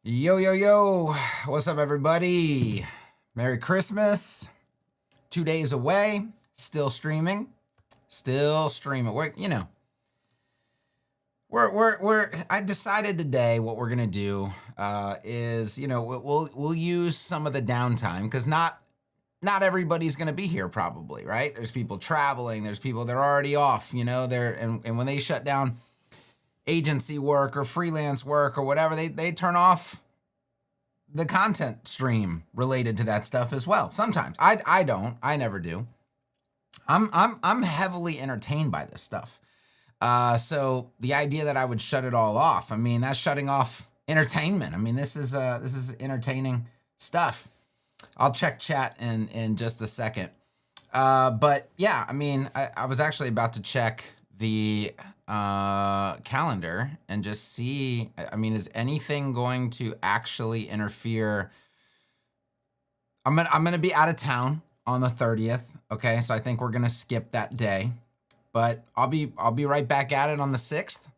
Yo, yo, yo. What's up, everybody? Merry Christmas. 2 days away. Still streaming. I decided today what we're going to do is, we'll use some of the downtime because not everybody's going to be here probably, right? There's people traveling. There's people that are already off, and when they shut down agency work or freelance work or whatever, they turn off the content stream related to that stuff as well. Sometimes I don't. I never do. I'm heavily entertained by this stuff. So the idea that I would shut it all off, I mean, that's shutting off entertainment. I mean, this is entertaining stuff. I'll check chat in just a second. But yeah, I mean, I was actually about to check the calendar and just see, I mean, is anything going to actually interfere? I'm gonna be out of town on the 30th. Okay, so I think we're gonna skip that day, but I'll be right back at it on the 6th.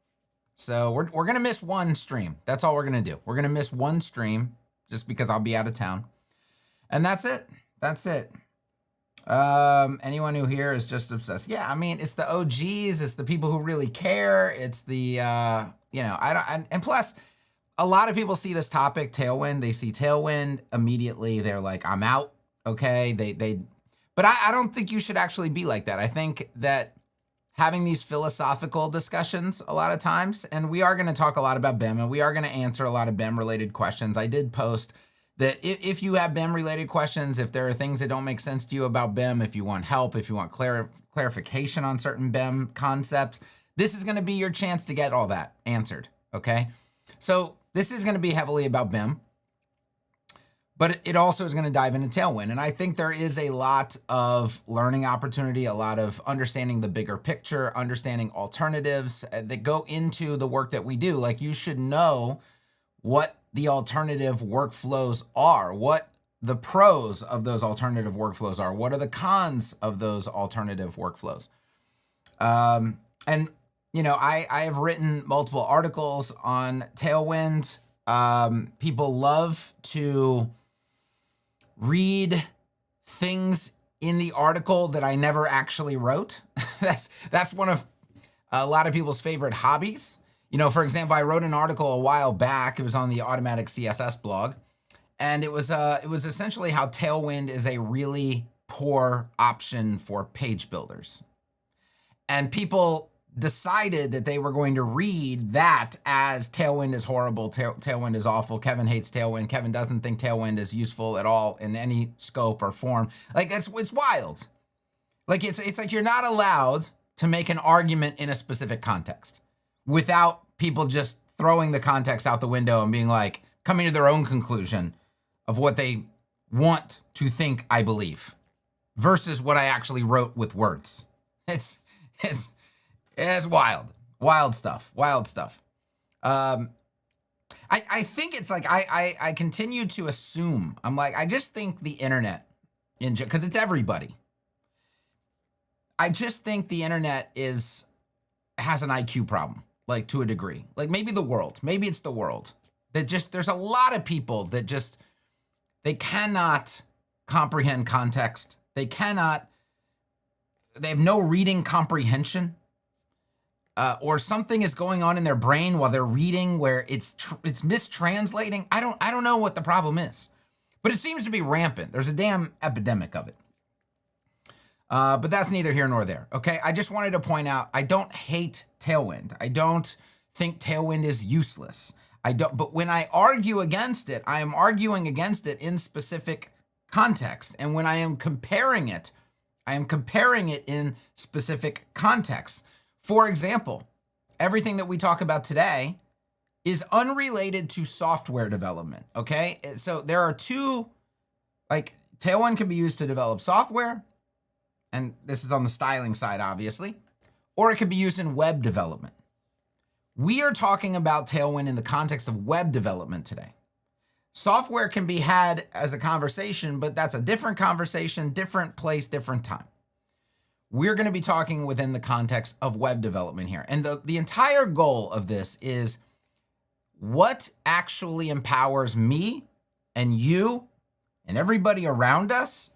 So we're gonna miss one stream. That's all we're gonna do. We're gonna miss one stream just because I'll be out of town, and that's it. That's it. Anyone who here is just obsessed. Yeah, I mean, it's the OGs, it's the people who really care. It's the, and plus a lot of people see this topic, Tailwind, they see Tailwind immediately. They're like, I'm out. Okay. But I don't think you should actually be like that. I think that having these philosophical discussions a lot of times, and we are going to talk a lot about BEM and we are going to answer a lot of BEM related questions. I did post that if you have BEM related questions, if there are things that don't make sense to you about BEM, if you want help, if you want clarification on certain BEM concepts, this is going to be your chance to get all that answered, okay? So this is going to be heavily about BEM, but it also is going to dive into Tailwind. And I think there is a lot of learning opportunity, a lot of understanding the bigger picture, understanding alternatives that go into the work that we do. Like, you should know what the alternative workflows are, what the pros of those alternative workflows are, what are the cons of those alternative workflows. And, I have written multiple articles on Tailwind. People love to read things in the article that I never actually wrote. That's one of a lot of people's favorite hobbies. For example, I wrote an article a while back. It was on the Automatic CSS blog. And it was essentially how Tailwind is a really poor option for page builders. And people decided that they were going to read that as Tailwind is horrible, Tailwind is awful, Kevin hates Tailwind, Kevin doesn't think Tailwind is useful at all in any scope or form. Like, it's wild. Like, it's like you're not allowed to make an argument in a specific context without people just throwing the context out the window and being like, coming to their own conclusion of what they want to think I believe versus what I actually wrote with words. It's wild stuff. I think it's like, I continue to assume, I'm like, I just think the internet, because it's everybody. I just think the internet has an IQ problem. Like, to a degree, like maybe it's the world that just, there's a lot of people that just, they cannot comprehend context. They have no reading comprehension, or something is going on in their brain while they're reading where it's mistranslating. I don't know what the problem is, but it seems to be rampant. There's a damn epidemic of it. But that's neither here nor there, okay? I just wanted to point out, I don't hate Tailwind. I don't think Tailwind is useless. But when I argue against it, I am arguing against it in specific context. And when I am comparing it in specific context. For example, everything that we talk about today is unrelated to software development, okay? So there are two, like, Tailwind can be used to develop software, and this is on the styling side, obviously, or it could be used in web development. We are talking about Tailwind in the context of web development today. Software can be had as a conversation, but that's a different conversation, different place, different time. We're going to be talking within the context of web development here. And the entire goal of this is what actually empowers me and you and everybody around us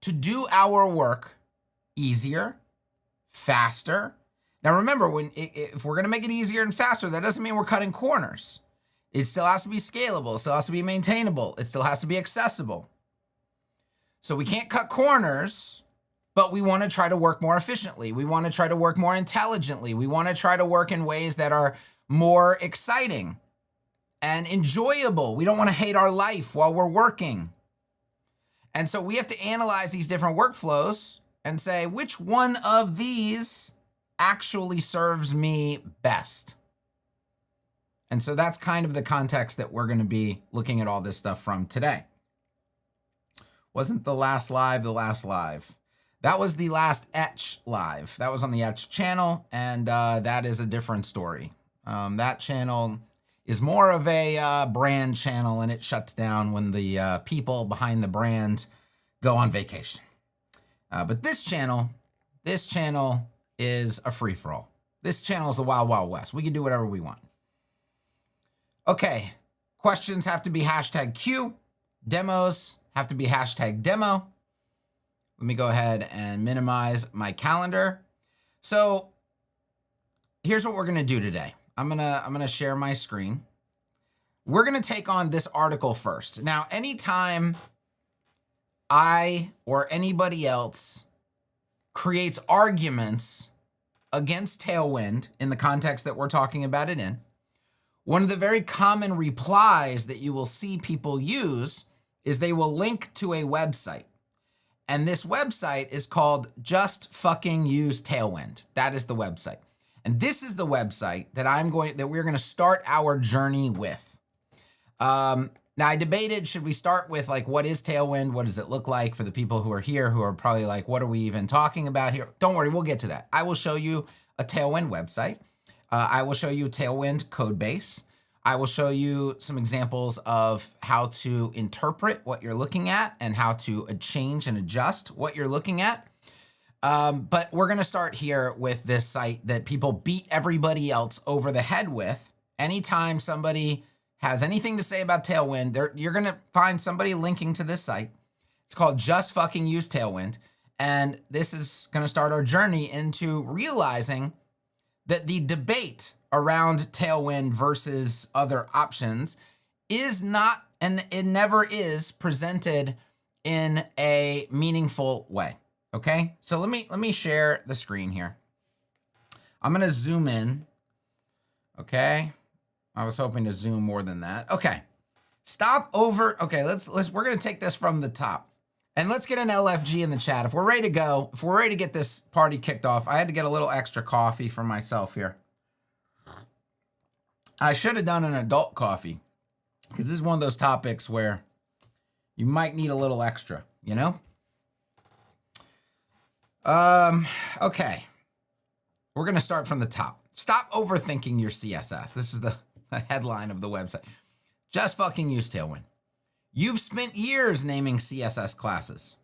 to do our work easier, faster. Now remember, if we're going to make it easier and faster, that doesn't mean we're cutting corners. It still has to be scalable. It still has to be maintainable. It still has to be accessible. So we can't cut corners, but we want to try to work more efficiently. We want to try to work more intelligently. We want to try to work in ways that are more exciting and enjoyable. We don't want to hate our life while we're working. And so we have to analyze these different workflows and say, which one of these actually serves me best? And so that's kind of the context that we're going to be looking at all this stuff from today. Wasn't the last live the last live? That was the last Etch live. That was on the Etch channel, and that is a different story. That channel is more of a brand channel, and it shuts down when the people behind the brand go on vacation. But this channel is a free-for-all. This channel is the Wild Wild West. We can do whatever we want. Okay, questions have to be #Q. Demos have to be #demo. Let me go ahead and minimize my calendar. So here's what we're gonna do today. I'm gonna share my screen. We're gonna take on this article first. Now, anytime I or anybody else creates arguments against Tailwind in the context that we're talking about it in, one of the very common replies that you will see people use is they will link to a website. And this website is called Just Fucking Use Tailwind. That is the website. And this is the website that we're going to start our journey with. Now I debated, should we start with like, what is Tailwind? What does it look like for the people who are here, who are probably like, what are we even talking about here? Don't worry, we'll get to that. I will show you a Tailwind website. I will show you Tailwind code base. I will show you some examples of how to interpret what you're looking at and how to change and adjust what you're looking at. But we're going to start here with this site that people beat everybody else over the head with. Anytime somebody has anything to say about Tailwind, you're going to find somebody linking to this site. It's called Just Fucking Use Tailwind. And this is going to start our journey into realizing that the debate around Tailwind versus other options is not, and it never is, presented in a meaningful way. Okay, so let me share the screen here. I'm gonna zoom in. Okay, I was hoping to zoom more than that. Okay, okay, we're gonna take this from the top. And let's get an LFG in the chat. If we're ready to go, if we're ready to get this party kicked off, I had to get a little extra coffee for myself here. I should have done an adult coffee, because this is one of those topics where you might need a little extra, you know? Okay. We're going to start from the top. Stop overthinking your CSS. This is the headline of the website. Just fucking use Tailwind. You've spent years naming CSS classes,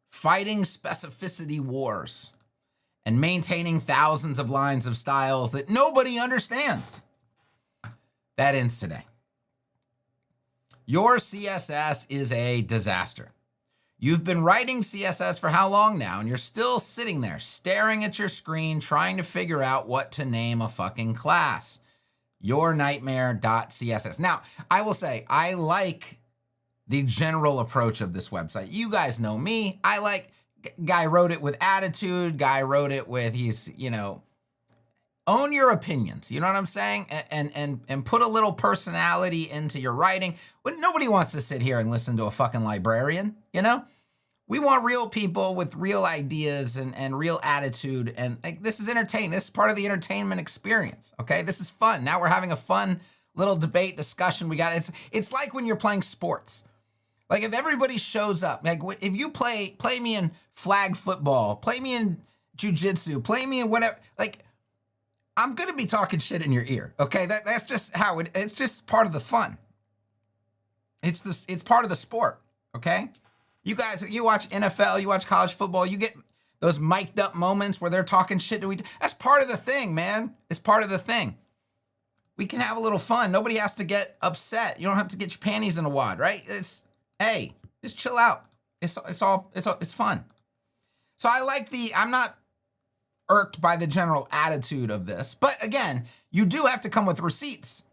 fighting specificity wars, and maintaining thousands of lines of styles that nobody understands. That ends today. Your CSS is a disaster. You've been writing CSS for how long now, and you're still sitting there staring at your screen trying to figure out what to name a fucking class. Yournightmare.css. Now, I will say, I like the general approach of this website. You guys know me. I like, guy wrote it with attitude, guy wrote it with, own your opinions. You know what I'm saying? And put a little personality into your writing. But nobody wants to sit here and listen to a fucking librarian, you know? We want real people with real ideas and real attitude. And like, this is entertaining. This is part of the entertainment experience, okay? This is fun. Now we're having a fun little debate discussion. It's like when you're playing sports. Like if everybody shows up, like if you play me in flag football, play me in jiu-jitsu, play me in whatever, like, I'm going to be talking shit in your ear, okay? That's just how it's just part of the fun. It's part of the sport, okay? You guys, you watch NFL, you watch college football, you get those mic'd up moments where they're talking shit to each other. That's part of the thing, man. It's part of the thing. We can have a little fun. Nobody has to get upset. You don't have to get your panties in a wad, right? Hey, just chill out. It's fun. So I'm not irked by the general attitude of this. But again, you do have to come with receipts.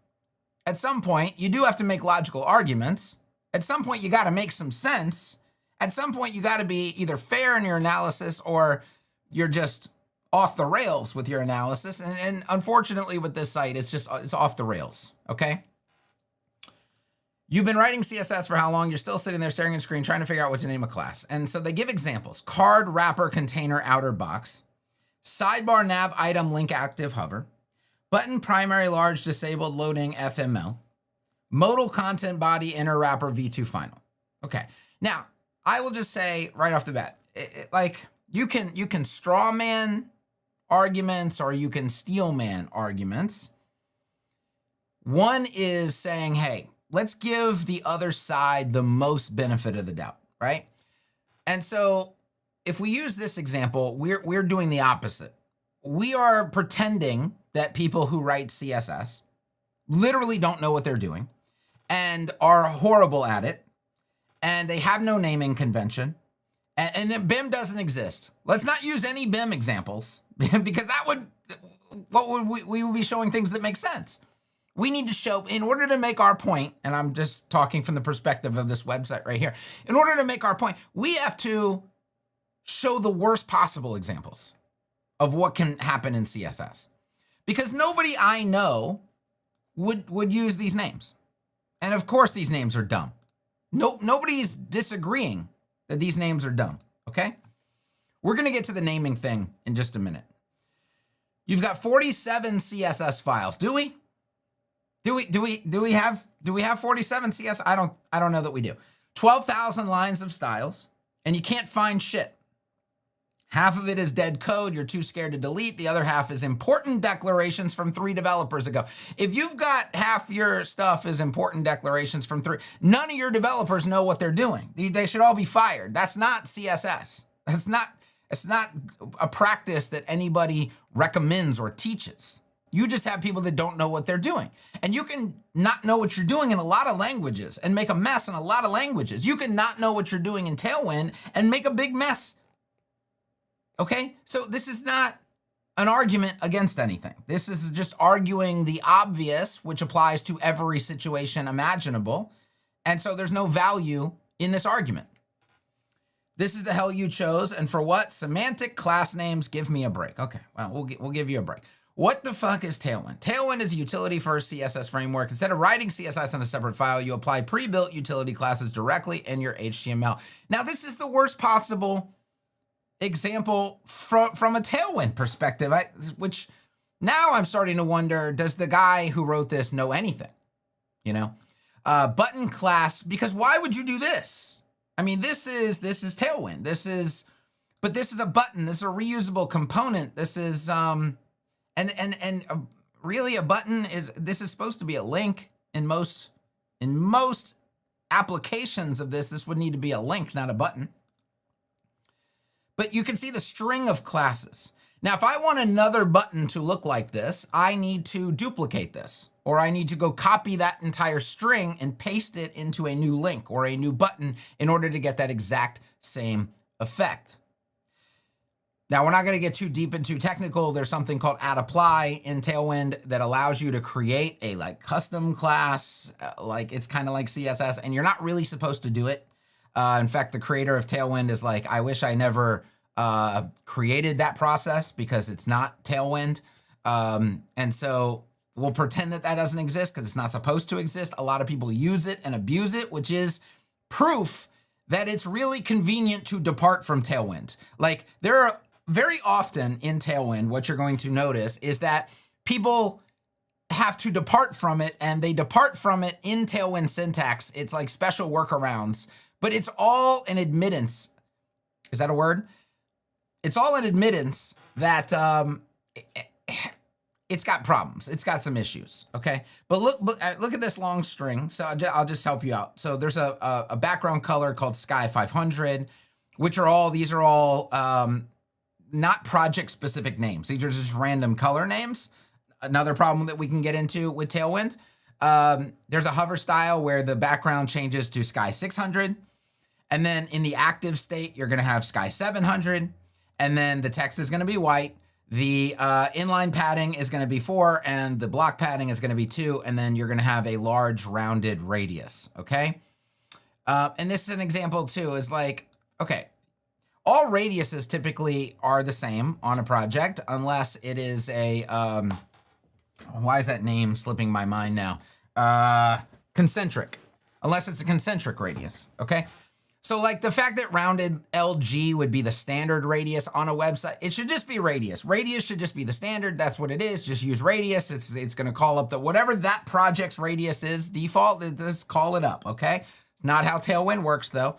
At some point, you do have to make logical arguments. At some point, you got to make some sense. At some point, you got to be either fair in your analysis or you're just off the rails with your analysis. And unfortunately, with this site, it's off the rails, okay? You've been writing CSS for how long? You're still sitting there staring at the screen trying to figure out what to name a class. And so they give examples: card, wrapper, container, outer box, sidebar, nav, item, link, active, hover, button, primary, large, disabled, loading, FML, modal, content, body, inner, wrapper, v2, final. Okay. Now, I will just say right off the bat, like you can straw man arguments or you can steel man arguments. One is saying, hey, let's give the other side the most benefit of the doubt, right? And so if we use this example, we're doing the opposite. We are pretending that people who write CSS literally don't know what they're doing and are horrible at it, and they have no naming convention, and then BEM doesn't exist. Let's not use any BEM examples because we would be showing things that make sense. We need to show, in order to make our point, and I'm just talking from the perspective of this website right here, in order to make our point, we have to show the worst possible examples of what can happen in CSS. Because nobody I know would use these names. And of course these names are dumb. Nobody's disagreeing that these names are dumb, okay? We're gonna get to the naming thing in just a minute. You've got 47 CSS files, do we? Do we have 47 CSS? I don't know that we do. 12,000 lines of styles, and you can't find shit. Half of it is dead code you're too scared to delete. The other half is important declarations from 3 developers ago. If you've got half your stuff is important declarations from 3, none of your developers know what they're doing. They should all be fired. That's not CSS. It's not a practice that anybody recommends or teaches. You just have people that don't know what they're doing. And you can not know what you're doing in a lot of languages and make a mess in a lot of languages. You can not know what you're doing in Tailwind and make a big mess. Okay? So this is not an argument against anything. This is just arguing the obvious, which applies to every situation imaginable. And so there's no value in this argument. This is the hell you chose. And for what? Semantic class names. Give me a break. Okay, well, we'll give you a break. What the fuck is Tailwind? Tailwind is a utility-first CSS framework. Instead of writing CSS in a separate file, you apply pre-built utility classes directly in your HTML. Now, this is the worst possible example from a Tailwind perspective, which now I'm starting to wonder, does the guy who wrote this know anything? You know? Button class, because why would you do this? I mean, this is Tailwind. But this is a button. This is a reusable component. This is... And really a button this is supposed to be a link in most applications of this would need to be a link, not a button. But you can see the string of classes. Now, if I want another button to look like this, I need to duplicate this, or I need to go copy that entire string and paste it into a new link or a new button in order to get that exact same effect. Now, we're not going to get too deep and too technical. There's something called add apply in Tailwind that allows you to create a custom class, it's kind of like CSS, and you're not really supposed to do it. In fact, the creator of Tailwind is like, I wish I never created that process because it's not Tailwind. And so we'll pretend that doesn't exist because it's not supposed to exist. A lot of people use it and abuse it, which is proof that it's really convenient to depart from Tailwind. Like, there are very often in Tailwind, what you're going to notice is that people have to depart from it, and they depart from it in Tailwind syntax. It's like special workarounds, but it's all an admittance. Is that a word? It's all an admittance that it's got problems. It's got some issues, okay? But look at this long string. So I'll just help you out. So there's a background color called Sky 500, these are all not project-specific names. These are just random color names. another problem that we can get into with Tailwind. There's a hover style where the background changes to sky 600. And then in the active state, you're going to have sky 700. And then the text is going to be white. The inline padding is going to be 4, and the block padding is going to be 2. And then you're going to have a large rounded radius. Okay. And this is an example too, is like, okay, all radiuses typically are the same on a project, unless it is a, why is that name slipping my mind now? Concentric, unless it's a concentric radius, okay? So like the fact that rounded LG would be the standard radius on a website, it should just be radius. Radius should just be the standard. That's what it is. Just use radius. It's going to call up the, whatever that project's radius is default, just call it up, okay? Not how Tailwind works though.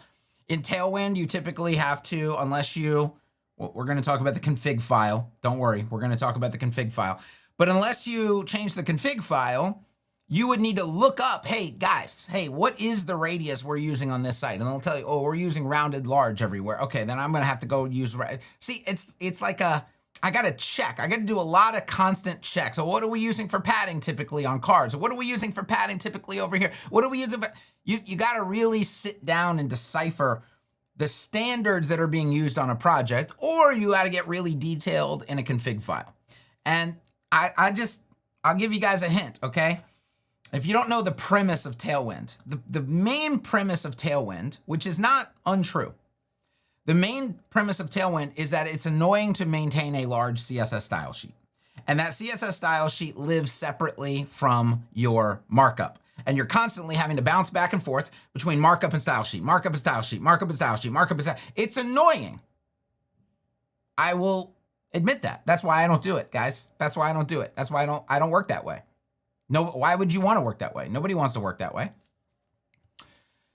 In Tailwind, you typically have to, unless you, well, we're going to talk about the config file. Don't worry, we're going to talk about the config file. But unless you change the config file, you would need to look up, hey guys, hey, what is the radius we're using on this site? And they'll tell you, oh, we're using rounded large everywhere. Okay, then I'm going to have to go use, see, it's like I got to check. I got to do a lot of constant checks. So what are we using for padding typically on cards? What are we using for padding typically over here? What are we using for, you got to really sit down and decipher the standards that are being used on a project, or you got to get really detailed in a config file. And I'll give you guys a hint, okay? If you don't know the premise of Tailwind, the main premise of Tailwind, which is not untrue, the main premise of Tailwind is that it's annoying to maintain a large CSS style sheet. And that CSS style sheet lives separately from your markup. And you're constantly having to bounce back and forth between markup and style sheet, markup and style sheet, markup and style sheet, markup and style. It's annoying. I will admit that. That's why I don't do it, guys. That's why I don't do it. That's why I don't work that way. No, why would you want to work that way? Nobody wants to work that way.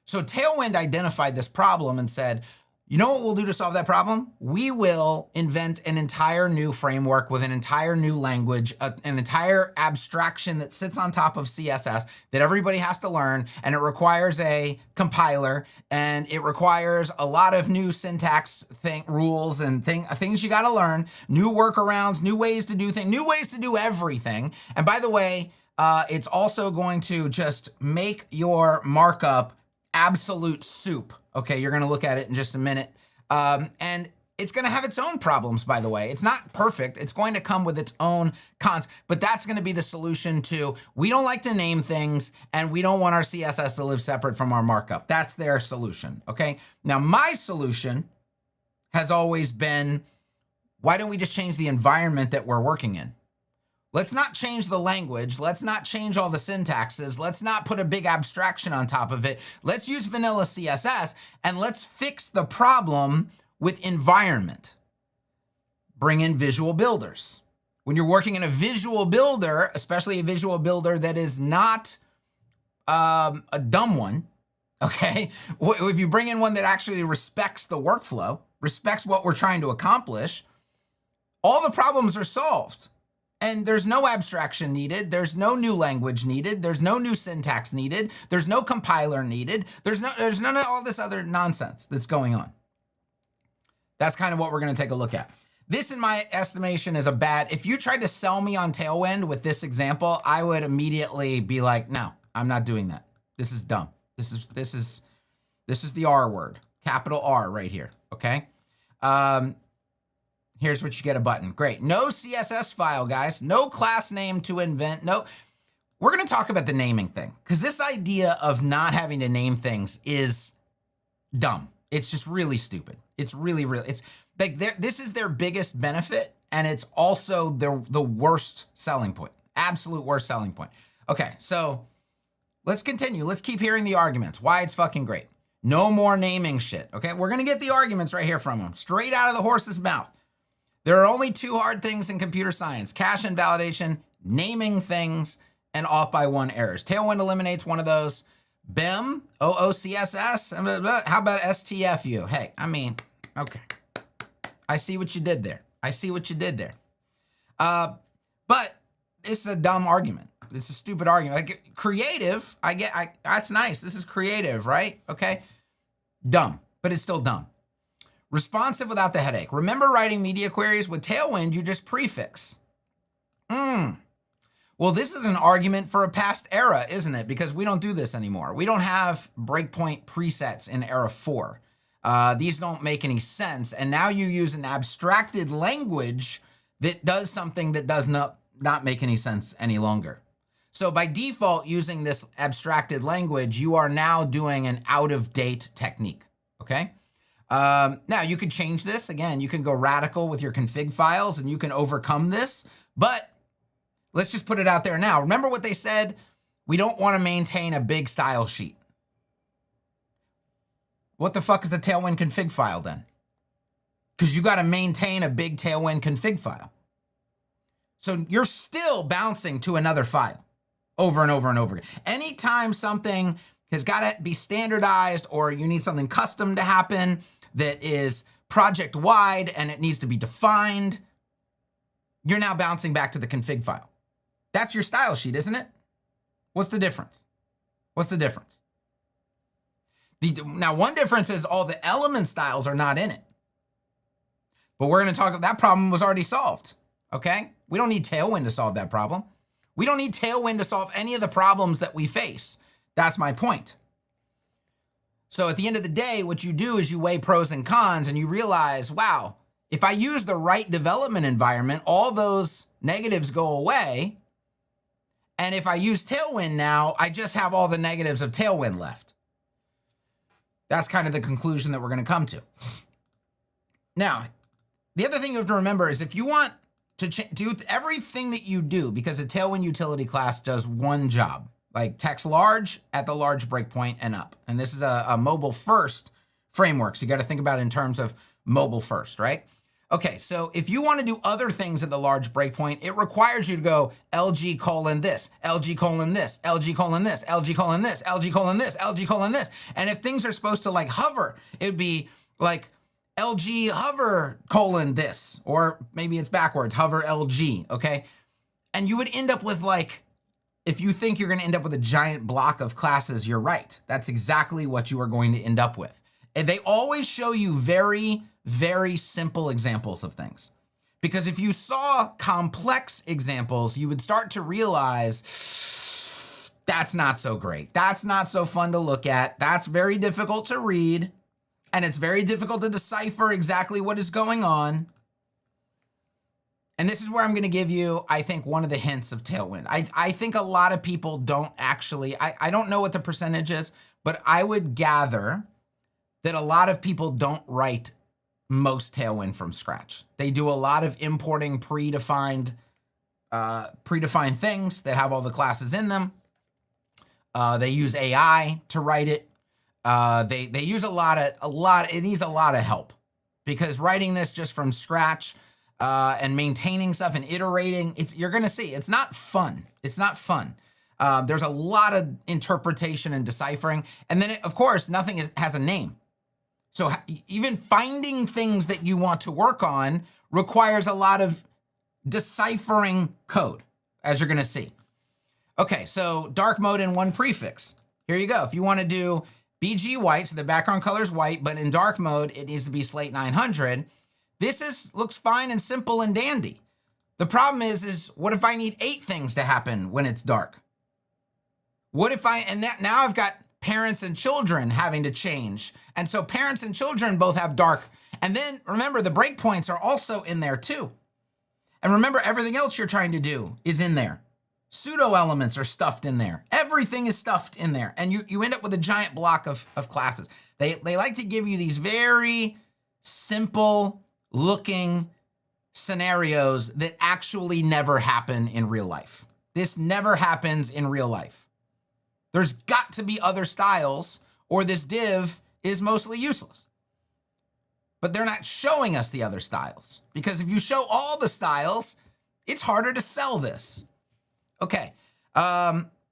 So Tailwind identified this problem and said, you know what we'll do to solve that problem? We will invent an entire new framework with an entire new language, an entire abstraction that sits on top of CSS that everybody has to learn, and it requires a compiler, and it requires a lot of new syntax rules and things you got to learn, new workarounds, new ways to do things, new ways to do everything. And by the way, it's also going to just make your markup absolute soup. Okay, you're going to look at it in just a minute. And it's going to have its own problems, by the way. It's not perfect. It's going to come with its own cons, but that's going to be the solution to, we don't like to name things and we don't want our CSS to live separate from our markup. That's their solution, okay? Now, my solution has always been, why don't we just change the environment that we're working in? Let's not change the language. Let's not change all the syntaxes. Let's not put a big abstraction on top of it. Let's use vanilla CSS and let's fix the problem with environment. Bring in visual builders. When you're working in a visual builder, especially a visual builder that is not a dumb one, okay? If you bring in one that actually respects the workflow, respects what we're trying to accomplish, all the problems are solved. And there's no abstraction needed. There's no new language needed. There's no new syntax needed. There's no compiler needed. There's none of all this other nonsense that's going on. That's kind of what we're going to take a look at. This, in my estimation, is a bad, if you tried to sell me on Tailwind with this example, I would immediately be like, no, I'm not doing that. This is dumb. This is the R word, capital R right here, okay? Here's what you get, a button. Great. No CSS file, guys. No class name to invent. No. We're going to talk about the naming thing, because this idea of not having to name things is dumb. It's just really stupid. It's really, it's like this is their biggest benefit, and it's also the worst selling point. Absolute worst selling point. Okay, so let's continue. Let's keep hearing the arguments. Why it's fucking great. No more naming shit. Okay, we're going to get the arguments right here from them, straight out of the horse's mouth. There are only two hard things in computer science: cache invalidation, naming things, and off by one errors. Tailwind eliminates one of those. BEM, OOCSS, how about STFU? Hey, I mean, okay. I see what you did there. I see what you did there. But it's a dumb argument. It's a stupid argument. Like, creative, that's nice. This is creative, right? Okay. Dumb, but it's still dumb. Responsive without the headache. Remember writing media queries? With Tailwind, you just prefix. Well, this is an argument for a past era, isn't it? Because we don't do this anymore. We don't have breakpoint presets in era 4. These don't make any sense. And now you use an abstracted language that does something that does not make any sense any longer. So by default, using this abstracted language, you are now doing an out-of-date technique, okay? Now, you could change this. Again, you can go radical with your config files, and you can overcome this. But let's just put it out there now. Remember what they said? We don't want to maintain a big style sheet. What the fuck is a Tailwind config file then? Because you got to maintain a big Tailwind config file. So you're still bouncing to another file over and over and over again. Anytime something has got to be standardized or you need something custom to happen that is project-wide and it needs to be defined, you're now bouncing back to the config file. That's your style sheet, isn't it? What's the difference? What's the difference? Now, one difference is all the element styles are not in it. But we're going to talk about that problem was already solved, okay? We don't need Tailwind to solve that problem. We don't need Tailwind to solve any of the problems that we face. That's my point. So at the end of the day, what you do is you weigh pros and cons and you realize, wow, if I use the right development environment, all those negatives go away. And if I use Tailwind now, I just have all the negatives of Tailwind left. That's kind of the conclusion that we're going to come to. Now, the other thing you have to remember is if you want to do everything that you do, because a Tailwind utility class does one job, like text large at the large breakpoint and up. And this is a mobile first framework. So you got to think about it in terms of mobile first, right? Okay, so if you want to do other things at the large breakpoint, it requires you to go LG colon this, LG colon this, LG colon this, LG colon this, LG colon this, LG colon this. And if things are supposed to like hover, it'd be like LG hover colon this, or maybe it's backwards, hover LG, okay? And you would end up with like, if you think you're going to end up with a giant block of classes, you're right. That's exactly what you are going to end up with. And they always show you very, very simple examples of things. Because if you saw complex examples, you would start to realize that's not so great. That's not so fun to look at. That's very difficult to read. And it's very difficult to decipher exactly what is going on. And this is where I'm going to give you, I think, one of the hints of Tailwind. I think a lot of people don't actually, I don't know what the percentage is, but I would gather that a lot of people don't write most Tailwind from scratch. They do a lot of importing predefined things that have all the classes in them. They use AI to write it. They use it needs a lot of help, because writing this just from scratch and maintaining stuff and iterating, you're going to see, it's not fun. It's not fun. There's a lot of interpretation and deciphering. And then, of course, nothing has a name. So even finding things that you want to work on requires a lot of deciphering code, as you're going to see. Okay, so dark mode in one prefix. Here you go. If you want to do BG white, so the background color is white, but in dark mode, it needs to be slate 900. This looks fine and simple and dandy. The problem is what if I need 8 things to happen when it's dark? What if now I've got parents and children having to change. And so parents and children both have dark. And then remember, the breakpoints are also in there too. And remember, everything else you're trying to do is in there. Pseudo elements are stuffed in there. Everything is stuffed in there. And you end up with a giant block of classes. They like to give you these very simple looking scenarios that actually never happen in real life. This never happens in real life. There's got to be other styles, or this div is mostly useless. But they're not showing us the other styles, because if you show all the styles, it's harder to sell this. Okay,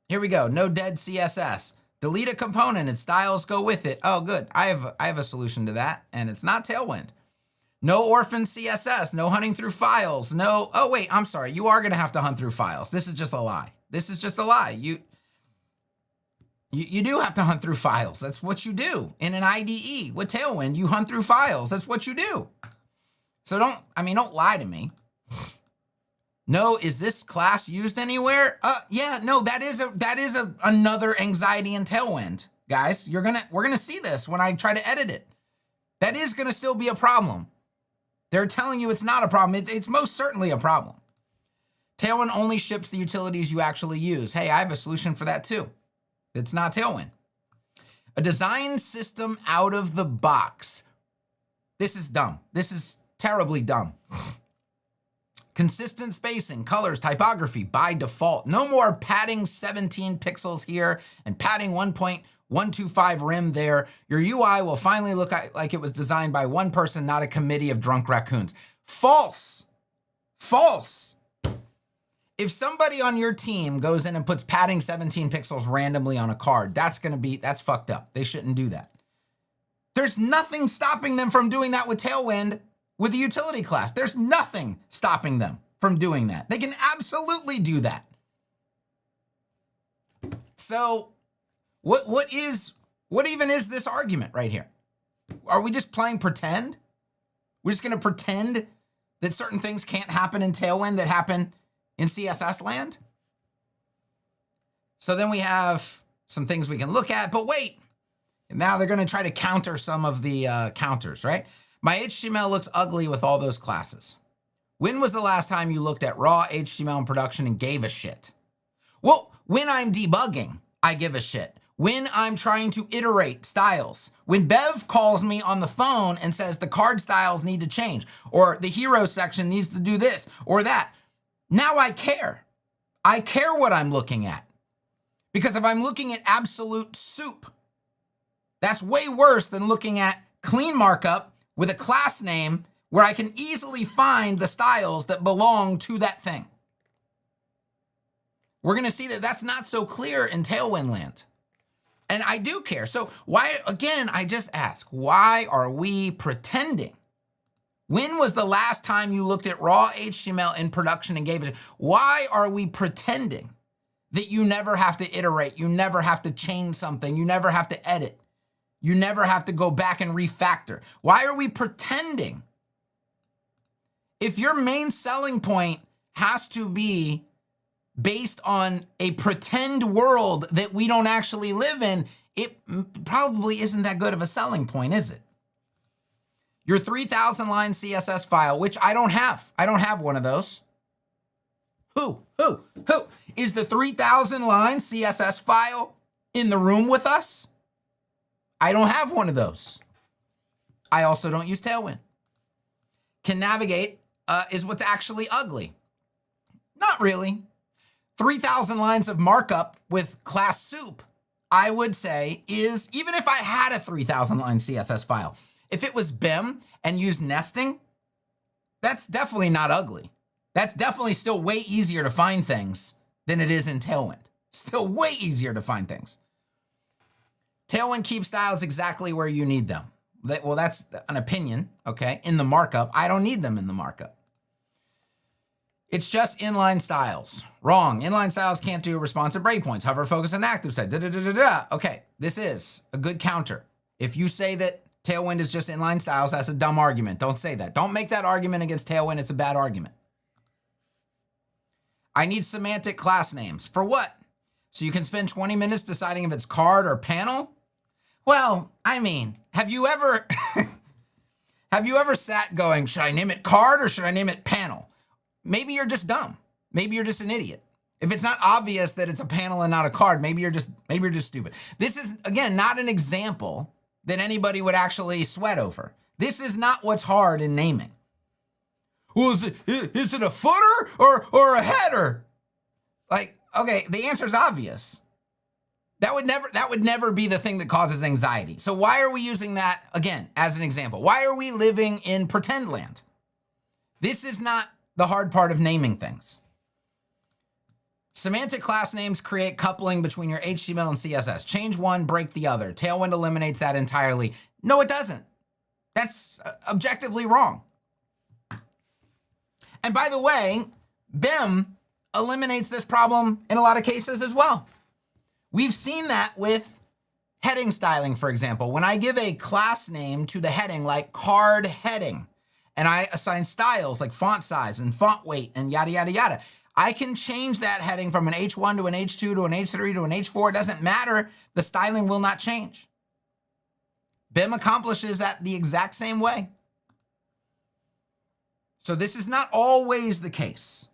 here we go. No dead CSS. Delete a component and styles go with it. Oh, good. I have a solution to that, and it's not Tailwind. No orphan CSS. No hunting through files. No. Oh wait, I'm sorry. You are going to have to hunt through files. This is just a lie. This is just a lie. You do have to hunt through files. That's what you do in an IDE with Tailwind. You hunt through files. That's what you do. So don't lie to me. No, is this class used anywhere? Yeah, no, that is another anxiety in Tailwind. Guys, we're gonna see this when I try to edit it. That is gonna still be a problem. They're telling you it's not a problem. It's most certainly a problem. Tailwind only ships the utilities you actually use. Hey, I have a solution for that too. It's not Tailwind. A design system out of the box. This is dumb. This is terribly dumb. Consistent spacing, colors, typography by default. No more padding 17 pixels here and padding 1.125 rim there. Your UI will finally look like it was designed by one person, not a committee of drunk raccoons. False. False. If somebody on your team goes in and puts padding 17 pixels randomly on a card, that's fucked up. They shouldn't do that. There's nothing stopping them from doing that with Tailwind with the utility class. There's nothing stopping them from doing that. They can absolutely do that. So what even is this argument right here? Are we just playing pretend? We're just gonna pretend that certain things can't happen in Tailwind that happen in CSS land? So then we have some things we can look at, but wait, now they're gonna try to counter some of the counters, right? My HTML looks ugly with all those classes. When was the last time you looked at raw HTML in production and gave a shit? Well, when I'm debugging, I give a shit. When I'm trying to iterate styles. When Bev calls me on the phone and says the card styles need to change, or the hero section needs to do this or that. Now I care. I care what I'm looking at. Because if I'm looking at absolute soup, that's way worse than looking at clean markup with a class name where I can easily find the styles that belong to that thing. We're gonna see that that's not so clear in Tailwind land. And I do care. So why, again, I just ask, why are we pretending? When was the last time you looked at raw HTML in production and gave it? Why are we pretending that you never have to iterate, you never have to change something, you never have to edit, you never have to go back and refactor? Why are we pretending? If your main selling point has to be based on a pretend world that we don't actually live in, it probably isn't that good of a selling point, is it? Your 3,000 line CSS file, which I don't have. I don't have one of those. Who? Is the 3,000 line CSS file in the room with us? I don't have one of those. I also don't use Tailwind. Can navigate is what's actually ugly. Not really. 3,000 lines of markup with class soup, I would say, is, even if I had a 3,000 line CSS file, if it was BEM and used nesting, that's definitely not ugly. That's definitely still way easier to find things than it is in Tailwind. Still way easier to find things. Tailwind keeps styles exactly where you need them. Well, that's an opinion, okay? In the markup, I don't need them in the markup. It's just inline styles. Wrong. Inline styles can't do responsive breakpoints, hover, focus, and active side. Okay, this is a good counter. If you say that Tailwind is just inline styles, that's a dumb argument. Don't say that. Don't make that argument against Tailwind. It's a bad argument. I need semantic class names. For what? So you can spend 20 minutes deciding if it's card or panel? Well, I mean, have you ever sat going, should I name it card or should I name it panel? Maybe you're just dumb. Maybe you're just an idiot. If it's not obvious that it's a panel and not a card, maybe you're just stupid. This is, again, not an example that anybody would actually sweat over. This is not what's hard in naming. Well, is it a footer or a header? Like, okay, the answer is obvious. That would never be the thing that causes anxiety. So why are we using that, again, as an example? Why are we living in pretend land? This is not the hard part of naming things. Semantic class names create coupling between your HTML and CSS. Change one, break the other. Tailwind eliminates that entirely. No, it doesn't. That's objectively wrong. And by the way, BEM eliminates this problem in a lot of cases as well. We've seen that with heading styling, for example. When I give a class name to the heading, like card heading, and I assign styles like font size and font weight and yada, yada, yada, I can change that heading from an H1 to an H2 to an H3 to an H4. It doesn't matter. The styling will not change. BEM accomplishes that the exact same way. So this is not always the case.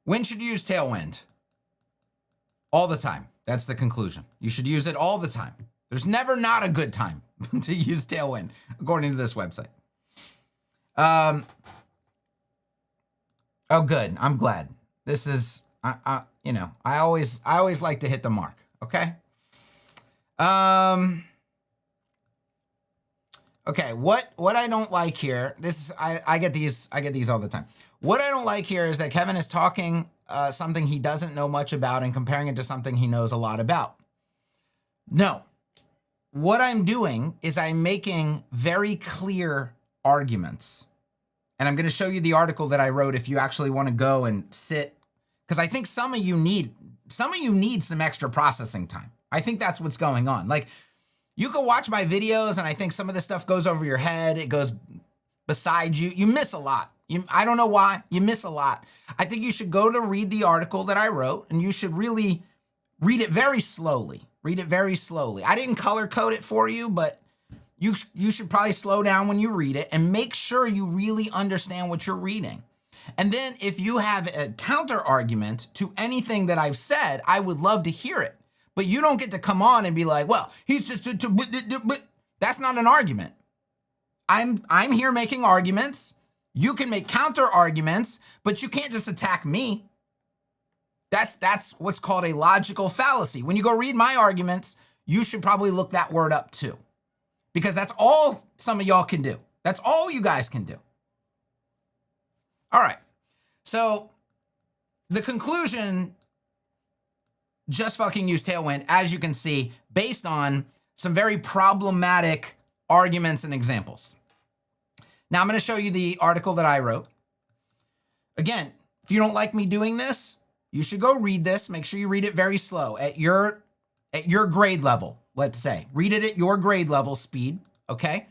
When should you use Tailwind? All the time. That's the conclusion. You should use it all the time. There's never not a good time to use Tailwind, according to this website. Oh, good. I'm glad. This is, I always like to hit the mark. Okay. Okay. What I don't like here, I get these all the time. What I don't like here is that Kevin is talking something he doesn't know much about and comparing it to something he knows a lot about. No. What I'm doing is I'm making very clear arguments. And I'm going to show you the article that I wrote if you actually want to go and sit, because I think some of you need some extra processing time. I think that's what's going on. Like, you can watch my videos and I think some of this stuff goes over your head. It goes beside you. You miss a lot. I don't know why. You miss a lot. I think you should go to read the article that I wrote, and you should really read it very slowly. Read it very slowly. I didn't color code it for you, but you should probably slow down when you read it and make sure you really understand what you're reading. And then if you have a counter argument to anything that I've said, I would love to hear it. But you don't get to come on and be like, well, he's just, that's not an argument. I'm here making arguments. You can make counter arguments, but you can't just attack me. That's what's called a logical fallacy. When you go read my arguments, you should probably look that word up too, because that's all some of y'all can do. That's all you guys can do. All right. So the conclusion, just fucking use Tailwind, as you can see, based on some very problematic arguments and examples. Now I'm going to show you the article that I wrote. Again, if you don't like me doing this, you should go read this. Make sure you read it very slow at your grade level, let's say. Read it at your grade level speed, okay?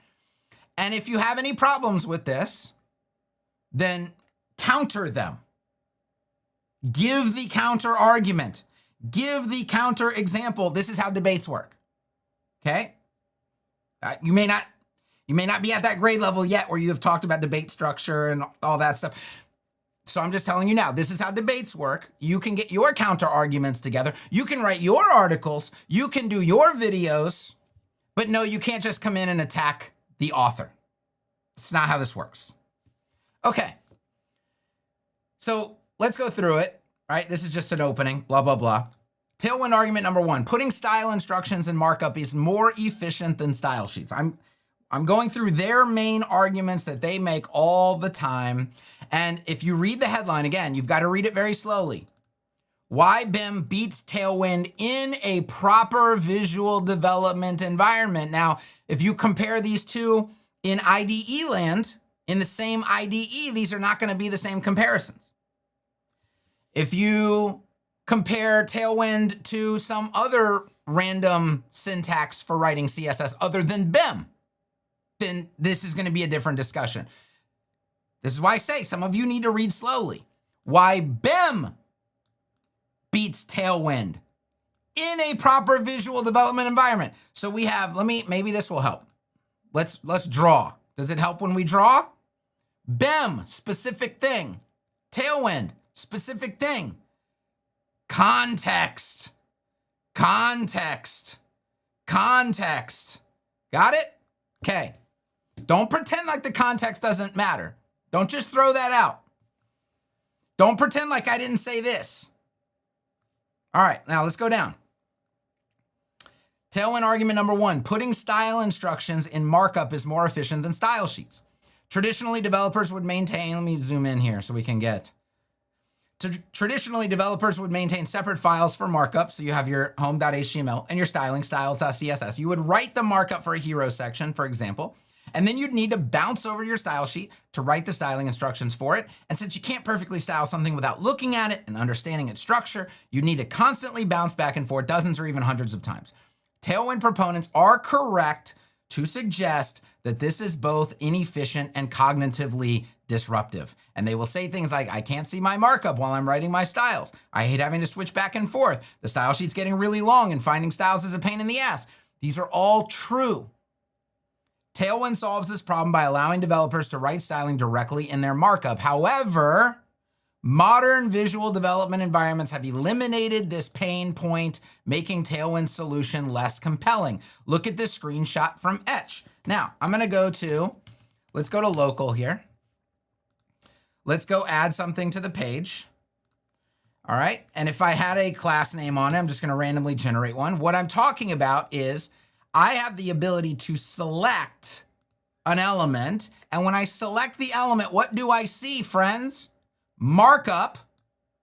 And if you have any problems with this, then counter them. Give the counter argument. Give the counter example. This is how debates work, okay? You may not be at that grade level yet where you have talked about debate structure and all that stuff. So I'm just telling you now, this is how debates work. You can get your counter arguments together. You can write your articles. You can do your videos. But no, you can't just come in and attack the author. It's not how this works. Okay. So let's go through it, right? This is just an opening, blah, blah, blah. Tailwind argument number 1, putting style instructions in markup is more efficient than style sheets. I'm going through their main arguments that they make all the time. And if you read the headline, again, you've got to read it very slowly. Why BEM beats Tailwind in a proper visual development environment. Now, if you compare these two in IDE land, in the same IDE, these are not going to be the same comparisons. If you compare Tailwind to some other random syntax for writing CSS other than BEM, then this is going to be a different discussion. This is why I say some of you need to read slowly. Why BEM beats Tailwind in a proper visual development environment. So we have, maybe this will help. Let's draw. Does it help when we draw? BEM, specific thing. Tailwind, specific thing. Context. Context. Context. Got it? Okay. Don't pretend like the context doesn't matter. Don't just throw that out. Don't pretend like I didn't say this. All right, now let's go down. Tailwind argument number 1, putting style instructions in markup is more efficient than style sheets. Traditionally, developers would maintain, let me zoom in here so we can get. Traditionally, developers would maintain separate files for markup. So you have your home.html and your styling styles.css. You would write the markup for a hero section, for example, and then you'd need to bounce over to your style sheet to write the styling instructions for it. And since you can't perfectly style something without looking at it and understanding its structure, you need to constantly bounce back and forth dozens or even hundreds of times. Tailwind proponents are correct to suggest that this is both inefficient and cognitively disruptive. And they will say things like, I can't see my markup while I'm writing my styles. I hate having to switch back and forth. The style sheet's getting really long and finding styles is a pain in the ass. These are all true. Tailwind solves this problem by allowing developers to write styling directly in their markup. However, modern visual development environments have eliminated this pain point, making Tailwind's solution less compelling. Look at this screenshot from Etch. Now, I'm gonna let's go to local here. Let's go add something to the page. All right, and if I had a class name on it, I'm just gonna randomly generate one. What I'm talking about is I have the ability to select an element, and when I select the element, what do I see, friends? Markup,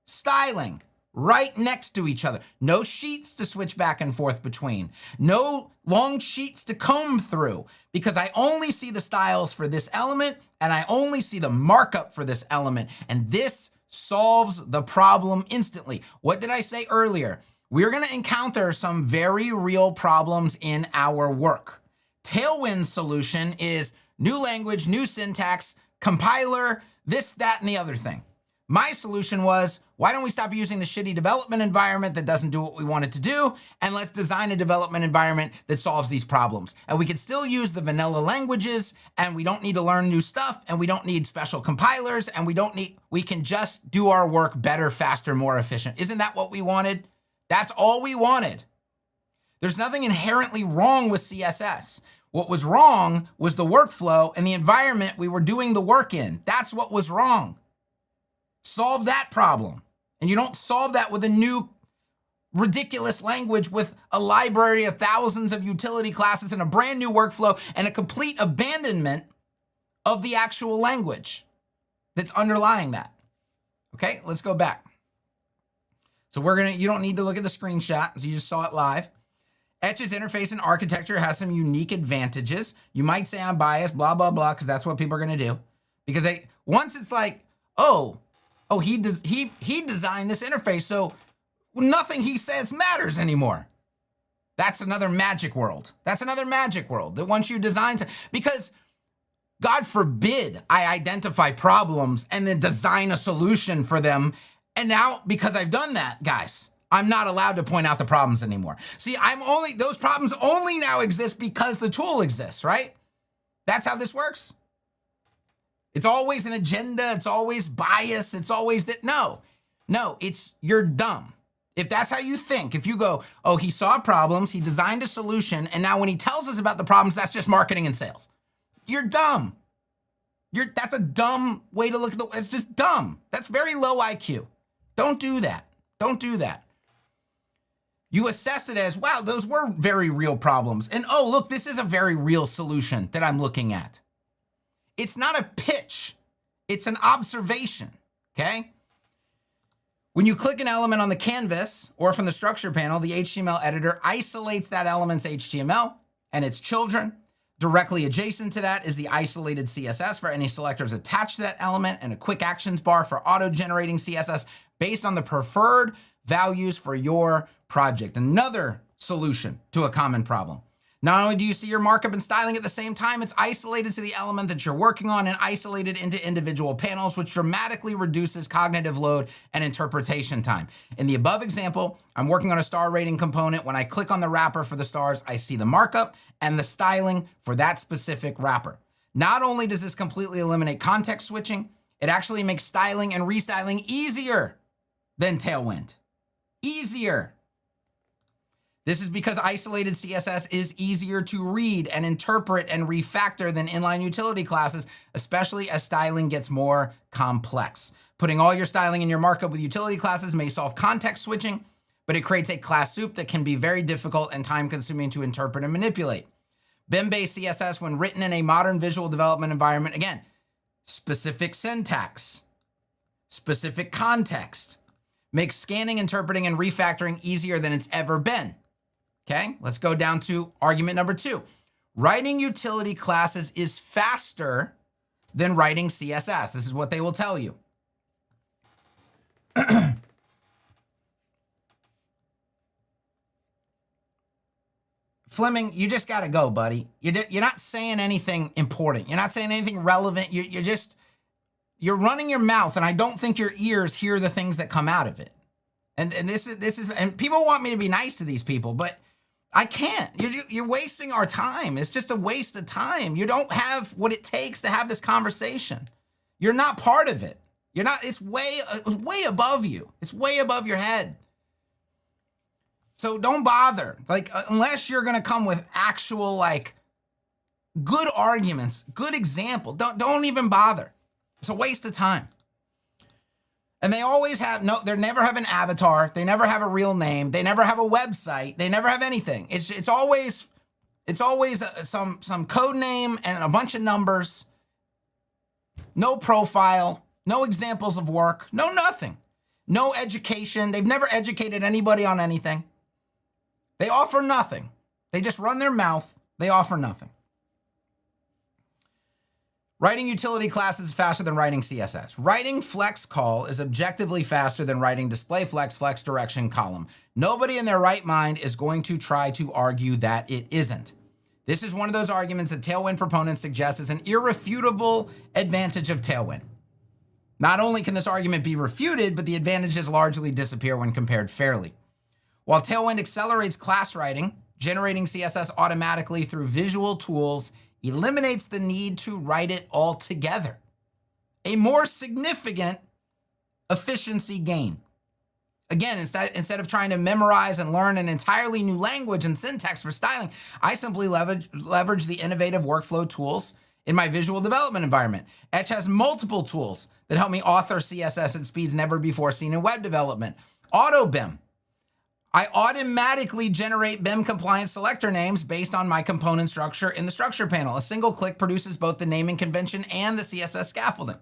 styling, right next to each other. No sheets to switch back and forth between. No long sheets to comb through, because I only see the styles for this element, and I only see the markup for this element, and this solves the problem instantly. What did I say earlier? We're gonna encounter some very real problems in our work. Tailwind's solution is new language, new syntax, compiler, this, that, and the other thing. My solution was, why don't we stop using the shitty development environment that doesn't do what we want it to do, and let's design a development environment that solves these problems. And we can still use the vanilla languages, and we don't need to learn new stuff, and we don't need special compilers, and we can just do our work better, faster, more efficient. Isn't that what we wanted? That's all we wanted. There's nothing inherently wrong with CSS. What was wrong was the workflow and the environment we were doing the work in. That's what was wrong. Solve that problem. And you don't solve that with a new ridiculous language with a library of thousands of utility classes and a brand new workflow and a complete abandonment of the actual language that's underlying that. Okay, let's go back. So you don't need to look at the screenshot, you just saw it live. Etch's interface and architecture has some unique advantages. You might say I'm biased, blah, blah, blah, because that's what people are gonna do. Because once it's like, he designed this interface, so nothing he says matters anymore. That's another magic world. That's another magic world that once you design, because God forbid I identify problems and then design a solution for them. And now, because I've done that, guys, I'm not allowed to point out the problems anymore. See, those problems only now exist because the tool exists, right? That's how this works. It's always an agenda, it's always bias, it's always that. No, you're dumb. If that's how you think, if you go, he saw problems, he designed a solution, and now when he tells us about the problems, that's just marketing and sales. You're dumb. That's a dumb way to look at it's just dumb. That's very low IQ. Don't do that. Don't do that. You assess it as, wow, those were very real problems. And look, this is a very real solution that I'm looking at. It's not a pitch. It's an observation, okay? When you click an element on the canvas or from the structure panel, the HTML editor isolates that element's HTML and its children. Directly adjacent to that is the isolated CSS for any selectors attached to that element and a quick actions bar for auto-generating CSS based on the preferred values for your project. Another solution to a common problem. Not only do you see your markup and styling at the same time, it's isolated to the element that you're working on and isolated into individual panels, which dramatically reduces cognitive load and interpretation time. In the above example, I'm working on a star rating component. When I click on the wrapper for the stars, I see the markup and the styling for that specific wrapper. Not only does this completely eliminate context switching, it actually makes styling and restyling easier than Tailwind. Easier. This is because isolated CSS is easier to read and interpret and refactor than inline utility classes, especially as styling gets more complex. Putting all your styling in your markup with utility classes may solve context switching, but it creates a class soup that can be very difficult and time-consuming to interpret and manipulate. BEM-based CSS, when written in a modern visual development environment, again, specific syntax, specific context, makes scanning, interpreting, and refactoring easier than it's ever been. Okay, let's go down to argument number 2. Writing utility classes is faster than writing CSS. This is what they will tell you. Fleming, you just got to go, buddy. You're not saying anything important. You're not saying anything relevant. You're running your mouth, and I don't think your ears hear the things that come out of it. And this is, and people want me to be nice to these people, but I can't. You're wasting our time. It's just a waste of time. You don't have what it takes to have this conversation. You're not part of it. You're not. It's way above you. It's way above your head. So don't bother. Like, unless you're gonna come with actual, like, good arguments, good example. Don't even bother. It's a waste of time. And they always have they never have an avatar. They never have a real name. They never have a website. They never have anything. It's always some code name and a bunch of numbers. No profile, no examples of work, no nothing. No education. They've never educated anybody on anything. They offer nothing. They just run their mouth. They offer nothing. Writing utility classes is faster than writing CSS. Writing flex call is objectively faster than writing display flex direction column. Nobody in their right mind is going to try to argue that it isn't. This is one of those arguments that Tailwind proponents suggest is an irrefutable advantage of Tailwind. Not only can this argument be refuted, but the advantages largely disappear when compared fairly. While Tailwind accelerates class writing, generating CSS automatically through visual tools eliminates the need to write it all together. A more significant efficiency gain. Again, instead of trying to memorize and learn an entirely new language and syntax for styling, I simply leverage the innovative workflow tools in my visual development environment. Etch has multiple tools that help me author CSS at speeds never before seen in web development. Auto BEM. I automatically generate BEM compliant selector names based on my component structure in the structure panel. A single click produces both the naming convention and the CSS scaffolding.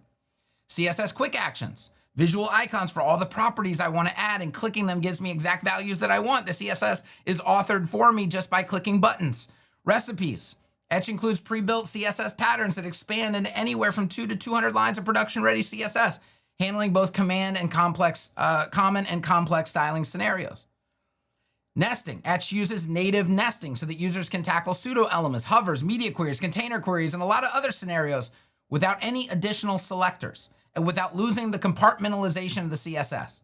CSS quick actions, visual icons for all the properties I want to add, and clicking them gives me exact values that I want. The CSS is authored for me just by clicking buttons. Recipes. Etch includes pre-built CSS patterns that expand into anywhere from 2 to 200 lines of production-ready CSS, handling both common and complex styling scenarios. Nesting. Etch uses native nesting so that users can tackle pseudo elements, hovers, media queries, container queries, and a lot of other scenarios without any additional selectors and without losing the compartmentalization of the CSS.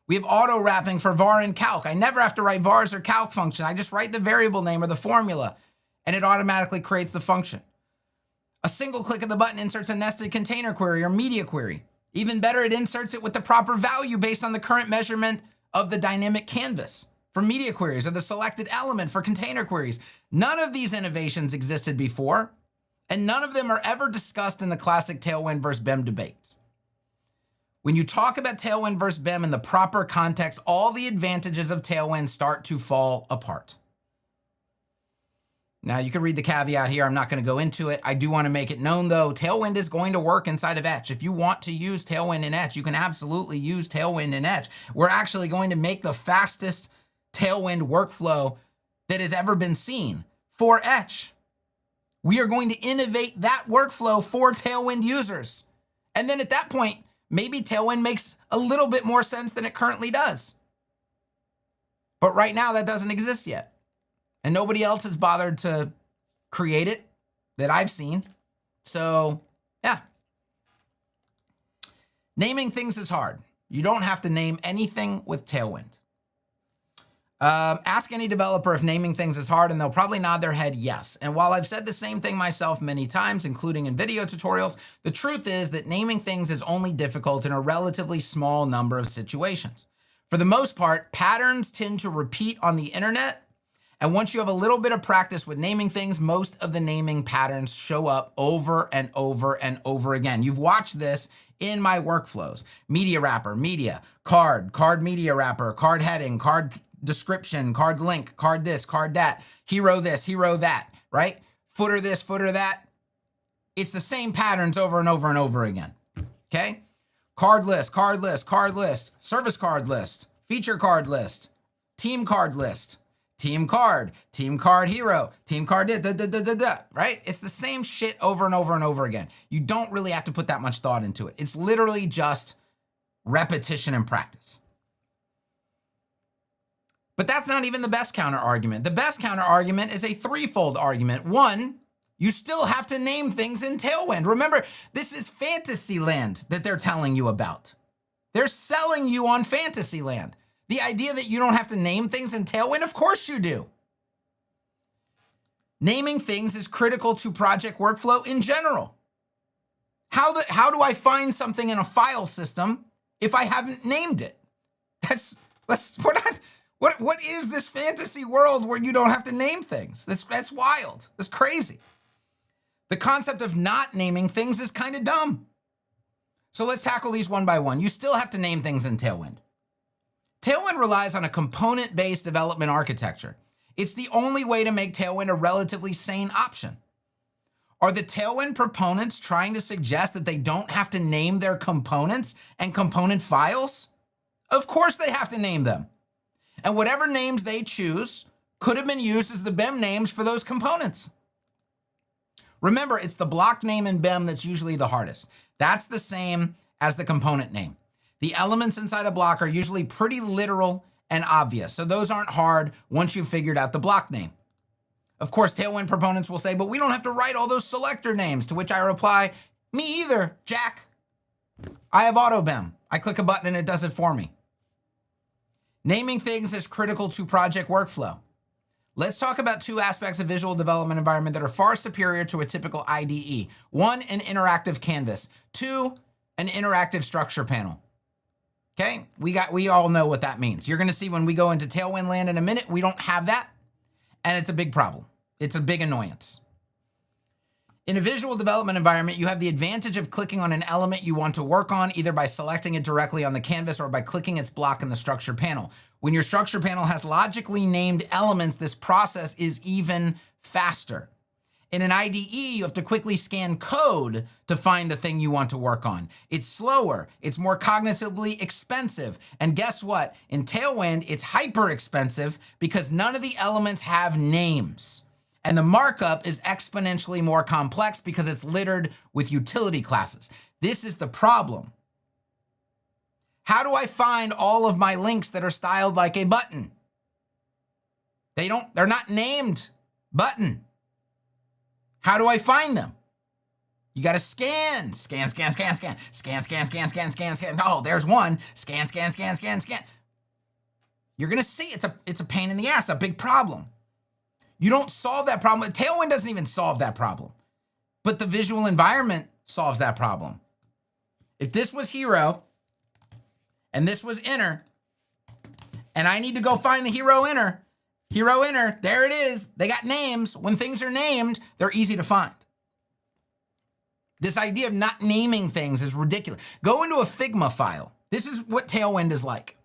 We have auto wrapping for var and calc. I never have to write vars or calc function. I just write the variable name or the formula, and it automatically creates the function. A single click of the button inserts a nested container query or media query. Even better, it inserts it with the proper value based on the current measurement of the dynamic canvas for media queries or the selected element for container queries. None of these innovations existed before, and none of them are ever discussed in the classic Tailwind versus BEM debates. When you talk about Tailwind versus BEM in the proper context, all the advantages of Tailwind start to fall apart. Now, you can read the caveat here. I'm not going to go into it. I do want to make it known, though, Tailwind is going to work inside of Etch. If you want to use Tailwind in Etch, you can absolutely use Tailwind in Etch. We're actually going to make the fastest Tailwind workflow that has ever been seen for Etch. We are going to innovate that workflow for Tailwind users. And then at that point, maybe Tailwind makes a little bit more sense than it currently does. But right now, that doesn't exist yet. And nobody else has bothered to create it that I've seen. So, yeah. Naming things is hard. You don't have to name anything with Tailwind. Ask any developer if naming things is hard, and they'll probably nod their head yes. And while I've said the same thing myself many times, including in video tutorials, the truth is that naming things is only difficult in a relatively small number of situations. For the most part, patterns tend to repeat on the internet, and once you have a little bit of practice with naming things, most of the naming patterns show up over and over and over again. You've watched this in my workflows. Media wrapper, media, card media wrapper, card heading, card description, card link, card this, card that, hero this, hero that, right? Footer this, footer that. It's the same patterns over and over and over again, okay? Card list, service card list, feature card list, team card list, team card hero, team card right? It's the same shit over and over and over again. You don't really have to put that much thought into it. It's literally just repetition and practice. But that's not even the best counter argument. The best counter argument is a threefold argument. One, you still have to name things in Tailwind. Remember, this is Fantasyland that they're telling you about. They're selling you on Fantasyland. The idea that you don't have to name things in Tailwind, of course you do. Naming things is critical to project workflow in general. How do I find something in a file system if I haven't named it? What is this fantasy world where you don't have to name things? That's wild. That's crazy. The concept of not naming things is kind of dumb. So let's tackle these one by one. You still have to name things in Tailwind. Tailwind relies on a component-based development architecture. It's the only way to make Tailwind a relatively sane option. Are the Tailwind proponents trying to suggest that they don't have to name their components and component files? Of course they have to name them. And whatever names they choose could have been used as the BEM names for those components. Remember, it's the block name in BEM that's usually the hardest. That's the same as the component name. The elements inside a block are usually pretty literal and obvious, so those aren't hard once you've figured out the block name. Of course, Tailwind proponents will say, but we don't have to write all those selector names, to which I reply, me either, Jack. I have auto BEM. I click a button and it does it for me. Naming things is critical to project workflow. Let's talk about two aspects of visual development environment that are far superior to a typical IDE. One, an interactive canvas. Two, an interactive structure panel. Okay, we all know what that means. You're gonna see when we go into Tailwind land in a minute, we don't have that, and it's a big problem. It's a big annoyance. In a visual development environment, you have the advantage of clicking on an element you want to work on, either by selecting it directly on the canvas or by clicking its block in the structure panel. When your structure panel has logically named elements, this process is even faster. In an IDE, you have to quickly scan code to find the thing you want to work on. It's slower, it's more cognitively expensive. And guess what? In Tailwind, it's hyper expensive because none of the elements have names. And the markup is exponentially more complex because it's littered with utility classes. This is the problem. How do I find all of my links that are styled like a button? They're not named button. How do I find them? You got to scan. Scan. Oh, there's one. Scan. You're going to see it's a pain in the ass, a big problem. You don't solve that problem. Tailwind doesn't even solve that problem. But the visual environment solves that problem. If this was hero and this was inner, and I need to go find the hero inner, there it is. They got names. When things are named, they're easy to find. This idea of not naming things is ridiculous. Go into a Figma file. This is what Tailwind is like.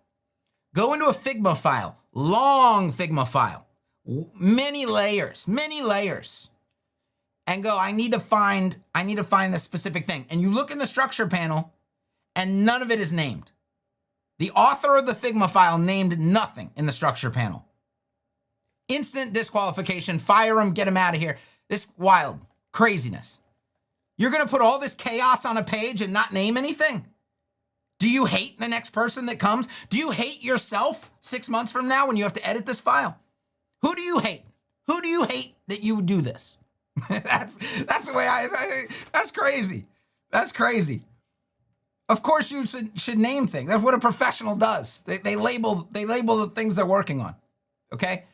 Go into a Figma file, long Figma file, many layers, and go, I need to find a specific thing. And you look in the structure panel and none of it is named. The author of the Figma file named nothing in the structure panel. Instant disqualification, fire him, get him out of here. This wild craziness. You're gonna put all this chaos on a page and not name anything? Do you hate the next person that comes? Do you hate yourself 6 months from now when you have to edit this file? Who do you hate? Who do you hate that you would do this? That's the way that's crazy. That's crazy. Of course you should name things. That's what a professional does. They label the things they're working on, okay?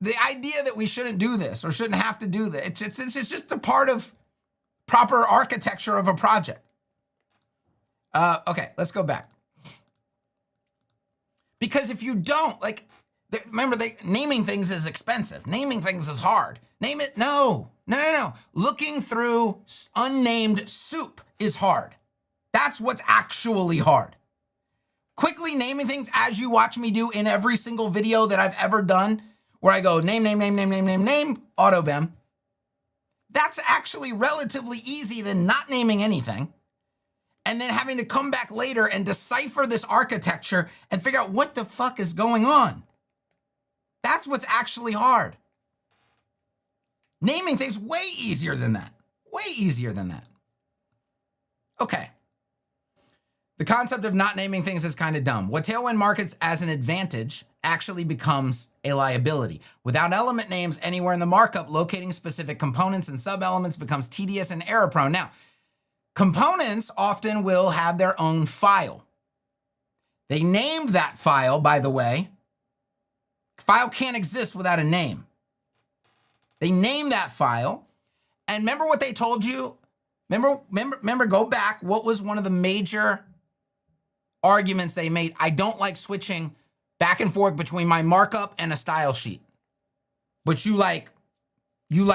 The idea that we shouldn't do this or shouldn't have to do this, it's just a part of proper architecture of a project. Okay, let's go back. Because if you don't, remember, naming things is expensive. Naming things is hard. Name it, no. Looking through unnamed soup is hard. That's what's actually hard. Quickly naming things, as you watch me do in every single video that I've ever done, where I go name, auto BEM. That's actually relatively easy than not naming anything, and then having to come back later and decipher this architecture and figure out what the fuck is going on. That's what's actually hard. Naming things way easier than that. Okay. The concept of not naming things is kind of dumb. What Tailwind markets as an advantage actually becomes a liability. Without element names anywhere in the markup, locating specific components and sub-elements becomes tedious and error-prone. Now, components often will have their own file. They named that file, by the way. File can't exist without a name. They named that file. And remember what they told you? Remember, go back. What was one of the major arguments they made? I don't like switching back and forth between my markup and a style sheet. But you like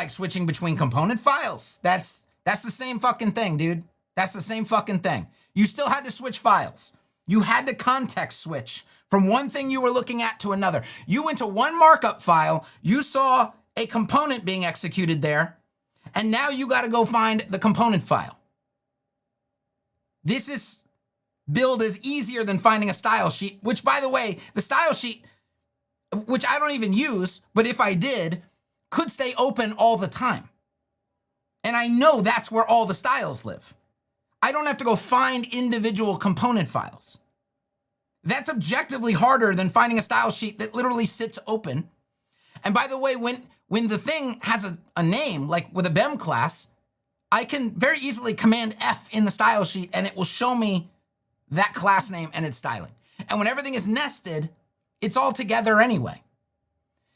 switching between component files. That's the same fucking thing, dude. That's the same fucking thing. You still had to switch files. You had to context switch from one thing you were looking at to another. You went to one markup file, you saw a component being executed there, and now you got to go find the component file. This build is easier than finding a style sheet, which, by the way, the style sheet, which I don't even use, but if I did, could stay open all the time. And I know that's where all the styles live. I don't have to go find individual component files. That's objectively harder than finding a style sheet that literally sits open. And by the way, when the thing has a name, like with a BEM class, I can very easily Command F in the style sheet and it will show me that class name and its styling. And when everything is nested, it's all together anyway.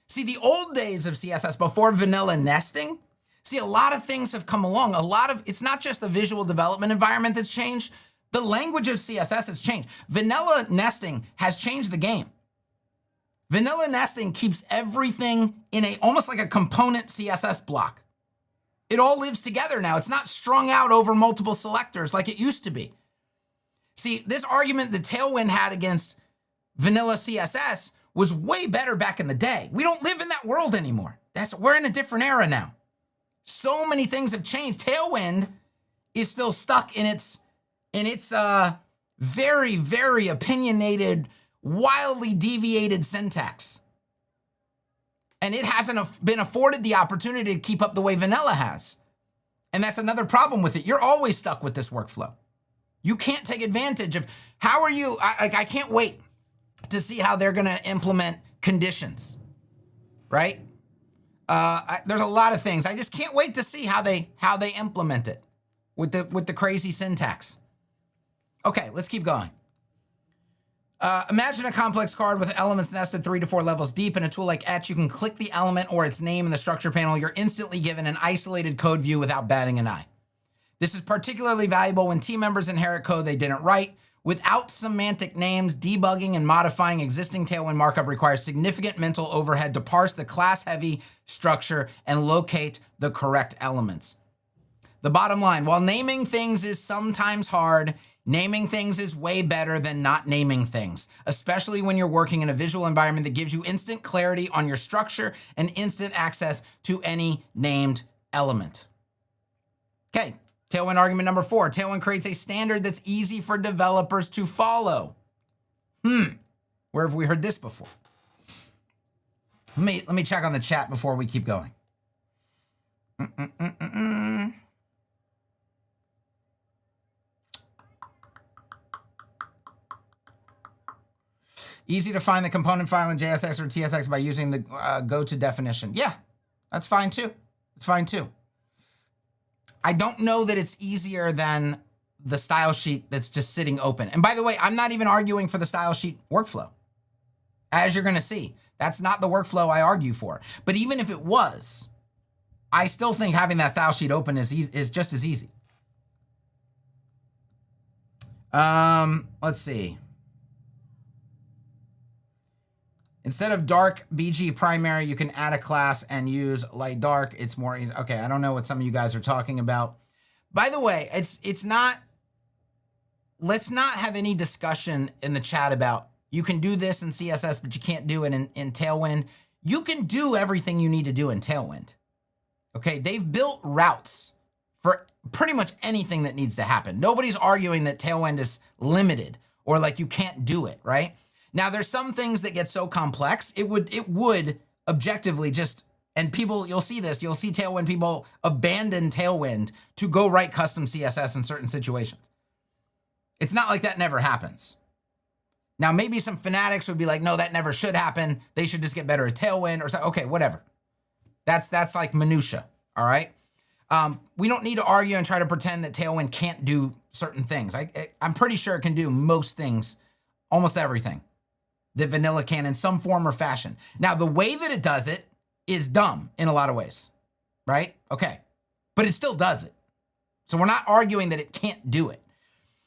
See, the old days of CSS before vanilla nesting, a lot of things have come along. It's not just the visual development environment that's changed. The language of CSS has changed. Vanilla nesting has changed the game. Vanilla nesting keeps everything in almost like a component CSS block. It all lives together now. It's not strung out over multiple selectors like it used to be. See, this argument that Tailwind had against vanilla CSS was way better back in the day. We don't live in that world anymore. We're in a different era now. So many things have changed. Tailwind is still stuck in its very, very opinionated, wildly deviated syntax. And it hasn't been afforded the opportunity to keep up the way vanilla has. And that's another problem with it. You're always stuck with this workflow. You can't take advantage of, how are you, I can't wait to see how they're gonna implement conditions, right? There's a lot of things. I just can't wait to see how they implement it with the crazy syntax. Okay, let's keep going. Imagine a complex card with elements nested 3 to 4 levels deep. In a tool like Etch, you can click the element or its name in the structure panel. You're instantly given an isolated code view without batting an eye. This is particularly valuable when team members inherit code they didn't write. Without semantic names, debugging and modifying existing Tailwind markup requires significant mental overhead to parse the class-heavy structure and locate the correct elements. The bottom line, while naming things is sometimes hard, naming things is way better than not naming things, especially when you're working in a visual environment that gives you instant clarity on your structure and instant access to any named element. Okay. Tailwind argument number 4, Tailwind creates a standard that's easy for developers to follow. Where have we heard this before? Let me check on the chat before we keep going. Easy to find the component file in JSX or TSX by using the go-to definition. Yeah, that's fine too. It's fine too. I don't know that it's easier than the style sheet that's just sitting open. And by the way, I'm not even arguing for the style sheet workflow. As you're gonna see, that's not the workflow I argue for. But even if it was, I still think having that style sheet open is just as easy. Let's see. Instead of dark BG primary, you can add a class and use light dark. It's more, okay, I don't know what some of you guys are talking about. By the way, it's not, let's not have any discussion in the chat about you can do this in CSS, but you can't do it in Tailwind. You can do everything you need to do in Tailwind. Okay, they've built routes for pretty much anything that needs to happen. Nobody's arguing that Tailwind is limited or like you can't do it, right? Now, there's some things that get so complex, it would objectively just, and people, you'll see this, you'll see Tailwind people abandon Tailwind to go write custom CSS in certain situations. It's not like that never happens. Now, maybe some fanatics would be like, no, that never should happen. They should just get better at Tailwind or something. Okay, whatever. That's like minutia, all right? We don't need to argue and try to pretend that Tailwind can't do certain things. I'm pretty sure it can do most things, almost everything that vanilla can in some form or fashion. Now, the way that it does it is dumb in a lot of ways, right? Okay, but it still does it. So we're not arguing that it can't do it.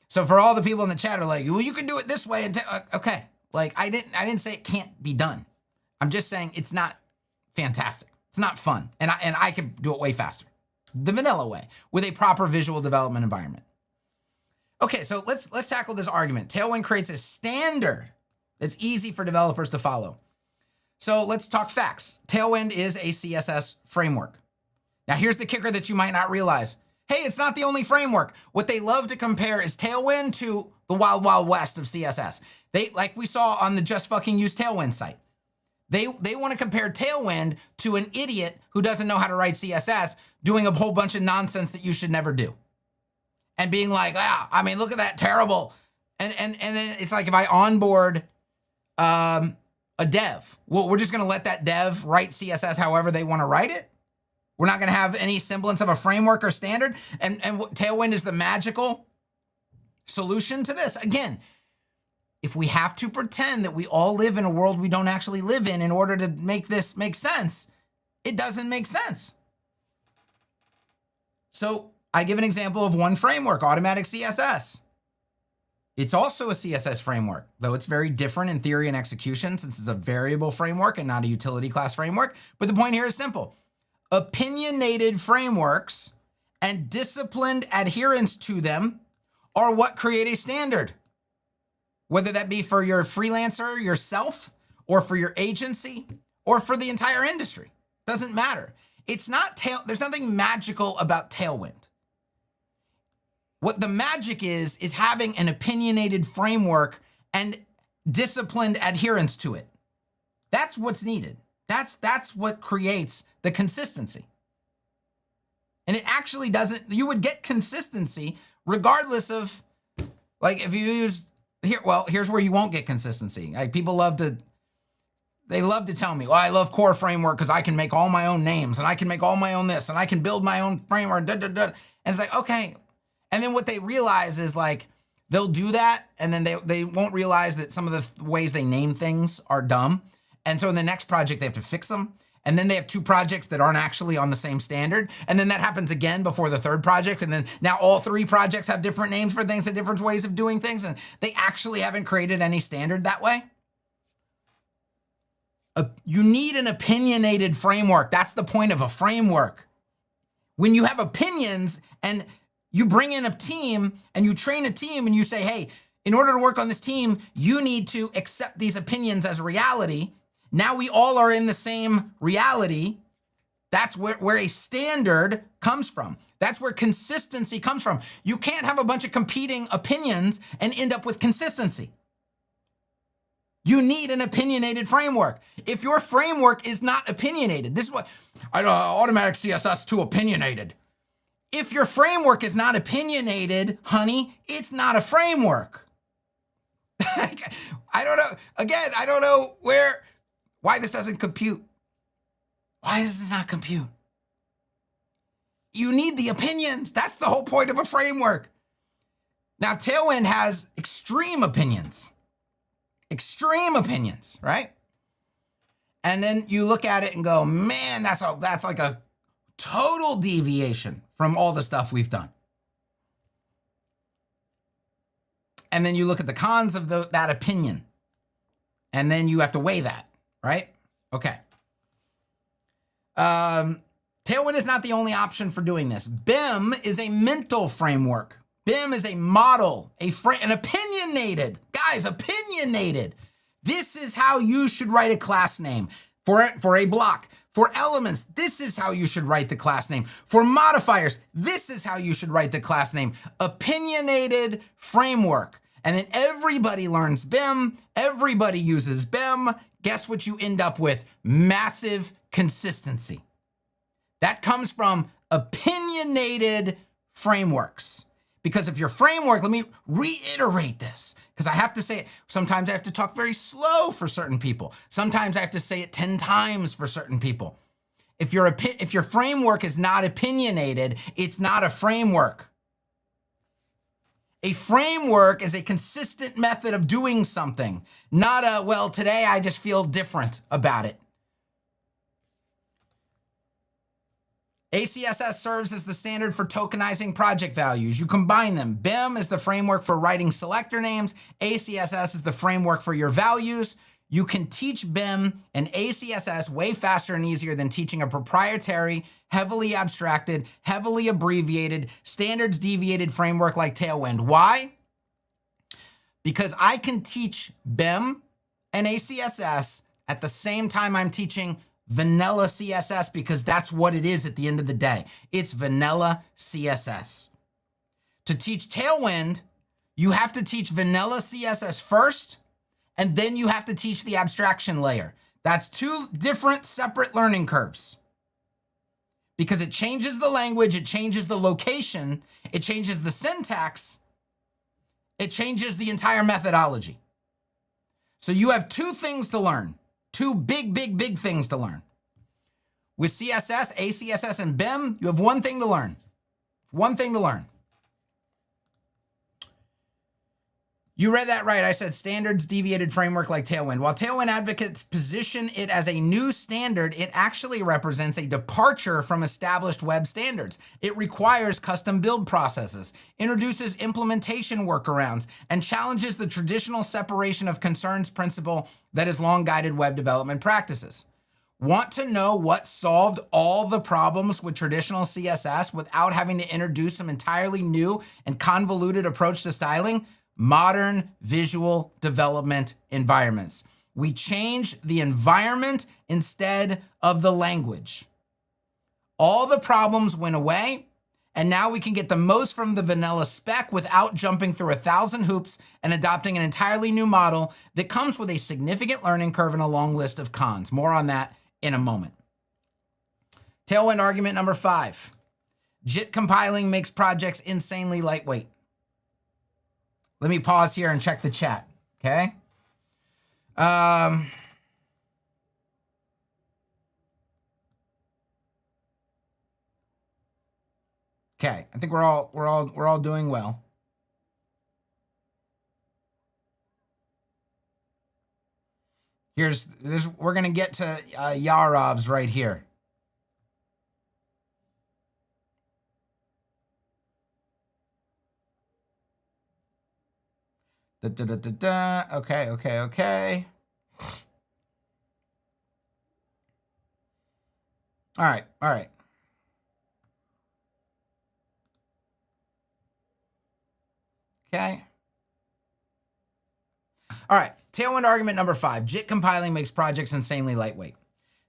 So for all the people in the chat are like, well, you can do it this way. And okay, like I didn't say it can't be done. I'm just saying it's not fantastic. It's not fun. And I can do it way faster. The vanilla way with a proper visual development environment. Okay, so let's tackle this argument. Tailwind creates a standard that's easy for developers to follow. So let's talk facts. Tailwind is a CSS framework. Now here's the kicker that you might not realize. Hey, it's not the only framework. What they love to compare is Tailwind to the wild, wild west of CSS. They, like we saw on the Just Fucking Use Tailwind site. They want to compare Tailwind to an idiot who doesn't know how to write CSS doing a whole bunch of nonsense that you should never do. And being like, look at that, terrible. And then it's like if I onboard a dev, well, we're just going to let that dev write CSS however they want to write it. We're not going to have any semblance of a framework or standard. And Tailwind is the magical solution to this. Again, if we have to pretend that we all live in a world we don't actually live in order to make this make sense, it doesn't make sense. So I give an example of one framework, automatic CSS. It's also a CSS framework, though it's very different in theory and execution since it's a variable framework and not a utility class framework. But the point here is simple. Opinionated frameworks and disciplined adherence to them are what create a standard. Whether that be for your freelancer, yourself, or for your agency, or for the entire industry. Doesn't matter. It's not there's nothing magical about Tailwind. What the magic is having an opinionated framework and disciplined adherence to it. That's what's needed. That's what creates the consistency. And it actually doesn't, you would get consistency regardless of, like if you use, here's where you won't get consistency. Like people love to tell me, I love core framework because I can make all my own names and I can make all my own this and I can build my own framework. And it's like, okay. And then what they realize is like, they'll do that and then they won't realize that some of the ways they name things are dumb. And so in the next project, they have to fix them. And then they have two projects that aren't actually on the same standard. And then that happens again before the third project. And then now all three projects have different names for things and different ways of doing things. And they actually haven't created any standard that way. You need an opinionated framework. That's the point of a framework. When you have opinions and you bring in a team and you train a team and you say, hey, in order to work on this team, you need to accept these opinions as reality. Now we all are in the same reality. That's where a standard comes from. That's where consistency comes from. You can't have a bunch of competing opinions and end up with consistency. You need an opinionated framework. If your framework is not opinionated, this is what, automatic CSS too opinionated. If your framework is not opinionated, honey, it's not a framework. I don't know. Again, I don't know why this doesn't compute. Why does this not compute? You need the opinions. That's the whole point of a framework. Now, Tailwind has extreme opinions. Extreme opinions, right? And then you look at it and go, man, that's like a total deviation from all the stuff we've done. And then you look at the cons of that opinion. And then you have to weigh that, right? Okay. Tailwind is not the only option for doing this. BEM is a mental framework. BEM is a model, an opinionated. Guys, opinionated. This is how you should write a class name for a block. For elements, this is how you should write the class name. For modifiers, this is how you should write the class name. Opinionated framework. And then everybody learns BEM. Everybody uses BEM. Guess what you end up with? Massive consistency. That comes from opinionated frameworks. Because if your framework, let me reiterate this, because I have to say it. Sometimes I have to talk very slow for certain people. Sometimes I have to say it 10 times for certain people. If your framework is not opinionated, it's not a framework. A framework is a consistent method of doing something, not a, well, today I just feel different about it. ACSS serves as the standard for tokenizing project values. You combine them. BEM is the framework for writing selector names. ACSS is the framework for your values. You can teach BEM and ACSS way faster and easier than teaching a proprietary, heavily abstracted, heavily abbreviated, standards deviated framework like Tailwind. Why? Because I can teach BEM and ACSS at the same time I'm teaching vanilla CSS, because that's what it is at the end of the day. It's vanilla CSS. To teach Tailwind, you have to teach vanilla CSS first, and then you have to teach the abstraction layer. That's two different separate learning curves. Because it changes the language, it changes the location, it changes the syntax, it changes the entire methodology. So you have two things to learn. Two big things to learn. With CSS, ACSS, and BEM, you have one thing to learn. One thing to learn. You read that right. I said standards deviated framework like Tailwind. While Tailwind advocates position it as a new standard, it actually represents a departure from established web standards. It requires custom build processes, introduces implementation workarounds, and challenges the traditional separation of concerns principle that has long guided web development practices. Want to know what solved all the problems with traditional CSS without having to introduce some entirely new and convoluted approach to styling? Modern visual development environments. We change the environment instead of the language. All the problems went away, and now we can get the most from the vanilla spec without jumping through 1,000 hoops and adopting an entirely new model that comes with a significant learning curve and a long list of cons. More on that in a moment. Tailwind argument number 5. JIT compiling makes projects insanely lightweight. Let me pause here and check the chat, okay? Okay, I think we're all doing well. Here's this. We're gonna get to Yarov's right here. Okay. All right. Okay. All right. Tailwind argument number 5. JIT compiling makes projects insanely lightweight.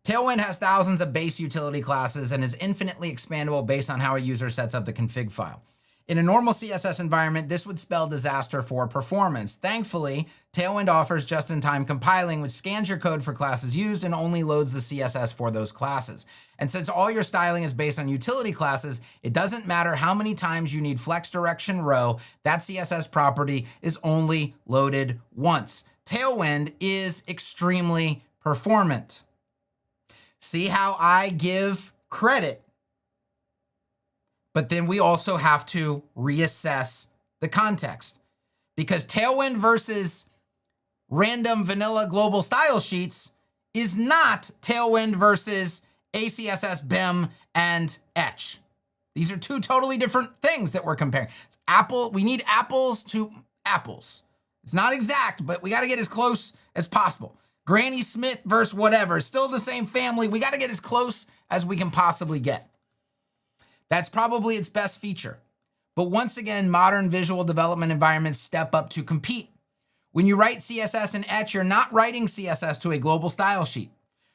Tailwind has thousands of base utility classes and is infinitely expandable based on how a user sets up the config file. In a normal CSS environment, this would spell disaster for performance. Thankfully, Tailwind offers just-in-time compiling, which scans your code for classes used and only loads the CSS for those classes. And since all your styling is based on utility classes, it doesn't matter how many times you need flex direction row, that CSS property is only loaded once. Tailwind is extremely performant. See how I give credit, but then we also have to reassess the context, because Tailwind versus random vanilla global style sheets is not Tailwind versus ACSS, BEM, and Etch. These are two totally different things that we're comparing. We need apples to apples. It's not exact, but we got to get as close as possible. Granny Smith versus whatever, still the same family. We got to get as close as we can possibly get. That's probably its best feature. But once again, modern visual development environments step up to compete. When you write CSS in Etch, you're not writing CSS to a global style sheet.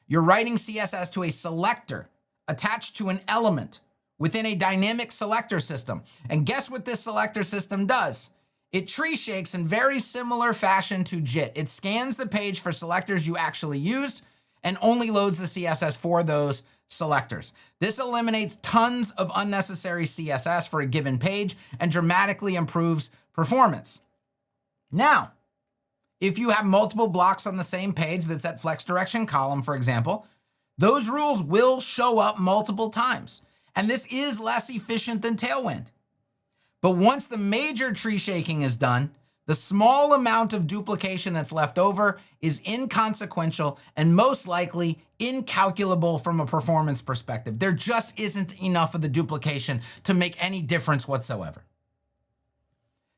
You're writing CSS to a selector attached to an element within a dynamic selector system. And guess what this selector system does? It tree shakes in very similar fashion to JIT. It scans the page for selectors you actually used and only loads the CSS for those selectors. This eliminates tons of unnecessary CSS for a given page and dramatically improves performance. Now, if you have multiple blocks on the same page that's at flex direction column, for example, those rules will show up multiple times. And this is less efficient than Tailwind. But once the major tree shaking is done, the small amount of duplication that's left over is inconsequential and most likely incalculable from a performance perspective. There just isn't enough of the duplication to make any difference whatsoever.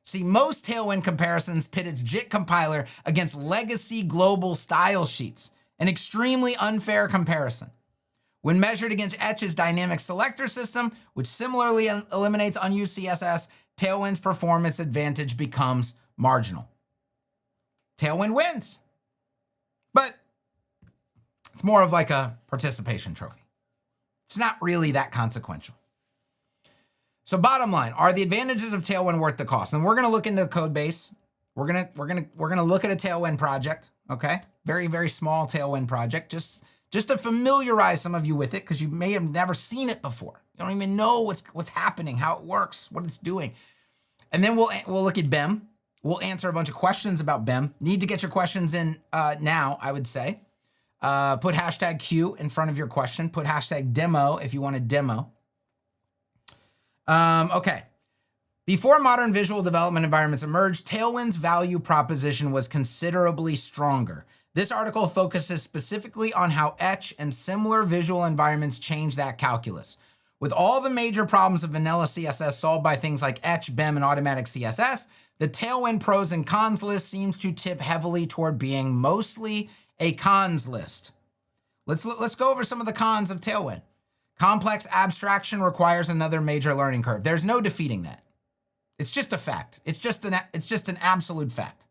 See, most Tailwind comparisons pit its JIT compiler against legacy global style sheets, an extremely unfair comparison. When measured against Etch's dynamic selector system, which similarly eliminates unused CSS, Tailwind's performance advantage becomes marginal. Tailwind wins, but it's more of like a participation trophy. It's not really that consequential. So bottom line, are the advantages of Tailwind worth the cost? And we're going to look into the code base. We're going to look at a Tailwind project, okay? Very, very small Tailwind project, just to familiarize some of you with it, because you may have never seen it before. You don't even know what's happening, how it works, what it's doing. And then we'll look at BEM. We'll answer a bunch of questions about BEM. Need to get your questions in now, I would say. Put hashtag Q in front of your question. Put hashtag demo if you want a demo. Okay. Before modern visual development environments emerged, Tailwind's value proposition was considerably stronger. This article focuses specifically on how Etch and similar visual environments change that calculus. With all the major problems of vanilla CSS solved by things like Etch, BEM, and automatic CSS, the Tailwind pros and cons list seems to tip heavily toward being mostly a cons list. Let's go over some of the cons of Tailwind. Complex abstraction requires another major learning curve. There's no defeating that. It's just a fact. It's just an absolute fact.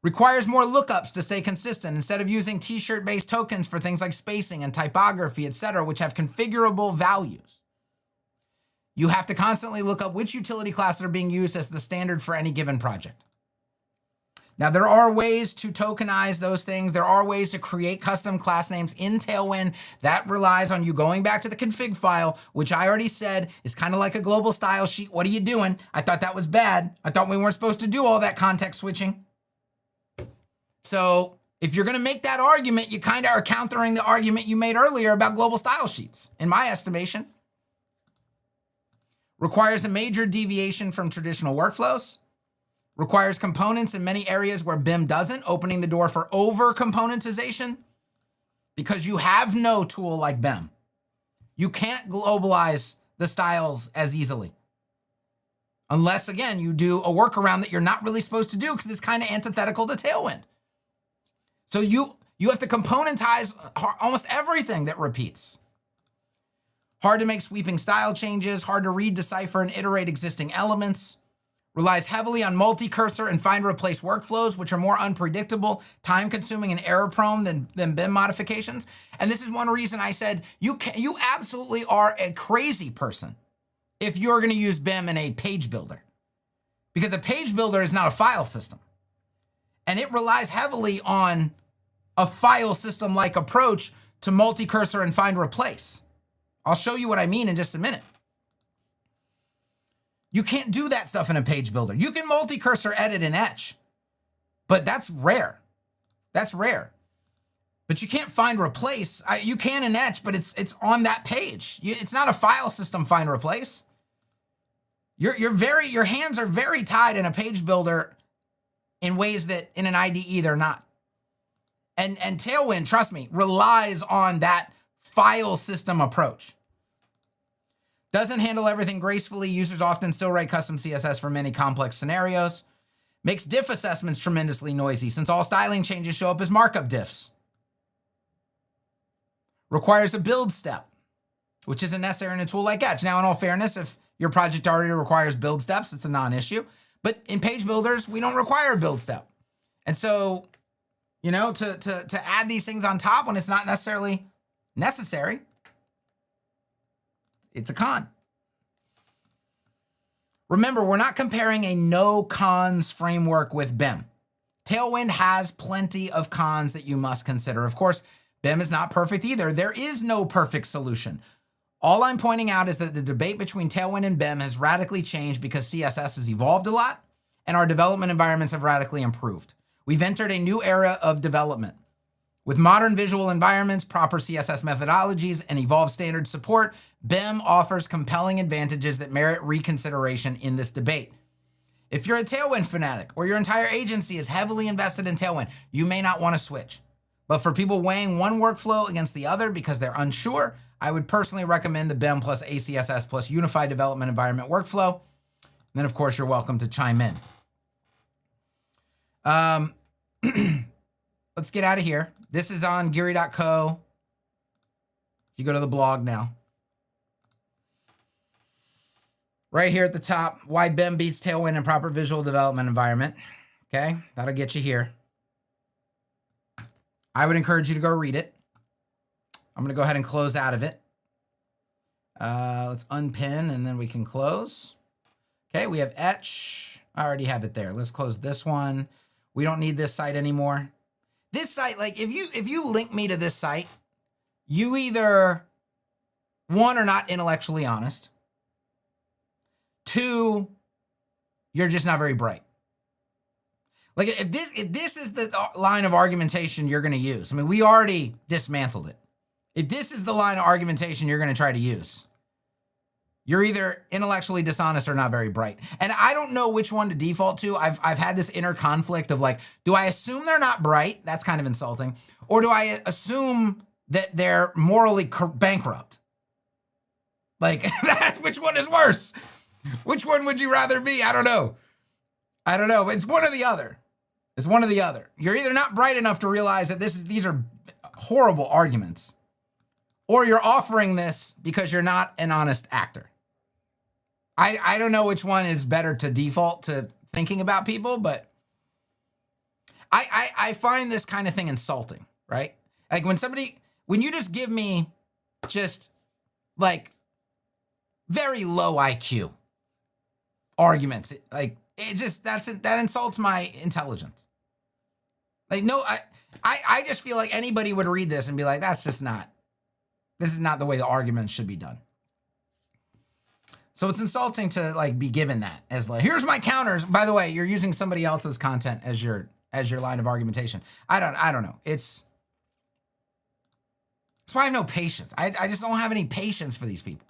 Requires more lookups to stay consistent instead of using t-shirt based tokens for things like spacing and typography, etc., which have configurable values. You have to constantly look up which utility classes are being used as the standard for any given project. Now, there are ways to tokenize those things. There are ways to create custom class names in Tailwind. That relies on you going back to the config file, which I already said is kind of like a global style sheet. What are you doing? I thought that was bad. I thought we weren't supposed to do all that context switching. So if you're going to make that argument, you kind of are countering the argument you made earlier about global style sheets, in my estimation. Requires a major deviation from traditional workflows. Requires components in many areas where BEM doesn't, opening the door for over-componentization because you have no tool like BEM. You can't globalize the styles as easily. Unless, again, you do a workaround that you're not really supposed to do because it's kind of antithetical to Tailwind. So you have to componentize almost everything that repeats. Hard to make sweeping style changes, hard to read, decipher, and iterate existing elements. Relies heavily on multi-cursor and find-replace workflows, which are more unpredictable, time-consuming, and error-prone than BEM modifications. And this is one reason I said you absolutely are a crazy person if you're going to use BEM in a page builder. Because a page builder is not a file system. And it relies heavily on a file system-like approach to multi-cursor and find-replace. I'll show you what I mean in just a minute. You can't do that stuff in a page builder. You can multi-cursor edit in Etch, but that's rare. That's rare. But you can't find replace. You can in Etch, but it's on that page. It's not a file system find replace. Your hands are very tied in a page builder in ways that in an IDE they're not. And Tailwind, trust me, relies on that file system approach. Doesn't handle everything gracefully. Users often still write custom CSS for many complex scenarios. Makes diff assessments tremendously noisy since all styling changes show up as markup diffs. Requires a build step, which isn't necessary in a tool like Etch. Now, in all fairness, if your project already requires build steps, it's a non-issue. But in page builders, we don't require a build step. And so, to add these things on top when it's not necessarily necessary, it's a con. Remember, we're not comparing a no cons framework with BEM. Tailwind has plenty of cons that you must consider. Of course, BEM is not perfect either. There is no perfect solution. All I'm pointing out is that the debate between Tailwind and BEM has radically changed because CSS has evolved a lot and our development environments have radically improved. We've entered a new era of development. With modern visual environments, proper CSS methodologies, and evolved standard support, BEM offers compelling advantages that merit reconsideration in this debate. If you're a Tailwind fanatic or your entire agency is heavily invested in Tailwind, you may not want to switch. But for people weighing one workflow against the other because they're unsure, I would personally recommend the BEM plus ACSS plus Unified Development Environment workflow. And then, of course, you're welcome to chime in. Let's get out of here. This is on Geary.co. If you go to the blog now. Right here at the top, why BEM beats Tailwind in proper visual development environment. Okay, that'll get you here. I would encourage you to go read it. I'm going to go ahead and close out of it. Let's unpin and then we can close. Okay, we have Etch. I already have it there. Let's close this one. We don't need this site anymore. This site, like if you link me to this site, you either, one, are not intellectually honest. Two, you're just not very bright. Like if this is the line of argumentation you're going to use, I mean, we already dismantled it. If this is the line of argumentation you're going to try to use, you're either intellectually dishonest or not very bright. And I don't know which one to default to. I've had this inner conflict of like, do I assume they're not bright? That's kind of insulting. Or do I assume that they're morally bankrupt? Like, which one is worse? Which one would you rather be? I don't know. It's one or the other. It's one or the other. You're either not bright enough to realize that these are horrible arguments, or you're offering this because you're not an honest actor. I don't know which one is better to default to thinking about people, but I find this kind of thing insulting, right? Like when you just give me just like very low IQ arguments, that insults my intelligence. Like, no, I just feel like anybody would read this and be like, this is not the way the arguments should be done. So it's insulting to like be given that as like, here's my counters. By the way, you're using somebody else's content as your line of argumentation. I don't know. That's why I have no patience. I just don't have any patience for these people.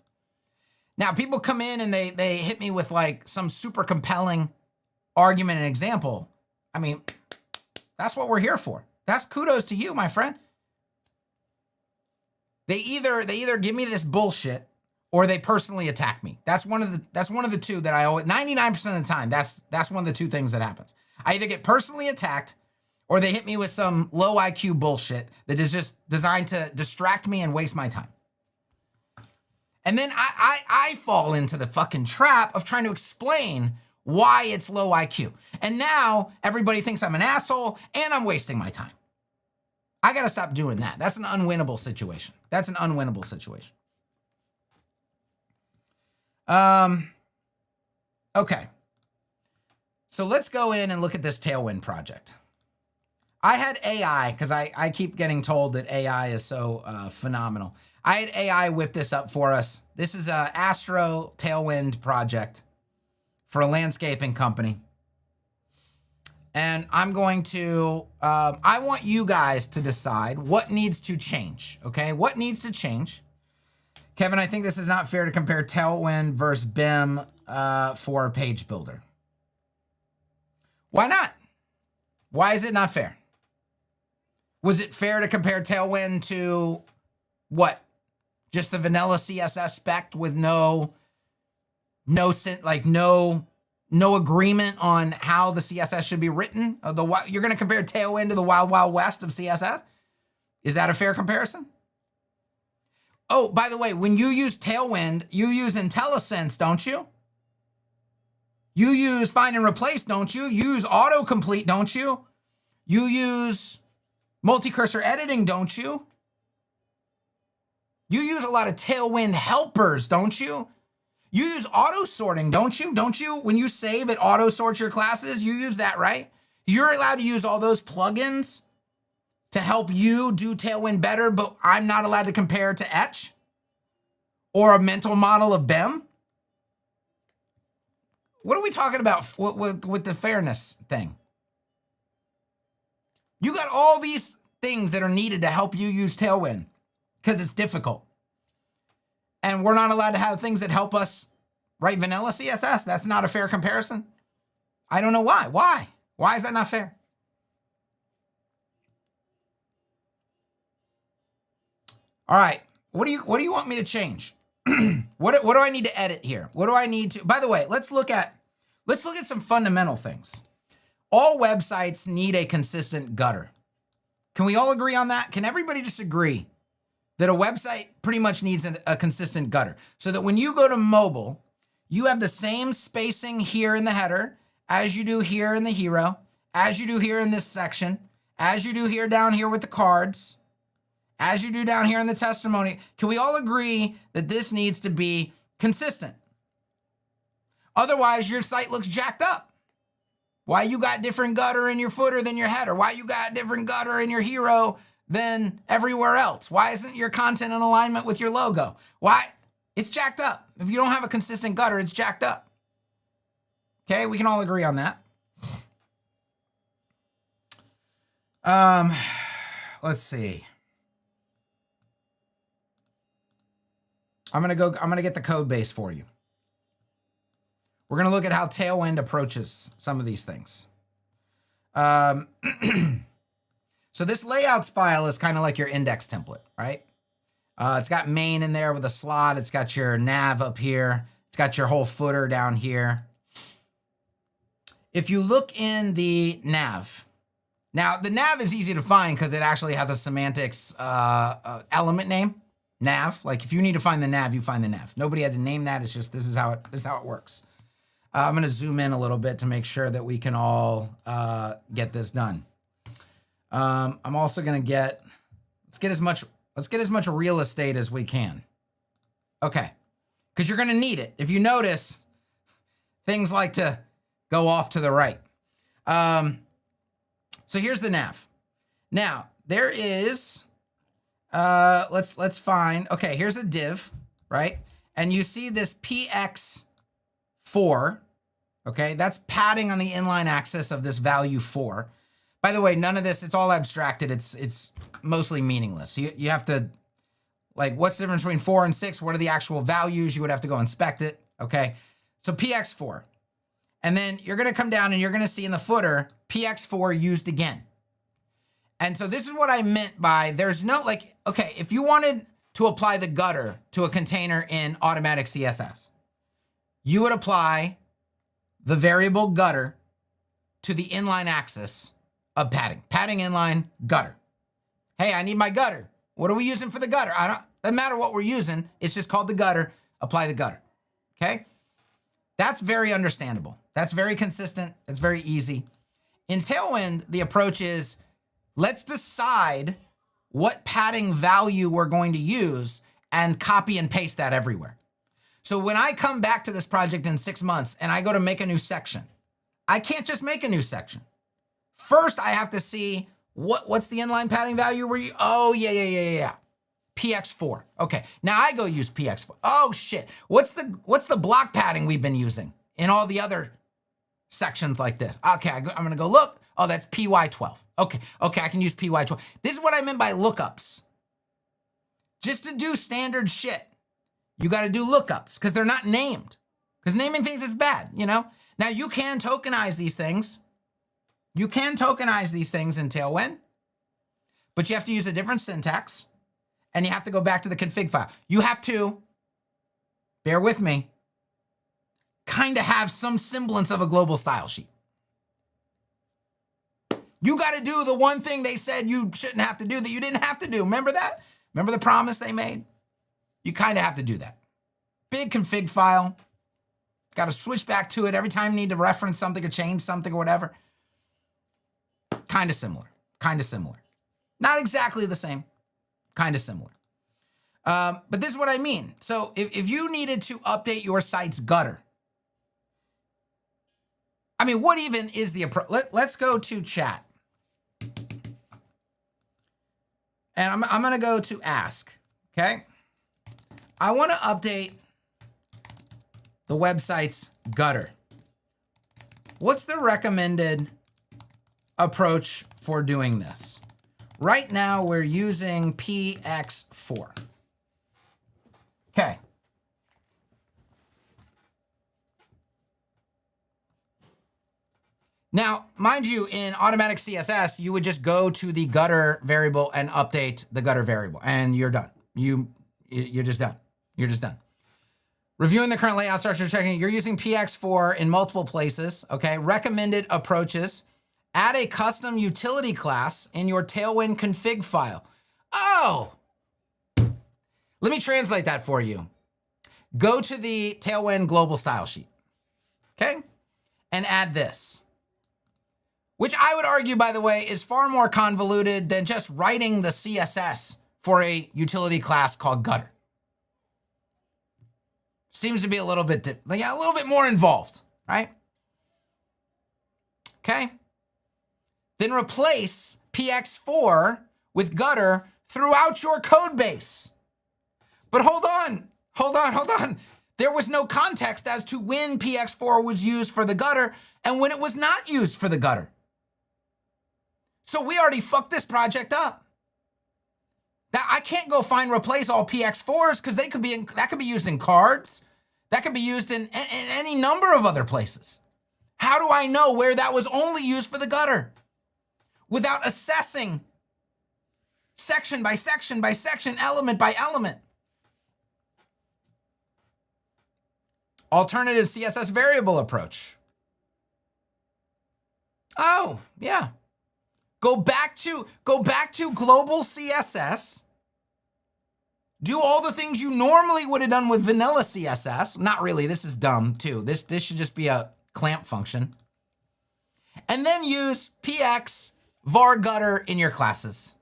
Now, people come in and they hit me with like some super compelling argument and example. I mean, that's what we're here for. That's kudos to you, my friend. They either give me this bullshit or they personally attack me. That's one of the two that I always, 99% of the time, that's one of the two things that happens. I either get personally attacked or they hit me with some low IQ bullshit that is just designed to distract me and waste my time. And then I fall into the fucking trap of trying to explain why it's low IQ. And now everybody thinks I'm an asshole and I'm wasting my time. I got to stop doing that. That's an unwinnable situation. Okay. So let's go in and look at this Tailwind project. I had AI, because I keep getting told that AI is so phenomenal. I had AI whip this up for us. This is a Astro Tailwind project for a landscaping company. And I'm going to, I want you guys to decide what needs to change, okay? What needs to change? Kevin, I think this is not fair to compare Tailwind versus BEM for a page builder. Why not? Why is it not fair? Was it fair to compare Tailwind to what? Just the vanilla CSS spec with no agreement on how the CSS should be written? You're going to compare Tailwind to the Wild Wild West of CSS? Is that a fair comparison? Oh, by the way, when you use Tailwind, you use IntelliSense, don't you? You use find and replace, don't you? You use autocomplete, don't you? You use multi-cursor editing, don't you? You use a lot of Tailwind helpers, don't you? You use auto sorting, don't you? Don't you? When you save, it auto sorts your classes. You use that, right? You're allowed to use all those plugins. to help you do Tailwind better, but I'm not allowed to compare to Etch or a mental model of BEM? What are we talking about with the fairness thing? You got all these things that are needed to help you use Tailwind because it's difficult. And we're not allowed to have things that help us write vanilla CSS. That's not a fair comparison. I don't know why. Why? Why is that not fair? All right. What do you want me to change? What do I need to edit here? What do I need to? By the way, let's look at some fundamental things. All websites need a consistent gutter. Can we all agree on that? Can everybody just agree that a website pretty much needs a consistent gutter so that when you go to mobile, you have the same spacing here in the header as you do here in the hero, as you do here in this section, as you do here down here with the cards, as you do down here in the testimony? Can we all agree that this needs to be consistent? Otherwise, your site looks jacked up. Why you got different gutter in your footer than your header? Why you got different gutter in your hero than everywhere else? Why isn't your content in alignment with your logo? Why? It's jacked up. If you don't have a consistent gutter, it's jacked up. Okay, we can all agree on that. Let's see. I'm gonna get the code base for you. We're gonna look at how Tailwind approaches some of these things. So this layouts file is kind of like your index template, right? It's got main in there with a slot. It's got your nav up here. It's got your whole footer down here. If you look in the nav, now the nav is easy to find because it actually has a semantics element name. Nav, like if you need to find the nav, you find the nav. Nobody had to name that. It's just this is how it works. I'm going to zoom in a little bit to make sure that we can all get this done. I'm also going to let's get as much real estate as we can. Okay, because you're going to need it. If you notice, things like to go off to the right. So here's the nav. Now there is. Let's find. Okay, here's a div, right? And you see this px4. Okay, that's padding on the inline axis of this value 4. By the way, none of this, it's all abstracted. It's mostly meaningless. You have to, like, what's the difference between 4 and 6? What are the actual values? You would have to go inspect it. Okay, so px4. And then you're going to come down and you're going to see in the footer px4 used again. And so this is what I meant by there's no, like, okay, if you wanted to apply the gutter to a container in automatic CSS, you would apply the variable gutter to the inline axis of padding. Padding inline gutter. Hey, I need my gutter. What are we using for the gutter? Doesn't matter what we're using. It's just called the gutter. Apply the gutter. Okay? That's very understandable. That's very consistent. It's very easy. In Tailwind, the approach is let's decide what padding value we're going to use and copy and paste that everywhere. So when I come back to this project in 6 months and I go to make a new section, I can't just make a new section. First, I have to see what's the inline padding value where you, oh, yeah. px4. Okay, now I go use px4. Oh shit, what's the block padding we've been using in all the other sections like this? Okay, I'm gonna go look. Oh, that's py12. Okay, I can use py12. This is what I meant by lookups. Just to do standard shit, you gotta do lookups because they're not named. Because naming things is bad, you know? Now you can tokenize these things. You can tokenize these things in Tailwind, but you have to use a different syntax and you have to go back to the config file. You have to, bear with me, kind of have some semblance of a global style sheet. You got to do the one thing they said you shouldn't have to do that you didn't have to do. Remember that? Remember the promise they made? You kind of have to do that. Big config file. Got to switch back to it every time you need to reference something or change something or whatever. Kind of similar. Not exactly the same. Kind of similar. But this is what I mean. So if you needed to update your site's gutter, I mean, what even is the approach? Let's go to chat. And I'm going to go to ask, okay? I want to update the website's gutter. What's the recommended approach for doing this? Right now, we're using PX4. Okay. Now, mind you, in automatic CSS, you would just go to the gutter variable and update the gutter variable, and you're done. You're just done. You're just done. Reviewing the current layout structure, checking, you're using PX4 in multiple places, okay? Recommended approaches. Add a custom utility class in your Tailwind config file. Oh! Let me translate that for you. Go to the Tailwind global style sheet, okay? And add this. Which I would argue, by the way, is far more convoluted than just writing the CSS for a utility class called gutter. Seems to be a little bit more involved, right? Okay. Then replace PX4 with gutter throughout your code base. But hold on. There was no context as to when PX4 was used for the gutter and when it was not used for the gutter. So we already fucked this project up. Now I can't go replace all PX4s because that could be used in cards. That could be used in any number of other places. How do I know where that was only used for the gutter? Without assessing section by section by section, element by element. Alternative CSS variable approach. Oh, yeah. Go back to global CSS. Do all the things you normally would have done with vanilla CSS. Not really, this is dumb too. This should just be a clamp function. And then use PX var gutter in your classes.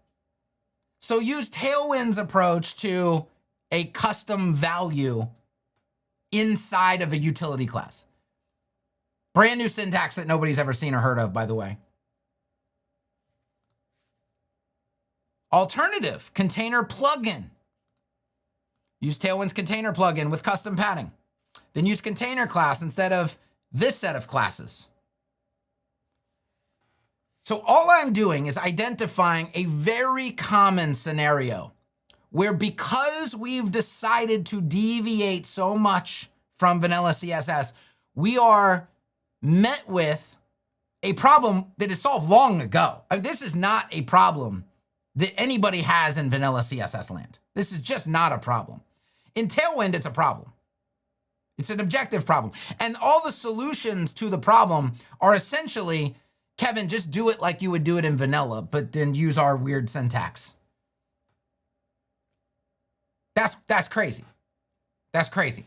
So use Tailwind's approach to a custom value inside of a utility class. Brand new syntax that nobody's ever seen or heard of, by the way. Alternative, container plugin. Use Tailwind's container plugin with custom padding. Then use container class instead of this set of classes. So all I'm doing is identifying a very common scenario where, because we've decided to deviate so much from vanilla CSS, we are met with a problem that is solved long ago. I mean, this is not a problem that anybody has in vanilla CSS land. This is just not a problem. In Tailwind, it's a problem. It's an objective problem. And all the solutions to the problem are essentially, Kevin, just do it like you would do it in vanilla, but then use our weird syntax. That's crazy. That's crazy.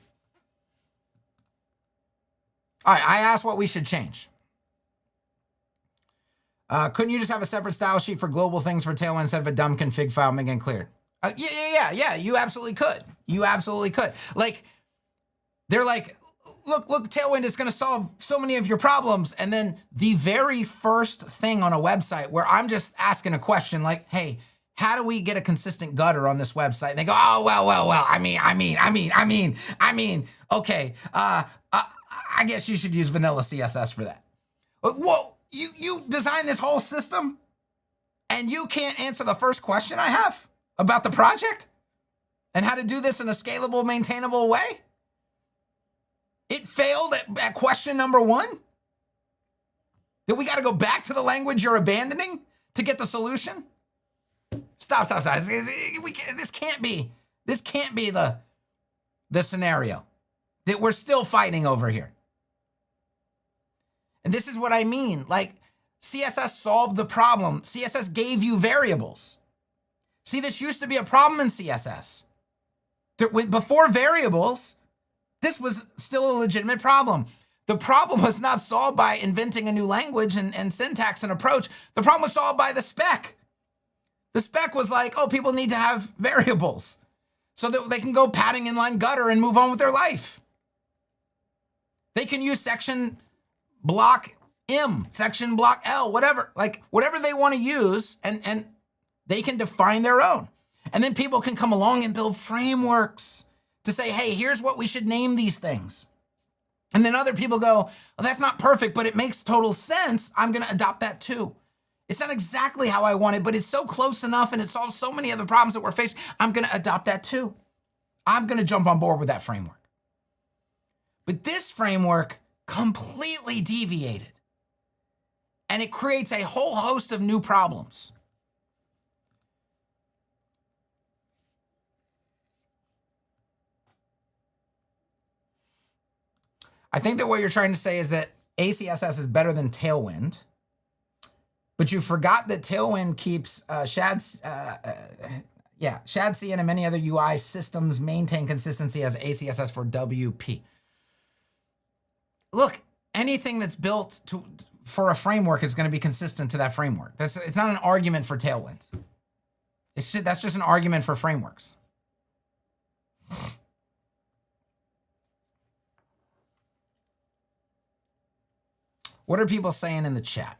All right, I asked what we should change. Couldn't you just have a separate style sheet for global things for Tailwind instead of a dumb config file, making it clear? Yeah, you absolutely could. You absolutely could. Like, they're like, look, Tailwind is going to solve so many of your problems. And then the very first thing on a website where I'm just asking a question like, hey, how do we get a consistent gutter on this website? And they go, oh, well, I mean, okay, I guess you should use vanilla CSS for that. Whoa, you designed this whole system and you can't answer the first question I have about the project and how to do this in a scalable, maintainable way? It failed at question number 1? That we got to go back to the language you're abandoning to get the solution? Stop. This can't be the scenario that we're still fighting over here. And this is what I mean. Like, CSS solved the problem. CSS gave you variables. See, this used to be a problem in CSS. Before variables, this was still a legitimate problem. The problem was not solved by inventing a new language and syntax and approach. The problem was solved by the spec. The spec was like, oh, people need to have variables so that they can go padding inline gutter and move on with their life. They can use section block M, section block L, whatever they want to use, and They can define their own. And then people can come along and build frameworks to say, hey, here's what we should name these things. And then other people go, well, that's not perfect, but it makes total sense. I'm going to adopt that too. It's not exactly how I want it, but it's so close enough and it solves so many other problems that we're facing. I'm going to adopt that too. I'm going to jump on board with that framework. But this framework completely deviated. And it creates a whole host of new problems. I think that what you're trying to say is that ACSS is better than Tailwind, but you forgot that Tailwind keeps ShadCN and many other UI systems maintain consistency as ACSS for WP. Look, anything that's built for a framework is going to be consistent to that framework. It's not an argument for Tailwinds. That's just an argument for frameworks. What are people saying in the chat?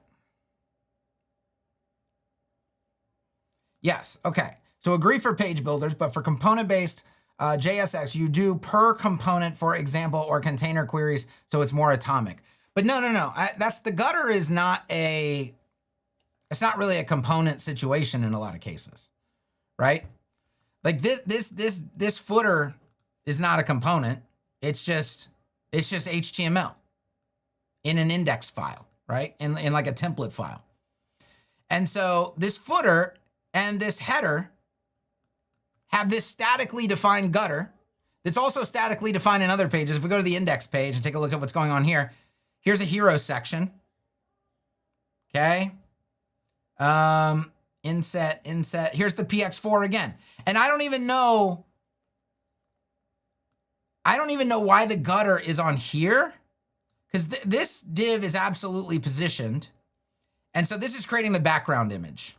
Yes, okay. So agree for page builders, but for component-based JSX, you do per component, for example, or container queries, so it's more atomic. But no. That's the gutter is not it's not really a component situation in a lot of cases, right? Like this footer is not a component. It's just HTML in an index file, right? In like a template file. And so this footer and this header have this statically defined gutter that's also statically defined in other pages. If we go to the index page and take a look at what's going on here, here's a hero section. Okay. Inset. Here's the PX4 again. And I don't even know why the gutter is on here, because this div is absolutely positioned. And so this is creating the background image.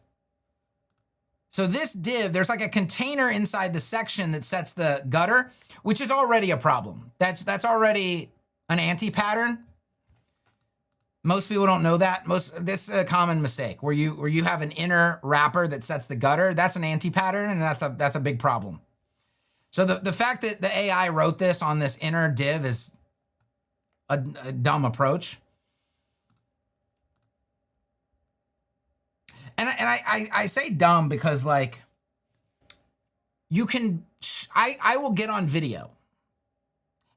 So this div, there's like a container inside the section that sets the gutter, which is already a problem. That's already an anti-pattern. Most people don't know that. This is a common mistake where you have an inner wrapper that sets the gutter. That's an anti-pattern, and that's a big problem. So the fact that the AI wrote this on this inner div is a dumb approach. And I say dumb because, like, you can, I will get on video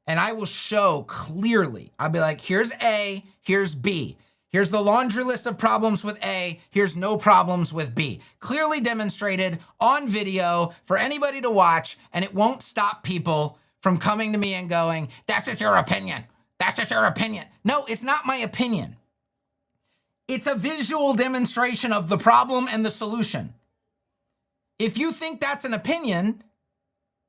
and I will show clearly. I'll be like, here's A, here's B. Here's the laundry list of problems with A. Here's no problems with B. Clearly demonstrated on video for anybody to watch, and it won't stop people from coming to me and going, that's just your opinion. That's just your opinion. No, it's not my opinion. It's a visual demonstration of the problem and the solution. If you think that's an opinion,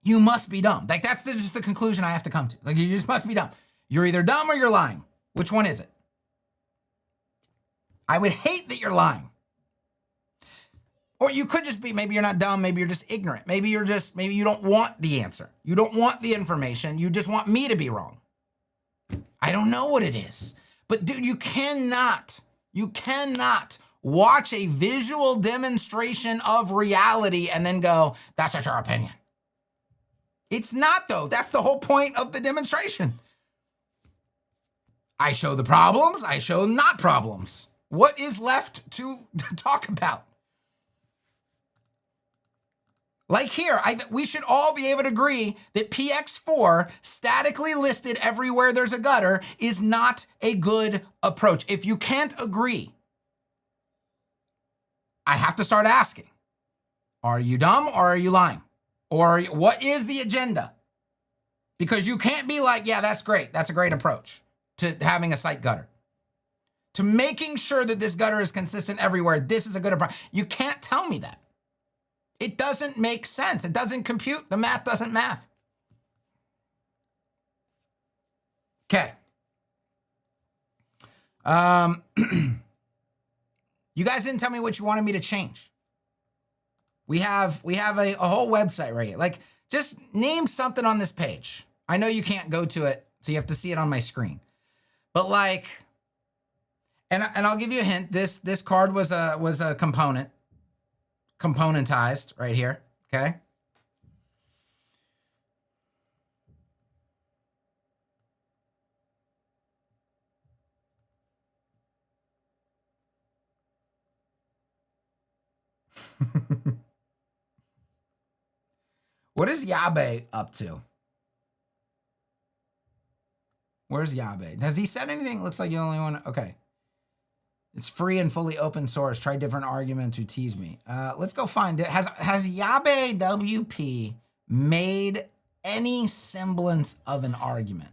you must be dumb. Like, that's just the conclusion I have to come to. Like, you just must be dumb. You're either dumb or you're lying. Which one is it? I would hate that you're lying. Or you could just be, maybe you're not dumb, maybe you're just ignorant. Maybe you don't want the answer. You don't want the information. You just want me to be wrong. I don't know what it is. But dude, you cannot watch a visual demonstration of reality and then go, that's just your opinion. It's not, though. That's the whole point of the demonstration. I show the problems, I show not problems. What is left to talk about? Like here, we should all be able to agree that PX4, statically listed everywhere there's a gutter, is not a good approach. If you can't agree, I have to start asking, are you dumb or are you lying? Or what is the agenda? Because you can't be like, yeah, that's great. That's a great approach to having a site gutter. To making sure that this gutter is consistent everywhere, this is a good approach. You can't tell me that. It doesn't make sense. It doesn't compute. The math doesn't math. Okay. You guys didn't tell me what you wanted me to change. We have a whole website right here. Like, just name something on this page. I know you can't go to it, so you have to see it on my screen. But like, and I'll give you a hint. This card was a component. componentized right here, okay? What is Yabe up to? Where's Yabe? Has he said anything? Looks like you only want to, okay. It's free and fully open source. Try different argument to tease me. Let's go find it. Has Yabe WP made any semblance of an argument?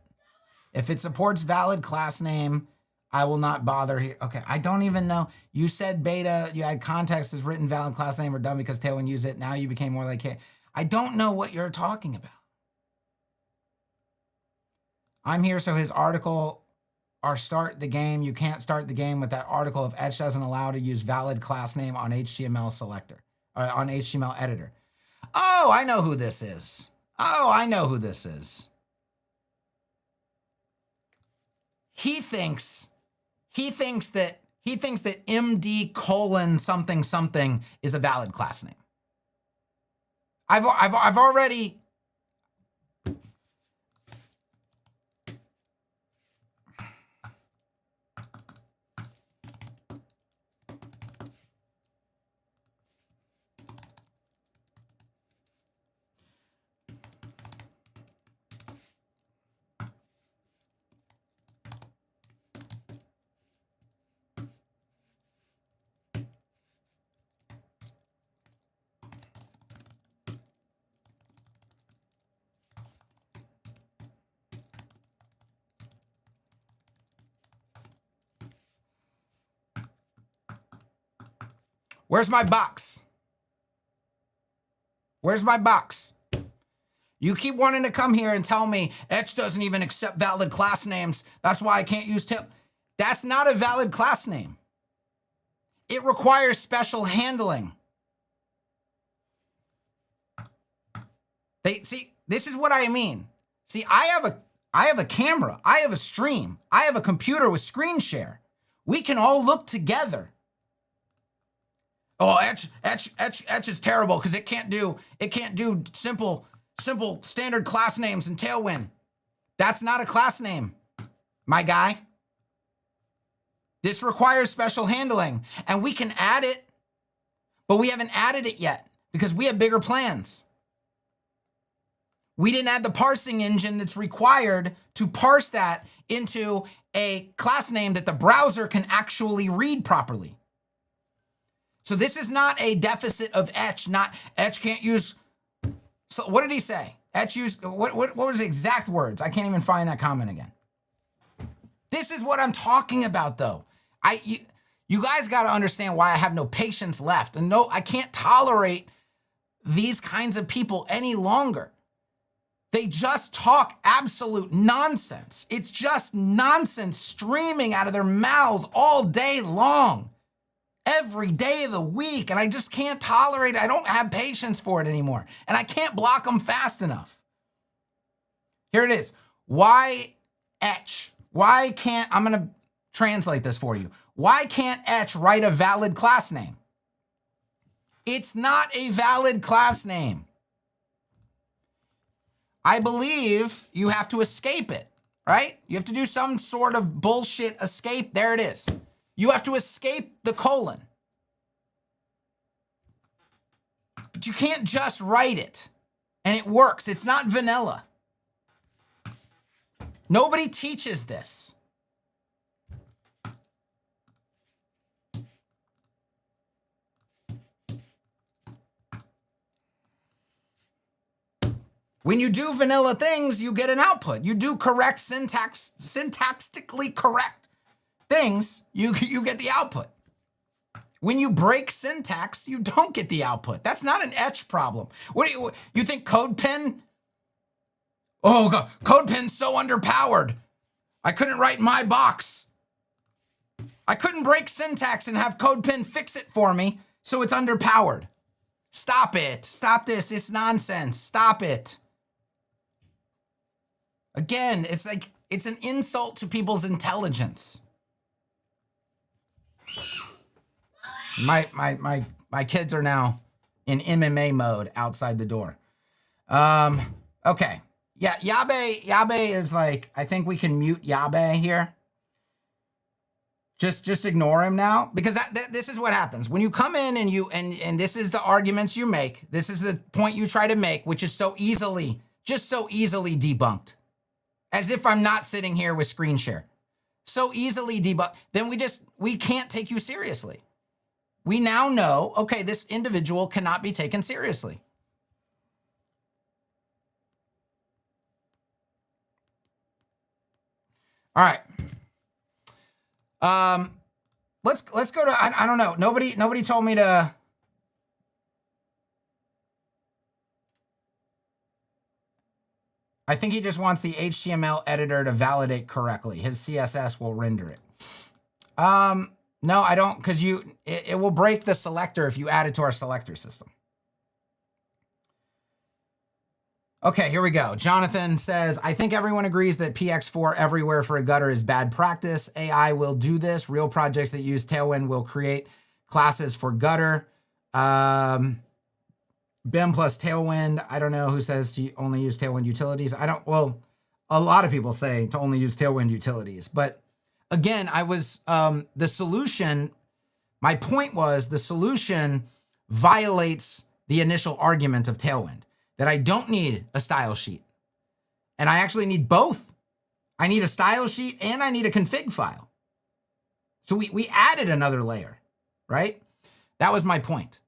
If it supports valid class name, I will not bother here. Okay, I don't even know. You said beta, you had context as written valid class name or done because Tailwind used it. Now you became more like, I don't know what you're talking about. I'm here so his article or start the game. You can't start the game with that article if Etch doesn't allow to use valid class name on HTML selector or on HTML editor. Oh, I know who this is. Oh, I know who this is. He thinks that MD colon something something is a valid class name. I've already. Where's my box? Where's my box? You keep wanting to come here and tell me Etch doesn't even accept valid class names. That's why I can't use Tail. That's not a valid class name. It requires special handling. See, this is what I mean. See, I have a camera. I have a stream. I have a computer with screen share. We can all look together. Oh, Etch is terrible because it can't do simple standard class names in Tailwind. That's not a class name, my guy. This requires special handling, and we can add it, but we haven't added it yet because we have bigger plans. We didn't add the parsing engine that's required to parse that into a class name that the browser can actually read properly. So this is not a deficit of Etch. Etch can't use. So what did he say? Etch used what was the exact words? I can't even find that comment again. This is what I'm talking about, though. You guys got to understand why I have no patience left, and no, I can't tolerate these kinds of people any longer. They just talk absolute nonsense. It's just nonsense streaming out of their mouths all day long. Every day of the week, and I just can't tolerate it. I don't have patience for it anymore, and I can't block them fast enough. Here it is. Why Etch? Why can't, I'm going to translate this for you. Why can't Etch write a valid class name? It's not a valid class name. I believe you have to escape it, right? You have to do some sort of bullshit escape. There it is. You have to escape the colon. But you can't just write it and it works. It's not vanilla. Nobody teaches this. When you do vanilla things, you get an output. You do correct syntactically correct things, you get the output. When you break syntax, you don't get the output. That's not an Etch problem. What do you think CodePen? Oh God, CodePen's so underpowered. I couldn't write my box. I couldn't break syntax and have CodePen fix it for me, so it's underpowered. Stop it. Stop this. It's nonsense. Stop it. Again, it's like it's an insult to people's intelligence. My kids are now in MMA mode outside the door. Okay. Yeah, Yabe is like, I think we can mute Yabe here. Just ignore him now, because this is what happens when you come in and this is the arguments you make. This is the point you try to make, which is so easily debunked. As if I'm not sitting here with screen share. So easily debunked. Then we can't take you seriously. We now know, okay, this individual cannot be taken seriously. All right. Let's go to, I don't know. Nobody told me to. I think he just wants the HTML editor to validate correctly. His CSS will render it. No, I don't, because it will break the selector if you add it to our selector system. Okay, here we go. Jonathan says, I think everyone agrees that PX4 everywhere for a gutter is bad practice. AI will do this. Real projects that use Tailwind will create classes for gutter. BEM plus Tailwind. I don't know who says to only use Tailwind utilities. Well, a lot of people say to only use Tailwind utilities. But again, the solution, my point was the solution violates the initial argument of Tailwind. That I don't need a style sheet. And I actually need both. I need a style sheet and I need a config file. So we added another layer, right? That was my point.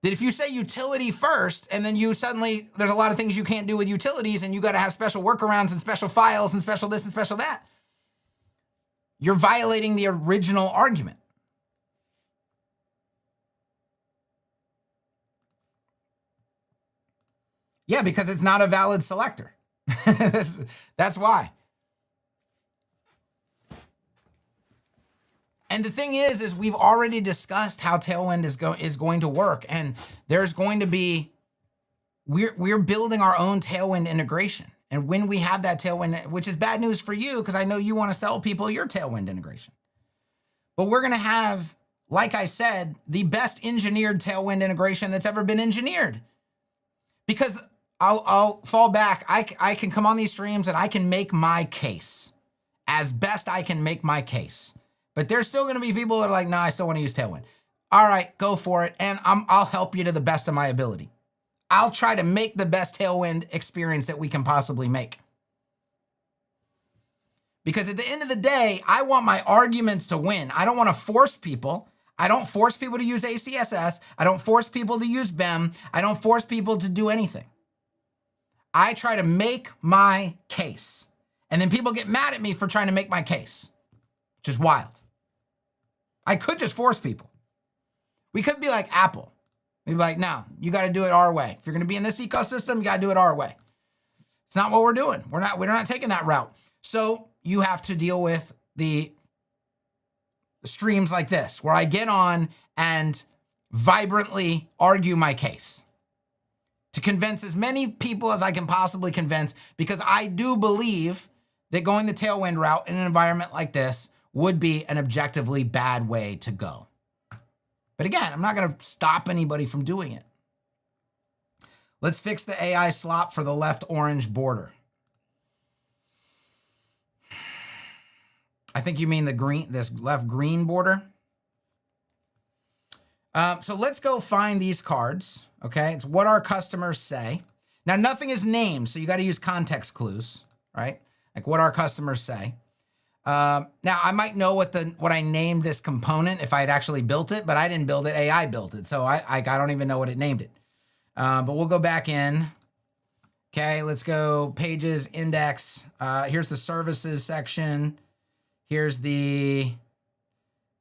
That if you say utility first, and then there's a lot of things you can't do with utilities, and you got to have special workarounds and special files and special this and special that, you're violating the original argument. Yeah, because it's not a valid selector. That's why. And the thing is we've already discussed how Tailwind is going to work, and there's going to be, we're building our own Tailwind integration. And when we have that Tailwind, which is bad news for you, because I know you want to sell people your Tailwind integration. But we're going to have, like I said, the best engineered Tailwind integration that's ever been engineered. Because I'll fall back. I can come on these streams and I can make my case as best I can make my case. But there's still going to be people that are like, no, I still want to use Tailwind. All right, go for it. And I'll help you to the best of my ability. I'll try to make the best Tailwind experience that we can possibly make. Because at the end of the day, I want my arguments to win. I don't want to force people. I don't force people to use ACSS. I don't force people to use BEM. I don't force people to do anything. I try to make my case. And then people get mad at me for trying to make my case, which is wild. I could just force people. We could be like Apple. We'd be like, no, you got to do it our way. If you're going to be in this ecosystem, you got to do it our way. It's not what we're doing. We're not taking that route. So you have to deal with the streams like this, where I get on and vibrantly argue my case to convince as many people as I can possibly convince, because I do believe that going the Tailwind route in an environment like this would be an objectively bad way to go. But again, I'm not going to stop anybody from doing it. Let's fix the AI slop for the left orange border. I think you mean this left green border. So let's go find these cards. Okay, it's what our customers say. Now, nothing is named, so you got to use context clues, right? Like what our customers say. Now, I might know what I named this component if I had actually built it, but I didn't build it. AI built it, so I don't even know what it named it. But we'll go back in. Okay, let's go pages, index. Here's the services section. Here's okay,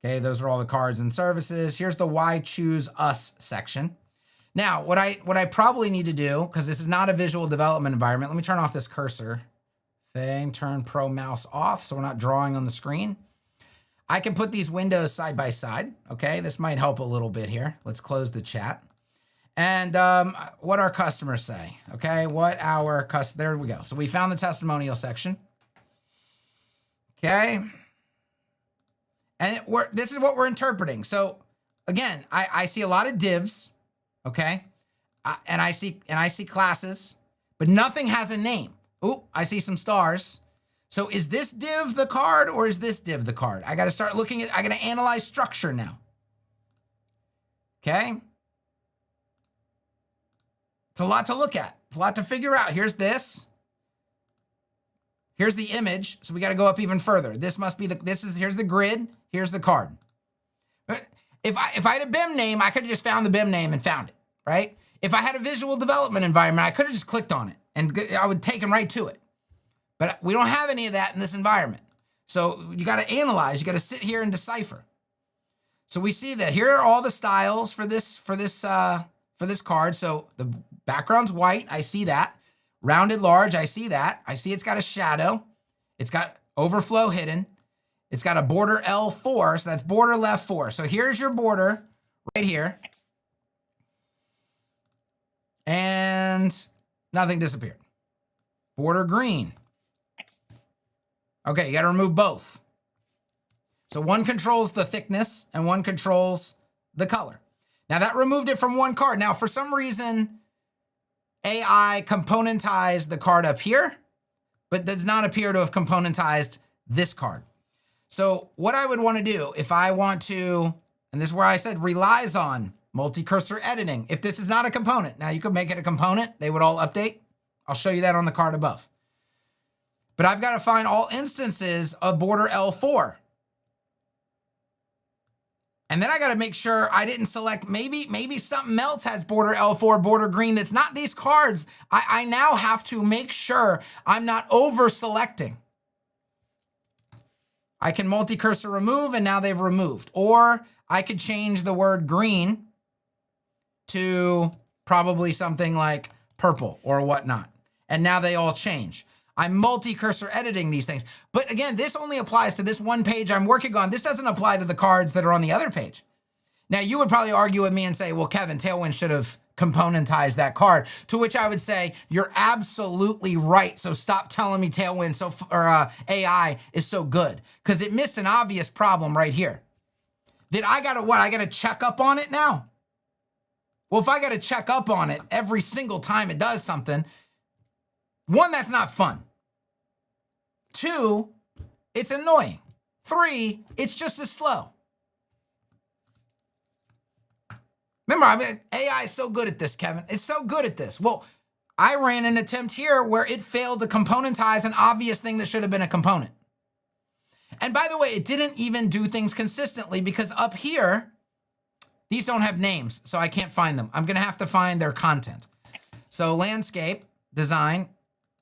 those are all the cards and services. Here's the why choose us section. Now, what I probably need to do, because this is not a visual development environment, let me turn off this cursor thing, turn Pro Mouse off so we're not drawing on the screen. I can put these windows side by side, okay? This might help a little bit here. Let's close the chat. And what our customers say, okay? There we go. So we found the testimonial section. Okay. And this is what we're interpreting. So again, I see a lot of divs. okay? And I see classes, but nothing has a name. Oop, I see some stars. So is this div the card or is this div the card? I got to start looking at, I got to analyze structure now. Okay? It's a lot to look at. It's a lot to figure out. Here's this. Here's the image. So we got to go up even further. This must be here's the grid. Here's the card. But if I had a BEM name, I could have just found the BEM name and found it, right? If I had a visual development environment, I could have just clicked on it and I would take them right to it. But we don't have any of that in this environment. So you got to analyze, you got to sit here and decipher. So we see that here are all the styles for this card. So the background's white, I see that. Rounded large, I see that. I see it's got a shadow. It's got overflow hidden. It's got a border L4, so that's border left 4. So here's your border right here. And nothing disappeared. Border green. Okay, you got to remove both. So one controls the thickness and one controls the color. Now that removed it from one card. Now for some reason, AI componentized the card up here, but does not appear to have componentized this card. So what I would want to do if I want to, and this is where I said relies on multi-cursor editing. If this is not a component, now you could make it a component. They would all update. I'll show you that on the card above. But I've got to find all instances of border L4. And then I got to make sure I didn't select, maybe something else has border L4, border green that's not these cards. I now have to make sure I'm not over selecting. I can multi-cursor remove and now they've removed. Or I could change the word green to probably something like purple or whatnot. And now they all change. I'm multi-cursor editing these things. But again, this only applies to this one page I'm working on. This doesn't apply to the cards that are on the other page. Now, you would probably argue with me and say, well, Kevin, Tailwind should have componentized that card, to which I would say, you're absolutely right. So stop telling me Tailwind AI is so good, because it missed an obvious problem right here. That I got to what? I got to check up on it now? Well, if I got to check up on it every single time it does something, one, that's not fun. Two, it's annoying. Three, it's just as slow. Remember, AI is so good at this, Kevin. It's so good at this. Well, I ran an attempt here where it failed to componentize an obvious thing that should have been a component. And by the way, it didn't even do things consistently because up here, these don't have names, so I can't find them. I'm going to have to find their content. So landscape, design,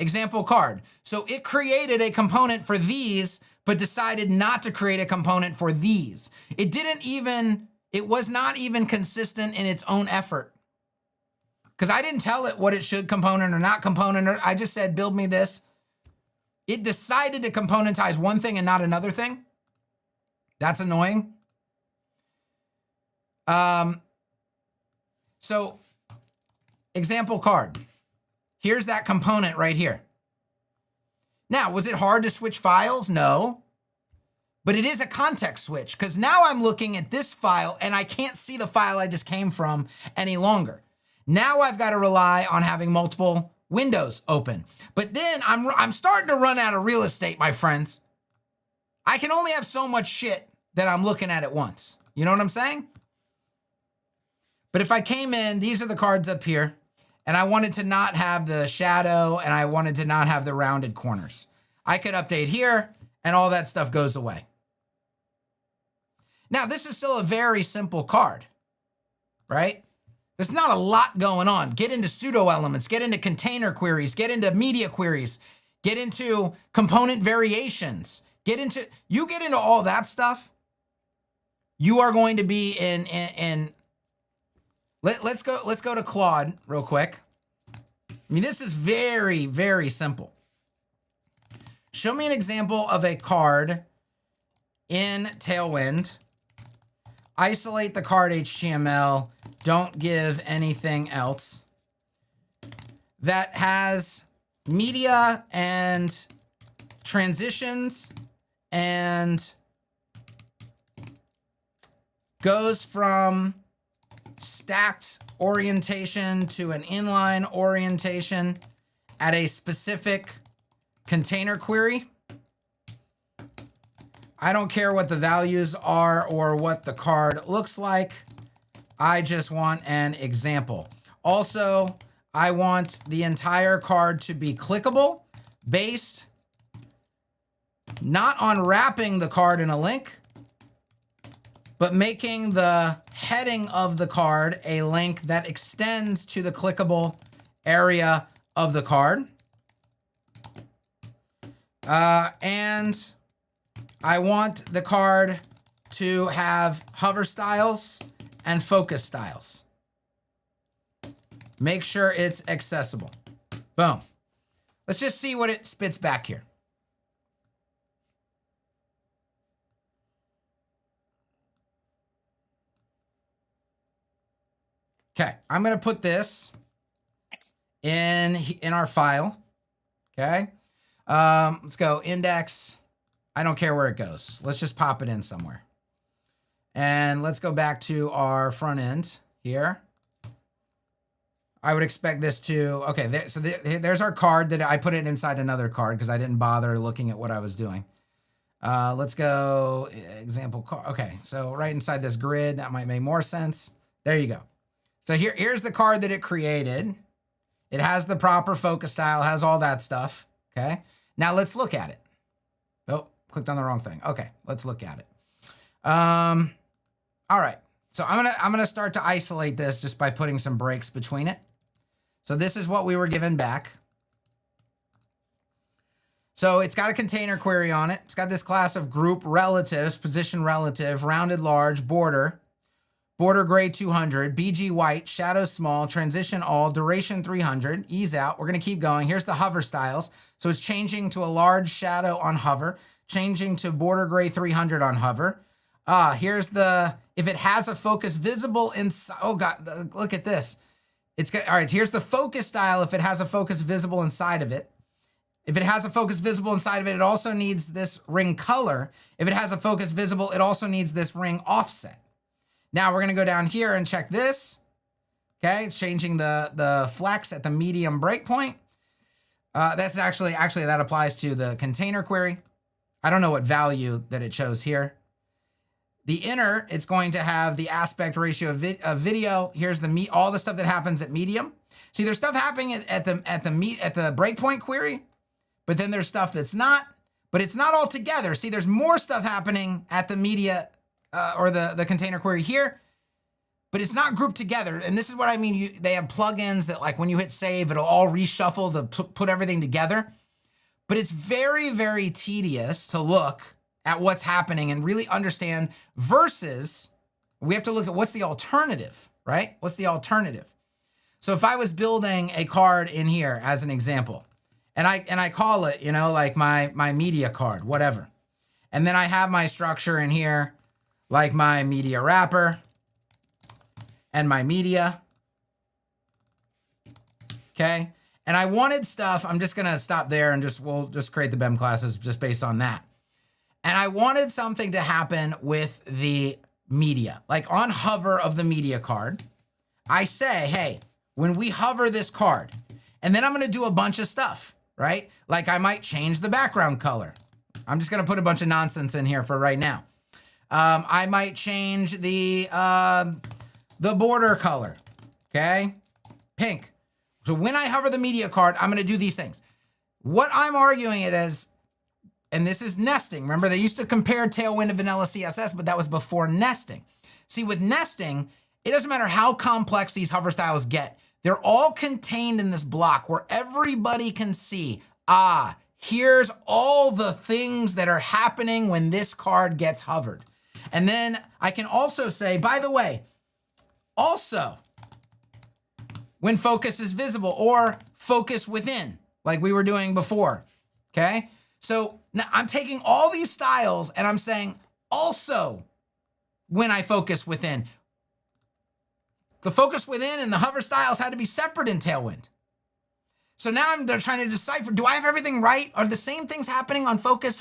example card. So it created a component for these, but decided not to create a component for these. It was not even consistent in its own effort. Because I didn't tell it what it should component or not component. I just said, build me this. It decided to componentize one thing and not another thing. That's annoying. So example card. Here's that component right here. Now, was it hard to switch files? No. But it is a context switch because now I'm looking at this file and I can't see the file I just came from any longer. Now I've got to rely on having multiple windows open. But then I'm starting to run out of real estate, my friends. I can only have so much shit that I'm looking at once. You know what I'm saying? But if I came in, these are the cards up here. And I wanted to not have the shadow and I wanted to not have the rounded corners. I could update here and all that stuff goes away. Now, this is still a very simple card, right? There's not a lot going on. Get into pseudo elements, get into container queries, get into media queries, get into component variations, you get into all that stuff. You are going to be Let's go to Claude real quick. I mean, this is very, very simple. Show me an example of a card in Tailwind. Isolate the card HTML. Don't give anything else. That has media and transitions and goes from stacked orientation to an inline orientation at a specific container query. I don't care what the values are or what the card looks like. I just want an example. Also, I want the entire card to be clickable, based not on wrapping the card in a link, but making the heading of the card a link that extends to the clickable area of the card. And I want the card to have hover styles and focus styles. Make sure it's accessible. Boom. Let's just see what it spits back here. Okay, I'm gonna put this in our file. Okay, let's go index. I don't care where it goes. Let's just pop it in somewhere. And let's go back to our front end here. I would expect this to, okay, there's our card that I put it inside another card because I didn't bother looking at what I was doing. Let's go example card. Okay, so right inside this grid, that might make more sense. There you go. So here's the card that it created. It has the proper focus style, has all that stuff, okay? Now let's look at it. Oh, clicked on the wrong thing. Okay, let's look at it. All right, so I'm gonna start to isolate this just by putting some breaks between it. So this is what we were given back. So it's got a container query on it. It's got this class of group relatives, position relative, rounded large, border gray 200, BG white, shadow small, transition all, duration 300, ease out. We're gonna keep going. Here's the hover styles. So it's changing to a large shadow on hover, changing to border gray 300 on hover. Here's the, if it has a focus visible inside, oh God, look at this. It's got, all right, here's the focus style if it has a focus visible inside of it. If it has a focus visible inside of it, it also needs this ring color. If it has a focus visible, it also needs this ring offset. Now we're gonna go down here and check this. Okay, it's changing the flex at the medium breakpoint. That's actually that applies to the container query. I don't know what value that it chose here. The inner, it's going to have the aspect ratio of video. Here's the all the stuff that happens at medium. See, there's stuff happening at the breakpoint query, but then there's stuff that's not. But it's not all together. See, there's more stuff happening at the media or the container query here, but it's not grouped together. And this is what I mean. They have plugins that, like, when you hit save, it'll all reshuffle to put everything together. But it's very, very tedious to look at what's happening and really understand, versus we have to look at what's the alternative, right? What's the alternative? So if I was building a card in here as an example, and I call it, you know, like my media card, whatever. And then I have my structure in here, like my media wrapper and my media. Okay. And I wanted stuff, I'm just gonna stop there and we'll just create the BEM classes just based on that. And I wanted something to happen with the media, like on hover of the media card. I say, hey, when we hover this card, and then I'm gonna do a bunch of stuff, right? Like I might change the background color. I'm just gonna put a bunch of nonsense in here for right now. I might change the border color, okay? Pink. So when I hover the media card, I'm gonna do these things. What I'm arguing it as, and this is nesting. Remember, they used to compare Tailwind to vanilla CSS, but that was before nesting. See, with nesting, it doesn't matter how complex these hover styles get. They're all contained in this block where everybody can see, here's all the things that are happening when this card gets hovered. And then I can also say, by the way, also, when focus is visible or focus within, like we were doing before, okay? So now I'm taking all these styles and I'm saying also when I focus within. The focus within and the hover styles had to be separate in Tailwind. So now they're trying to decipher, do I have everything right? Are the same things happening on focus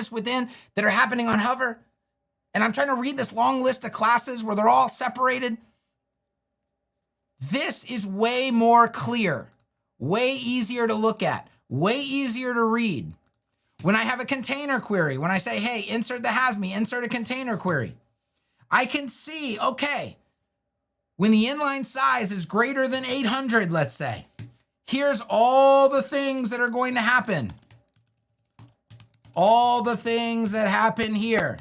within that are happening on hover? And I'm trying to read this long list of classes where they're all separated. This is way more clear, way easier to look at, way easier to read. When I have a container query, when I say, hey, insert the has-me, insert a container query, I can see, okay, when the inline size is greater than 800, let's say, here's all the things that are going to happen. All the things that happen here.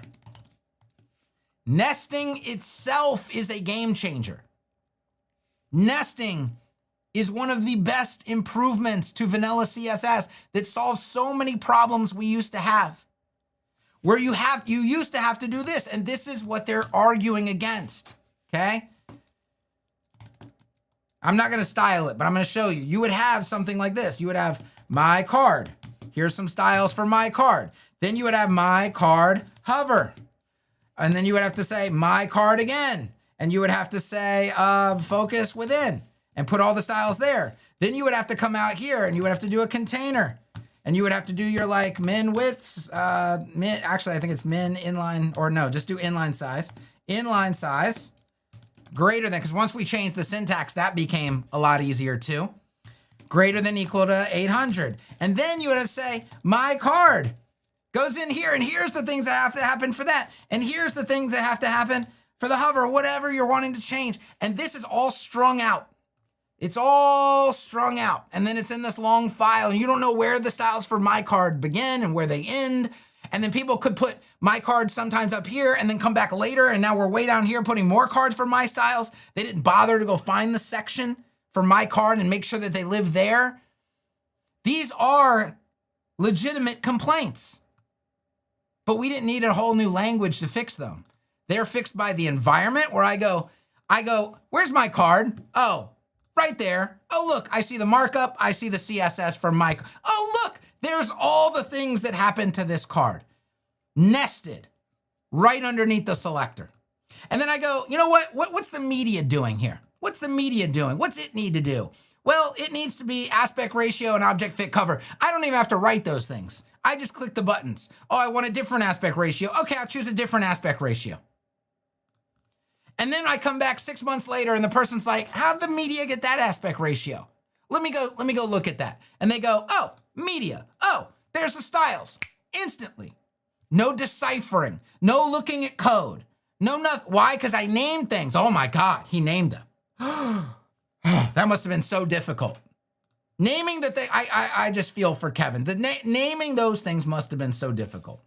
Nesting itself is a game changer. Nesting is one of the best improvements to vanilla CSS that solves so many problems we used to have. Where you used to have to do this, and this is what they're arguing against, okay? I'm not gonna style it, but I'm gonna show you. You would have something like this. You would have my card. Here's some styles for my card. Then you would have my card hover. And then you would have to say my card again. And you would have to say focus within and put all the styles there. Then you would have to come out here and you would have to do a container. And you would have to do your like min widths, actually I think it's min inline, or no, just do inline size. Inline size greater than, because once we changed the syntax, that became a lot easier too. Greater than equal to 800. And then you would have to say my card goes in here, and here's the things that have to happen for that. And here's the things that have to happen for the hover, whatever you're wanting to change. And this is all strung out. It's all strung out. And then it's in this long file, and you don't know where the styles for my card begin and where they end. And then people could put my card sometimes up here and then come back later, and now we're way down here putting more cards for my styles. They didn't bother to go find the section for my card and make sure that they live there. These are legitimate complaints. But we didn't need a whole new language to fix them. They're fixed by the environment where I go, where's my card? Oh, right there. Oh, look, I see the markup. I see the CSS for my, oh, look, there's all the things that happen to this card nested right underneath the selector. And then I go, you know what's the media doing here? What's the media doing? What's it need to do? Well, it needs to be aspect ratio and object fit cover. I don't even have to write those things. I just click the buttons. Oh, I want a different aspect ratio. Okay, I'll choose a different aspect ratio. And then I come back 6 months later and the person's like, how'd the media get that aspect ratio? Let me go look at that. And they go, oh, media. Oh, there's the styles. Instantly. No deciphering. No looking at code. No nothing. Why? Because I named things. Oh my God, he named them. That must have been so difficult. Naming the thing, I just feel for Kevin. Naming those things must have been so difficult.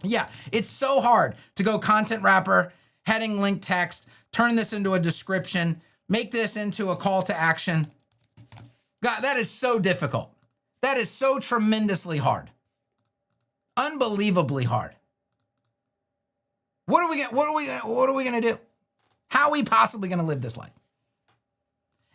Yeah, it's so hard to go content wrapper, heading link text, turn this into a description, make this into a call to action. God, that is so difficult. That is so tremendously hard. Unbelievably hard. What are we gonna do? How are we possibly gonna live this life?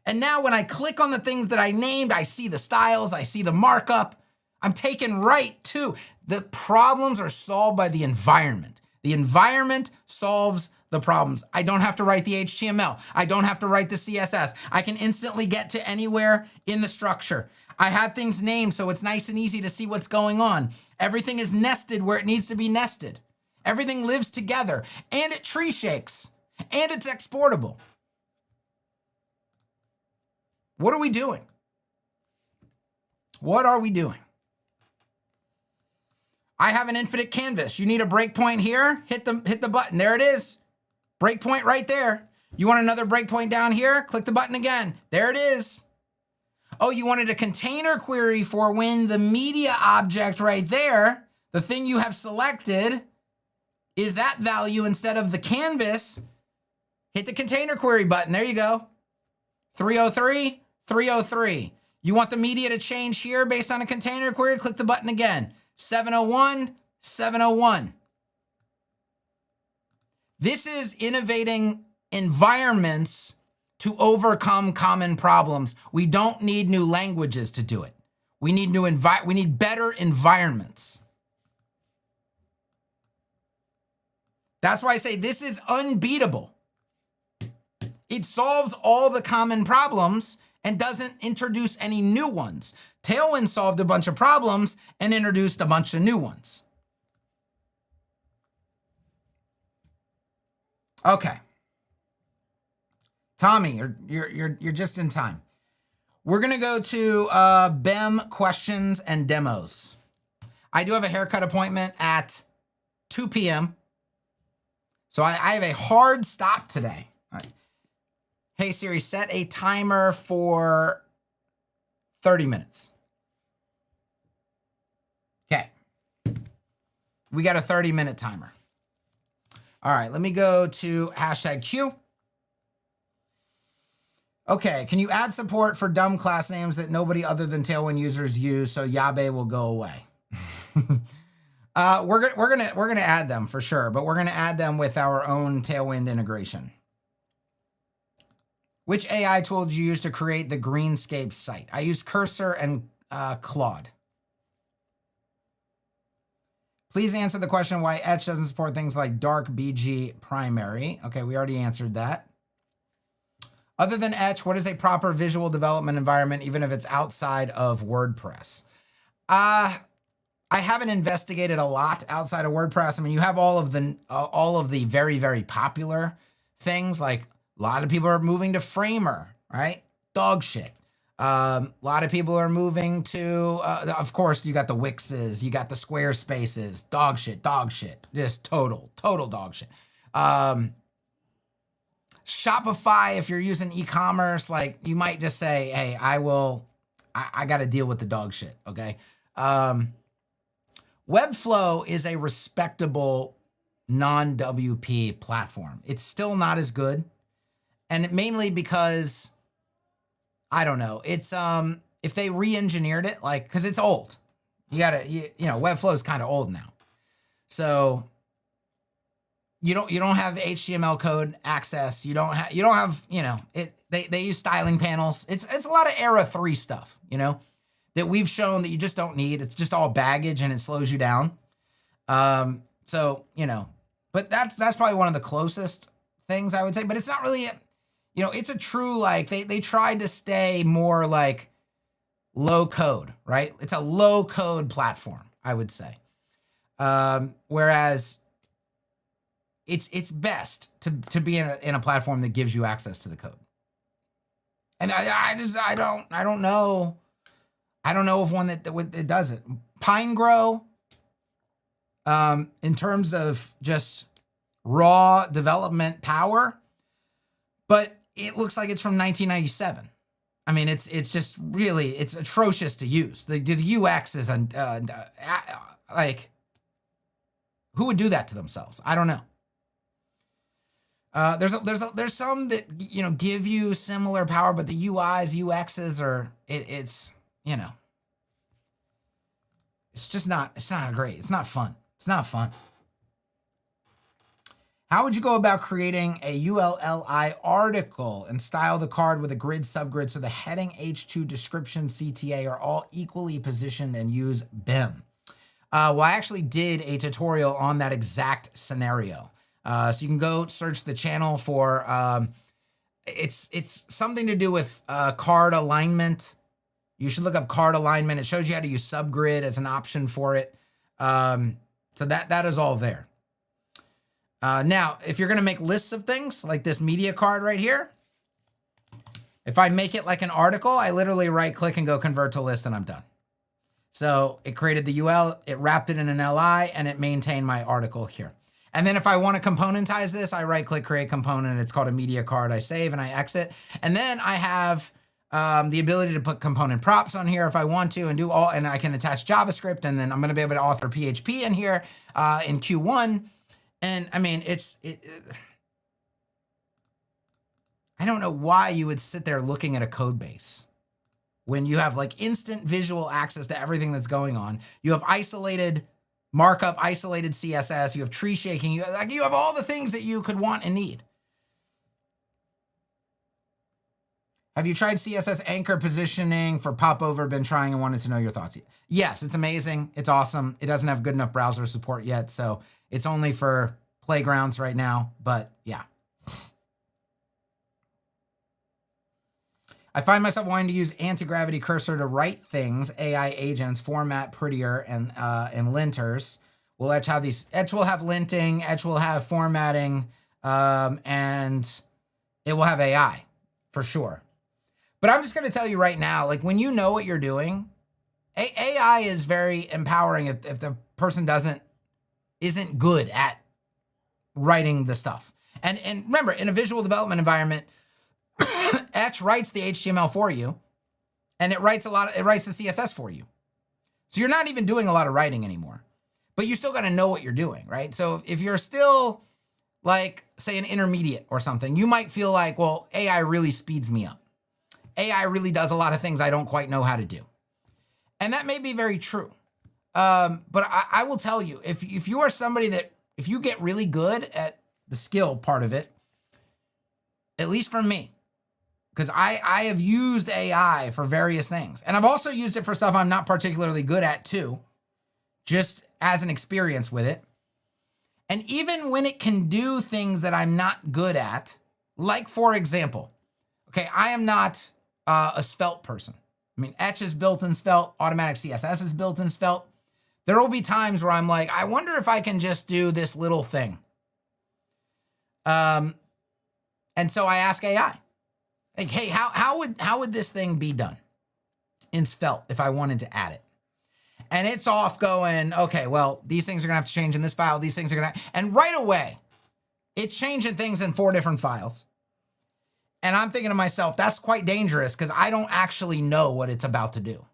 And now when I click on the things that I named, I see the styles, I see the markup. I'm taken right to the problems are solved by the environment. The environment solves the problems. I don't have to write the HTML. I don't have to write the CSS. I can instantly get to anywhere in the structure. I have things named so it's nice and easy to see what's going on. Everything is nested where it needs to be nested. Everything lives together, and it tree shakes, and it's exportable. What are we doing? What are we doing? I have an infinite canvas. You need a breakpoint here? Hit the button. There it is. Breakpoint right there. You want another breakpoint down here? Click the button again. There it is. Oh, you wanted a container query for when the media object right there, the thing you have selected, is that value instead of the canvas. Hit the container query button. There you go. 303. 303. You want the media to change here based on a container query? Click the button again. 701, 701. This is innovating environments to overcome common problems. We don't need new languages to do it. We need better environments. That's why I say this is unbeatable. It solves all the common problems and doesn't introduce any new ones. Tailwind solved a bunch of problems and introduced a bunch of new ones. Okay. Tommy, you're just in time. We're gonna go to BEM questions and demos. I do have a haircut appointment at 2 p.m. So I have a hard stop today. All right. Hey Siri, set a timer for 30 minutes. Okay. We got a 30-minute timer. All right, let me go to #Q. Okay, can you add support for dumb class names that nobody other than Tailwind users use so Yabe will go away? We're gonna add them for sure, but we're gonna add them with our own Tailwind integration. Which AI tool did you use to create the Greenscape site? I used Cursor and Claude. Please answer the question why Etch doesn't support things like dark BG primary. Okay, we already answered that. Other than Etch, what is a proper visual development environment, even if it's outside of WordPress? I haven't investigated a lot outside of WordPress. I mean, you have all of the very, very popular things. Like a lot of people are moving to Framer, right? Dog shit. A lot of people are moving to, of course, you got the Wixes, you got the Squarespaces, dog shit, just total dog shit. Shopify, if you're using e-commerce, like you might just say, hey, I got to deal with the dog shit, okay? Webflow is a respectable non-WP platform. It's still not as good. And mainly because, I don't know, it's, if they re-engineered it, like, cause it's old. You know, Webflow is kind of old now. So you don't have HTML code access. You don't have, you know, they use styling panels. It's a lot of era 3 stuff, you know, that we've shown that you just don't need. It's just all baggage and it slows you down. So, you know, but that's probably one of the closest things I would say, but it's not really, you know, it's a true, like they tried to stay more like low code, right? It's a low code platform, I would say. Whereas it's best to be in a platform that gives you access to the code. And I don't know of one that does it. PineGrow, in terms of just raw development power, but it looks like it's from 1997. I mean, it's just really, it's atrocious to use. The UX is like, who would do that to themselves? I don't know. There's some that, you know, give you similar power, but the UIs, UXs are, it's, you know, it's not great. It's not fun. It's not fun. How would you go about creating a ULLI article and style the card with a grid subgrid so the heading, H2, description, CTA are all equally positioned and use BEM? Well, I actually did a tutorial on that exact scenario. So you can go search the channel for, it's something to do with card alignment. You should look up card alignment. It shows you how to use subgrid as an option for it. So that is all there. Now, if you're going to make lists of things like this media card right here, if I make it like an article, I literally right click and go convert to list and I'm done. So it created the UL, it wrapped it in an LI, and it maintained my article here. And then if I want to componentize this, I right click, create component. It's called a media card. I save and I exit. And then I have the ability to put component props on here if I want to, and do all, and I can attach JavaScript, and then I'm going to be able to author PHP in here in Q1. And I mean, I don't know why you would sit there looking at a code base when you have like instant visual access to everything that's going on. You have isolated markup, isolated CSS, you have tree shaking, you have all the things that you could want and need. Have you tried CSS anchor positioning for popover? Been trying and wanted to know your thoughts. Yes, it's amazing. It's awesome. It doesn't have good enough browser support yet, so it's only for playgrounds right now, but yeah. I find myself wanting to use anti-gravity cursor to write things, AI agents, format prettier, and linters. Will Etch have these? Etch will have linting, Etch will have formatting, and it will have AI. for sure. But I'm just going to tell you right now, like when you know what you're doing, AI is very empowering if the person isn't good at writing the stuff. And remember, in a visual development environment, Etch writes the HTML for you, and it writes the CSS for you. So you're not even doing a lot of writing anymore. But you still got to know what you're doing, right? So if you're still like, say, an intermediate or something, you might feel like, well, AI really speeds me up. AI really does a lot of things I don't quite know how to do. And that may be very true. But I will tell you, if you are somebody that, if you get really good at the skill part of it, at least for me, because I have used AI for various things. And I've also used it for stuff I'm not particularly good at too, just as an experience with it. And even when it can do things that I'm not good at, like for example, okay, I am not a Svelte person. I mean, Etch is built in Svelte, automatic CSS is built in Svelte. There will be times where I'm like, I wonder if I can just do this little thing. And so I ask AI, like, hey, how would this thing be done in Svelte if I wanted to add it? And it's off going, okay, well, these things are gonna have to change in this file, these things are gonna, and right away, it's changing things in 4 different files. And I'm thinking to myself, that's quite dangerous because I don't actually know what it's about to do.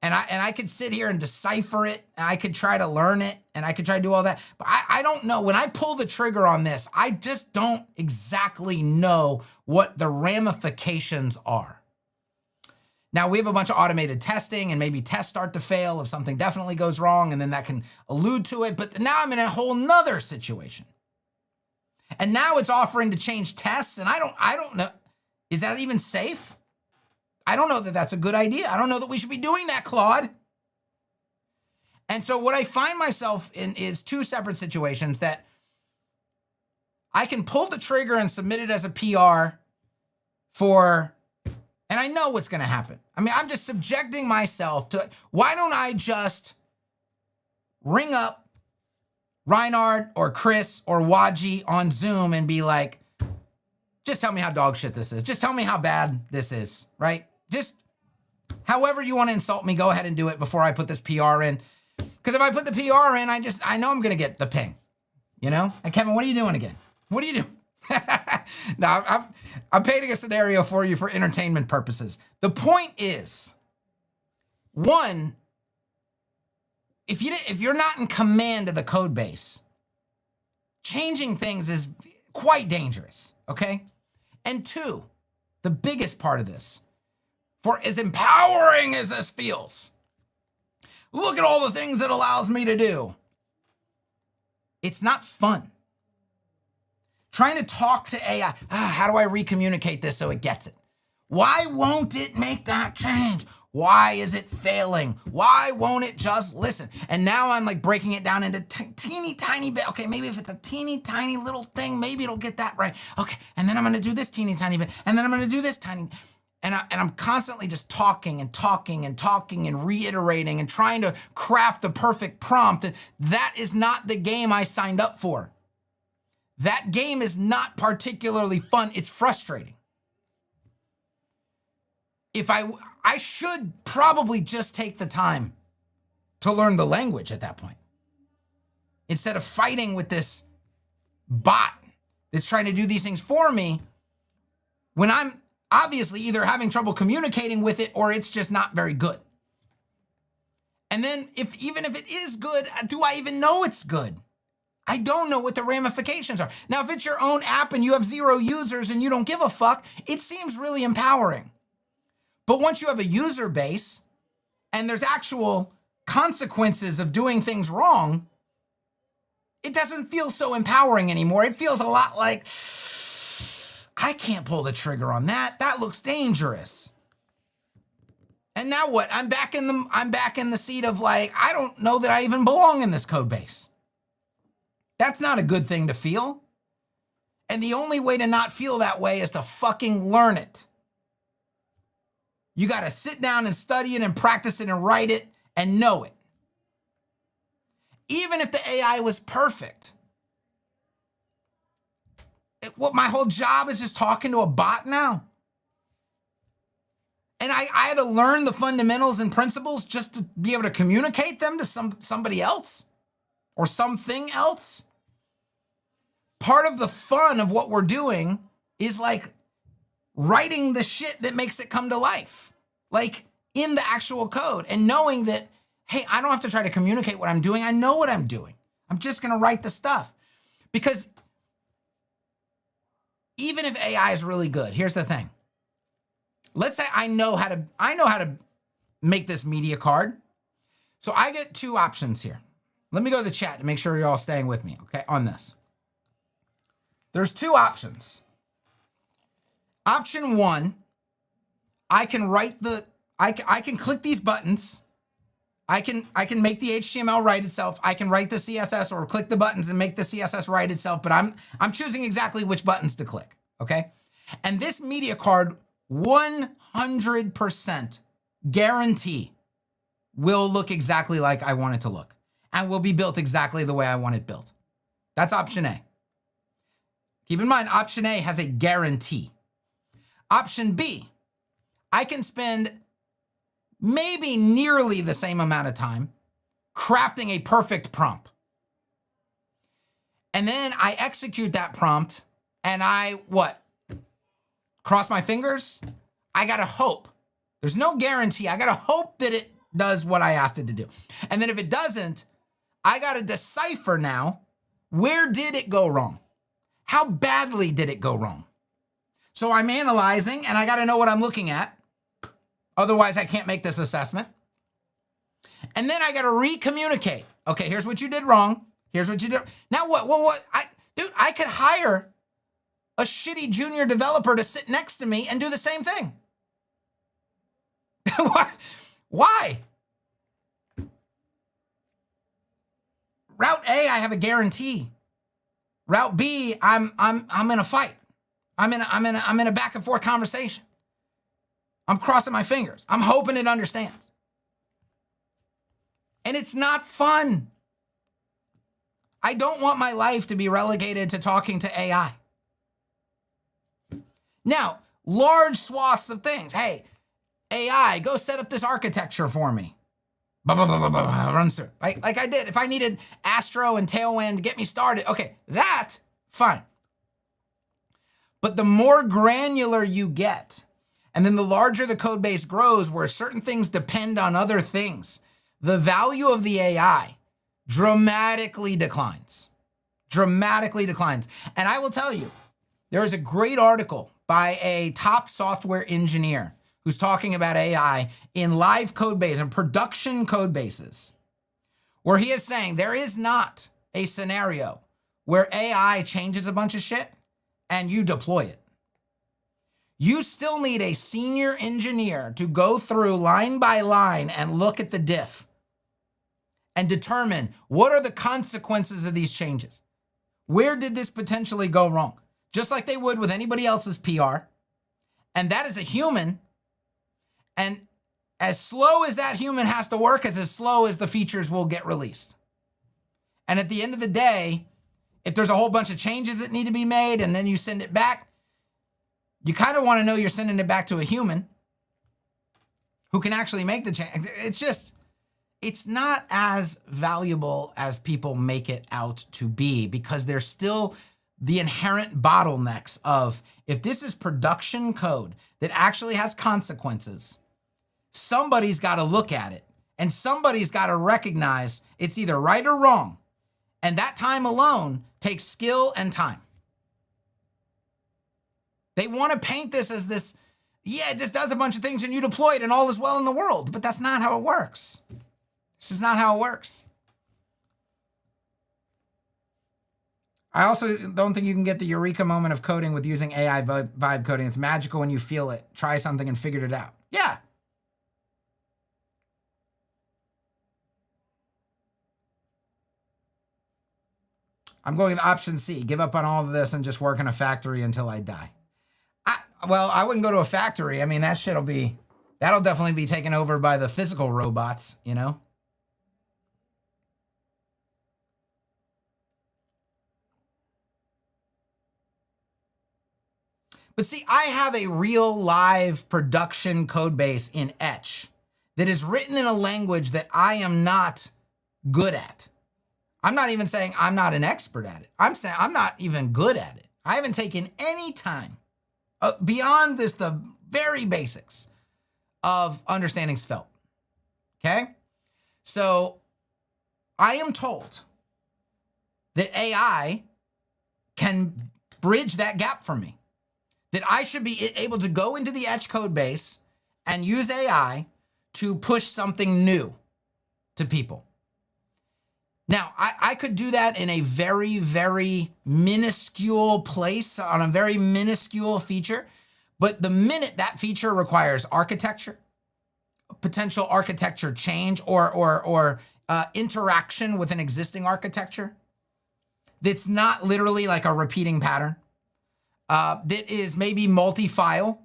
And I could sit here and decipher it, and I could try to learn it, and I could try to do all that. But I don't know. When I pull the trigger on this, I just don't exactly know what the ramifications are. Now, we have a bunch of automated testing, and maybe tests start to fail if something definitely goes wrong, and then that can allude to it. But now I'm in a whole nother situation. And now it's offering to change tests, and I don't know. Is that even safe? I don't know that that's a good idea. I don't know that we should be doing that, Claude. And so what I find myself in is 2 separate situations that I can pull the trigger and submit it as a PR for, and I know what's going to happen. I mean, I'm just subjecting myself to, why don't I just ring up Reinhard or Chris or Waji on Zoom and be like, just tell me how dog shit this is. Just tell me how bad this is, right? Just however you want to insult me, go ahead and do it before I put this PR in. Because if I put the PR in, I know I'm going to get the ping, you know? And Kevin, what are you doing again? What are you doing? Now, I'm painting a scenario for you for entertainment purposes. The point is, one, if you're not in command of the code base, changing things is quite dangerous, okay? And 2, the biggest part of this, for as empowering as this feels, look at all the things it allows me to do. It's not fun. Trying to talk to AI, how do I recommunicate this so it gets it? Why won't it make that change? Why is it failing? Why won't it just listen? And now I'm like breaking it down into teeny tiny bit. Okay, maybe if it's a teeny tiny little thing, maybe it'll get that right. Okay, and then I'm gonna do this teeny tiny bit, and then I'm gonna do this tiny, and I'm constantly just talking and talking and talking and reiterating and trying to craft the perfect prompt. And that is not the game I signed up for. That game is not particularly fun. It's frustrating. If I should probably just take the time to learn the language at that point, instead of fighting with this bot that's trying to do these things for me when I'm obviously either having trouble communicating with it or it's just not very good. And then even if it is good, do I even know it's good? I don't know what the ramifications are. Now, if it's your own app and you have 0 users and you don't give a fuck, it seems really empowering. But once you have a user base and there's actual consequences of doing things wrong, it doesn't feel so empowering anymore. It feels a lot like, I can't pull the trigger on that. That looks dangerous. And now what? I'm back in the seat of like, I don't know that I even belong in this code base. That's not a good thing to feel. And the only way to not feel that way is to fucking learn it. You got to sit down and study it and practice it and write it and know it. Even if the AI was perfect, What, my whole job is just talking to a bot now? And I had to learn the fundamentals and principles just to be able to communicate them to somebody else or something else. Part of the fun of what we're doing is like writing the shit that makes it come to life, like in the actual code, and knowing that, hey, I don't have to try to communicate what I'm doing. I know what I'm doing. I'm just going to write the stuff. Because even if AI is really good, here's the thing. Let's say I know how to make this media card. So I get two options here. Let me go to the chat to make sure you're all staying with me, okay, on this. There's two options. Option one, I can click these buttons. I can make the HTML write itself. I can write the CSS or click the buttons and make the CSS write itself, but I'm choosing exactly which buttons to click, okay? And this media card 100% guarantee will look exactly like I want it to look and will be built exactly the way I want it built. That's option A. Keep in mind, option A has a guarantee. Option B, I can spend maybe nearly the same amount of time crafting a perfect prompt. And then I execute that prompt and I, cross my fingers? I gotta hope. There's no guarantee. I gotta hope that it does what I asked it to do. And then if it doesn't, I gotta decipher now, where did it go wrong? How badly did it go wrong? So I'm analyzing and I gotta know what I'm looking at. Otherwise I can't make this assessment. And then I gotta re-communicate. Okay, here's what you did wrong. Here's what you did. Now what? Well, I could hire a shitty junior developer to sit next to me and do the same thing. Why? Route A, I have a guarantee. Route B, I'm in a fight. I'm in a back and forth conversation. I'm crossing my fingers. I'm hoping it understands. And it's not fun. I don't want my life to be relegated to talking to AI. Now, large swaths of things. Hey, AI, go set up this architecture for me. Runs through. Like I did. If I needed Astro and Tailwind to get me started, okay, that, fine. But the more granular you get, and then the larger the code base grows, where certain things depend on other things, the value of the AI dramatically declines. Dramatically declines. And I will tell you, there is a great article by a top software engineer who's talking about AI in live code base and production code bases, where he is saying there is not a scenario where AI changes a bunch of shit and you deploy it. You still need a senior engineer to go through line by line and look at the diff and determine what are the consequences of these changes. Where did this potentially go wrong? Just like they would with anybody else's PR. And that is a human. And as slow as that human has to work, as slow as the features will get released. And at the end of the day, if there's a whole bunch of changes that need to be made and then you send it back, you kind of want to know you're sending it back to a human who can actually make the change. It's not as valuable as people make it out to be, because there's still the inherent bottlenecks of, if this is production code that actually has consequences, somebody's got to look at it and somebody's got to recognize it's either right or wrong. And that time alone takes skill and time. They want to paint this as this, yeah, it just does a bunch of things and you deploy it and all is well in the world. But that's not how it works. This is not how it works. I also don't think you can get the eureka moment of coding with using AI vibe coding. It's magical when you feel it. Try something and figured it out. Yeah. I'm going with option C. Give up on all of this and just work in a factory until I die. I wouldn't go to a factory. I mean, that'll definitely be taken over by the physical robots, you know? But see, I have a real live production code base in Etch that is written in a language that I am not good at. I'm not even saying I'm not an expert at it. I'm saying I'm not even good at it. I haven't taken any time beyond this, the very basics of understanding Svelte. Okay? So I am told that AI can bridge that gap for me. That I should be able to go into the Etch code base and use AI to push something new to people. Now, I could do that in a very, very minuscule place on a very minuscule feature, but the minute that feature requires architecture, potential architecture change, or interaction with an existing architecture that's not literally like a repeating pattern, that is maybe multi-file,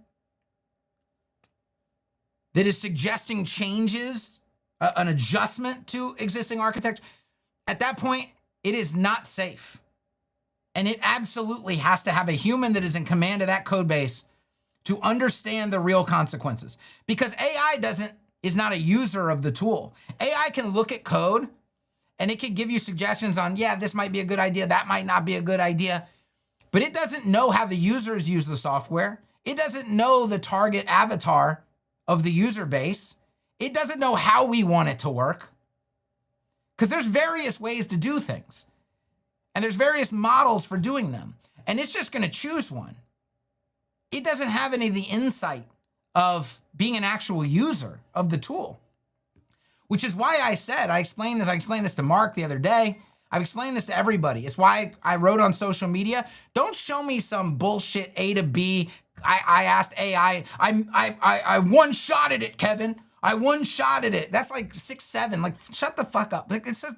that is suggesting changes, an adjustment to existing architecture, at that point, it is not safe. And it absolutely has to have a human that is in command of that code base to understand the real consequences. Because AI is not a user of the tool. AI can look at code and it can give you suggestions on, yeah, this might be a good idea, that might not be a good idea. But it doesn't know how the users use the software. It doesn't know the target avatar of the user base. It doesn't know how we want it to work. Because there's various ways to do things. And there's various models for doing them. And it's just going to choose one. It doesn't have any of the insight of being an actual user of the tool. Which is why I explained this to Mark the other day. I've explained this to everybody. It's why I wrote on social media, don't show me some bullshit A to B. I asked AI, I one-shotted it, Kevin. I one-shotted it. That's like 6'7". Like, shut the fuck up. Like, it's just,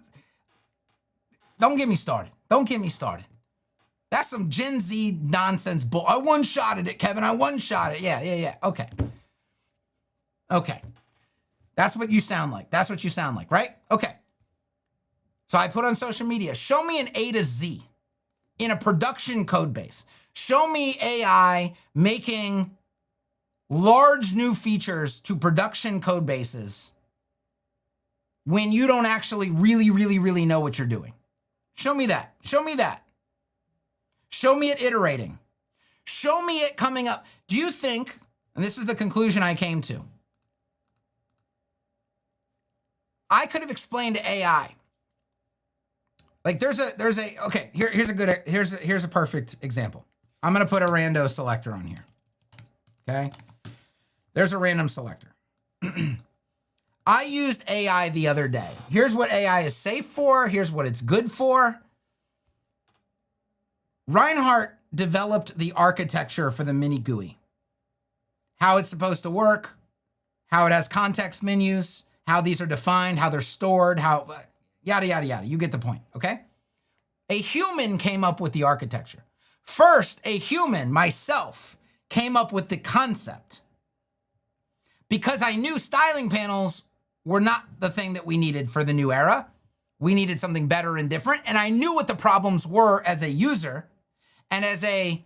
don't get me started. Don't get me started. That's some Gen Z nonsense bull. I one-shotted it, Kevin. I one-shot it. Yeah. Okay. That's what you sound like. That's what you sound like, right? Okay. So I put on social media, show me an A to Z in a production code base. Show me AI making large new features to production code bases when you don't actually really know what you're doing. Show me that. Show me that. Show me it iterating. Show me it coming up. Do you think, and this is the conclusion I came to, I could have explained to AI, like here's a perfect example. I'm going to put a rando selector on here. Okay. There's a random selector. I used AI the other day. Here's what AI is safe for. Here's what it's good for. Reinhardt developed the architecture for the mini GUI. How it's supposed to work, how it has context menus, how these are defined, how they're stored, how yada, yada, yada. You get the point, okay? A human came up with the architecture. First, a human, myself, came up with the concept because I knew styling panels were not the thing that we needed for the new era. We needed something better and different. And I knew what the problems were as a user and as an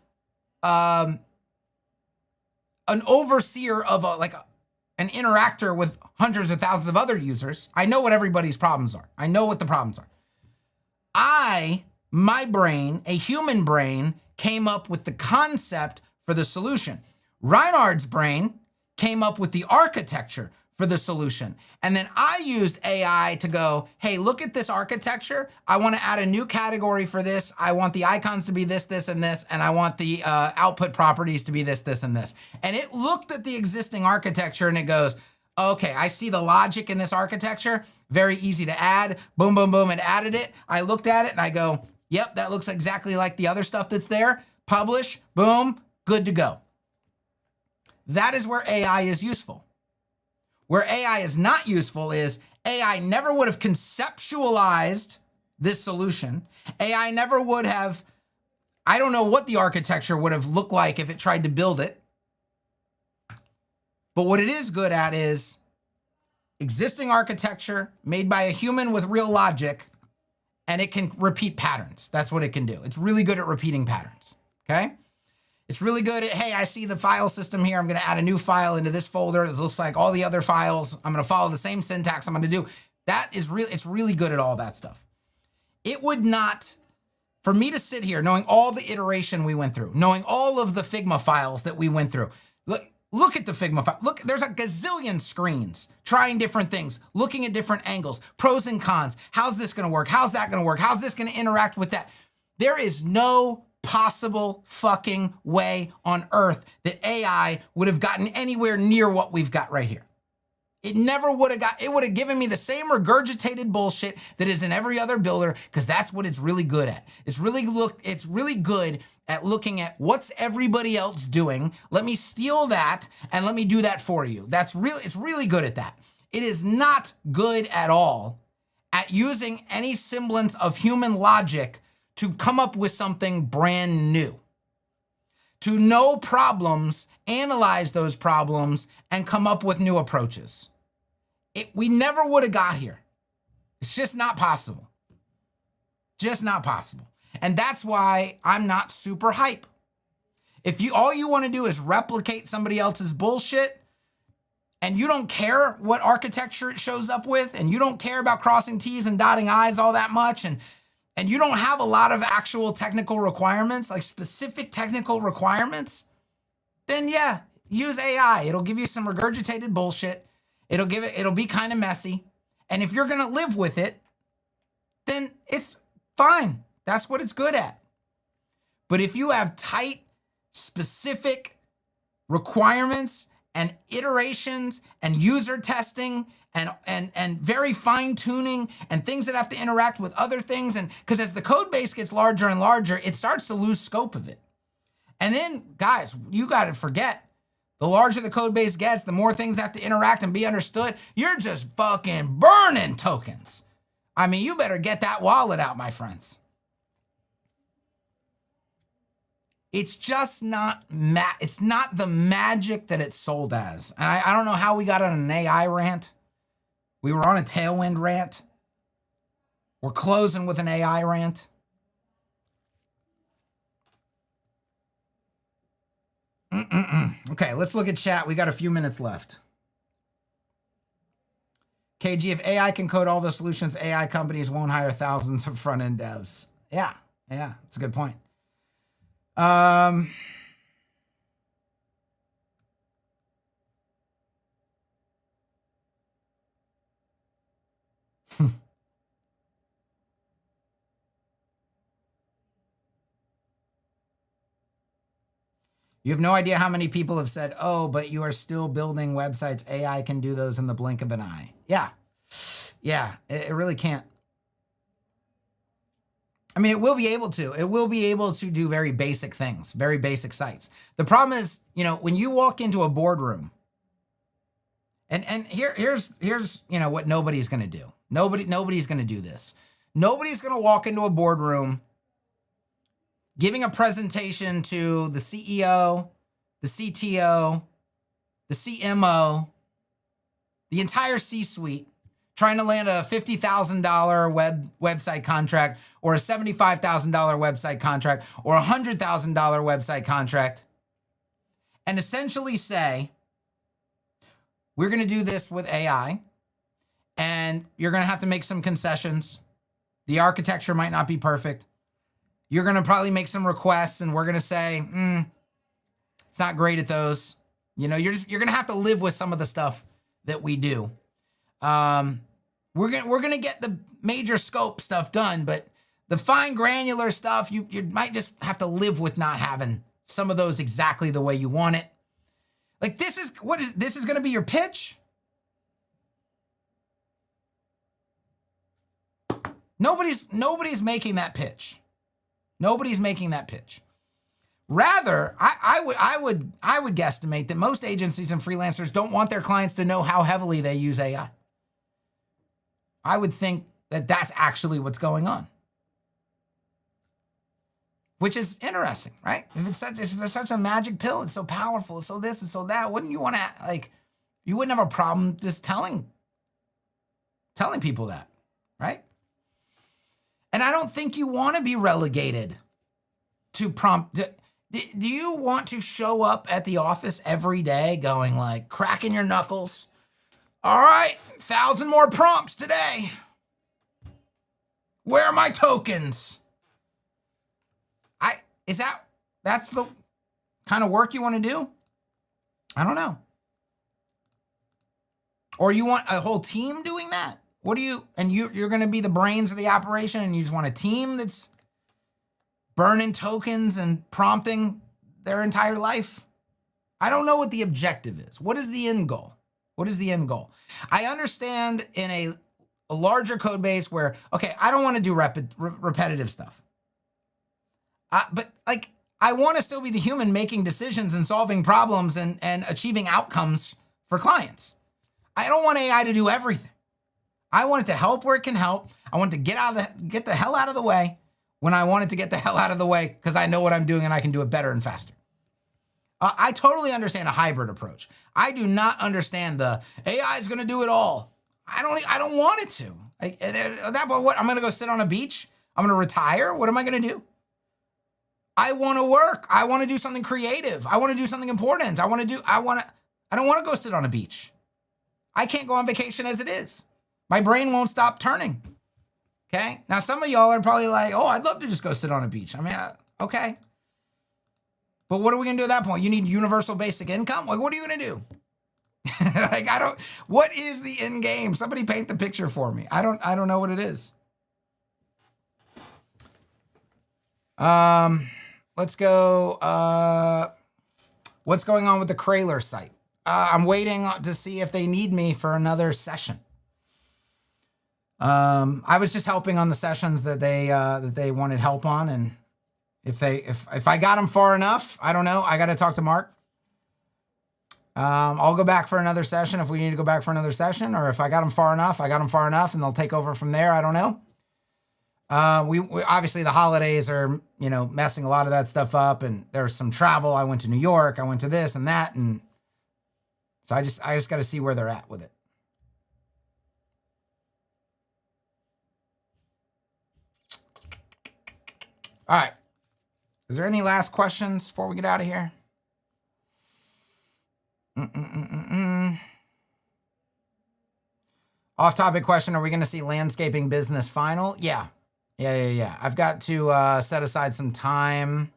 overseer of an interactor with hundreds of thousands of other users. I know what everybody's problems are. I know what the problems are. My brain, a human brain, came up with the concept for the solution. Reinhardt's brain came up with the architecture for the solution. And then I used AI to go, hey, look at this architecture. I want to add a new category for this. I want the icons to be this, this, and this. And I want the output properties to be this, this, and this. And it looked at the existing architecture and it goes, okay, I see the logic in this architecture. Very easy to add. Boom, boom, boom. It added it. I looked at it and I go, yep, that looks exactly like the other stuff that's there. Publish, boom, good to go. That is where AI is useful. Where AI is not useful is AI never would have conceptualized this solution. AI never would have, I don't know what the architecture would have looked like if it tried to build it. But what it is good at is existing architecture made by a human with real logic, and it can repeat patterns. That's what it can do. It's really good at repeating patterns, okay? It's really good at, hey, I see the file system here. I'm going to add a new file into this folder. It looks like all the other files. I'm going to follow the same syntax I'm going to do. That is really, it's really good at all that stuff. It would not, for me to sit here knowing all the iteration we went through, knowing all of the Figma files that we went through. Look at the Figma file. Look, there's a gazillion screens trying different things, looking at different angles, pros and cons. How's this going to work? How's that going to work? How's this going to interact with that? There is no possible fucking way on earth that AI would have gotten anywhere near what we've got right here. It never would have it would have given me the same regurgitated bullshit that is in every other builder, because that's what it's really good at. It's really good at looking at what's everybody else doing. Let me steal that and let me do that for you. It's really good at that. It is not good at all at using any semblance of human logic to come up with something brand new. To know problems, analyze those problems, and come up with new approaches. We never would have got here. It's just not possible. Just not possible. And that's why I'm not super hype. If all you want to do is replicate somebody else's bullshit, and you don't care what architecture it shows up with, and you don't care about crossing T's and dotting I's all that much, and you don't have a lot of actual technical requirements, like specific technical requirements, then yeah, use AI. It'll give you some regurgitated bullshit. It'll be kind of messy. And if you're gonna live with it, then it's fine. That's what it's good at. But if you have tight, specific requirements and iterations and user testing and very fine tuning and things that have to interact with other things, and because as the code base gets larger and larger, it starts to lose scope of it. And then, guys, you got to forget, the larger the code base gets, the more things have to interact and be understood. You're just fucking burning tokens. I mean, you better get that wallet out, my friends. It's just not it's not the magic that it's sold as. And I don't know how we got on an AI rant. We were on a Tailwind rant. We're closing with an AI rant. Okay, let's look at chat. We got a few minutes left. KG, if AI can code all the solutions, AI companies won't hire thousands of front-end devs. Yeah, that's a good point. You have no idea how many people have said, oh, but you are still building websites. AI can do those in the blink of an eye. Yeah, it really can't. I mean, it will be able to. It will be able to do very basic things, very basic sites. The problem is, when you walk into a boardroom, and here's what nobody's going to do. Nobody's going to do this. Nobody's going to walk into a boardroom giving a presentation to the CEO, the CTO, the CMO, the entire C-suite, trying to land a $50,000 website contract or a $75,000 website contract or a $100,000 website contract, and essentially say, we're going to do this with AI, and you're going to have to make some concessions. The architecture might not be perfect. You're going to probably make some requests, and we're going to say, it's not great at those. You're going to have to live with some of the stuff that we do. We're going to get the major scope stuff done, but the fine granular stuff, you might just have to live with not having some of those exactly the way you want it. Like this is going to be your pitch? Nobody's making that pitch. Nobody's making that pitch. Rather, I would guesstimate that most agencies and freelancers don't want their clients to know how heavily they use AI. I would think that that's actually what's going on, which is interesting, right? If it's such a magic pill, it's so powerful, it's so this, it's so that, wouldn't you want to, you wouldn't have a problem just telling people that, right? And I don't think you want to be relegated to prompt. Do you want to show up at the office every day going like, cracking your knuckles? All right, 1,000 more prompts today. Where are my tokens? That's the kind of work you want to do? I don't know. Or you want a whole team doing that? You're going to be the brains of the operation and you just want a team that's burning tokens and prompting their entire life? I don't know what the objective is. What is the end goal? What is the end goal? I understand in a larger code base where, okay, I don't want to do repetitive stuff. But like, I want to still be the human making decisions and solving problems and achieving outcomes for clients. I don't want AI to do everything. I want it to help where it can help. I want it to get the hell out of the way when I want it to get the hell out of the way because I know what I'm doing and I can do it better and faster. I totally understand a hybrid approach. I do not understand the AI is going to do it all. I don't want it to. At that point, what? I'm going to go sit on a beach? I'm going to retire? What am I going to do? I want to work. I want to do something creative. I want to do something important. I don't want to go sit on a beach. I can't go on vacation as it is. My brain won't stop turning. Okay? Now, some of y'all are probably like, oh, I'd love to just go sit on a beach. I mean, okay. But what are we going to do at that point? You need universal basic income? Like, what are you going to do? What is the end game? Somebody paint the picture for me. I don't know what it is. Let's go. What's going on with the Krailer site? I'm waiting to see if they need me for another session. I was just helping on the sessions that they wanted help on, and if I got them far enough, I don't know. I got to talk to Mark. I'll go back for another session if we need to go back for another session, or if I got them far enough, and they'll take over from there. I don't know. We obviously the holidays are, messing a lot of that stuff up, and there's some travel. I went to New York, I went to this and that, and so I just got to see where they're at with it. All right. Is there any last questions before we get out of here? Off-topic question, are we going to see landscaping business final? Yeah. I've got to set aside some time.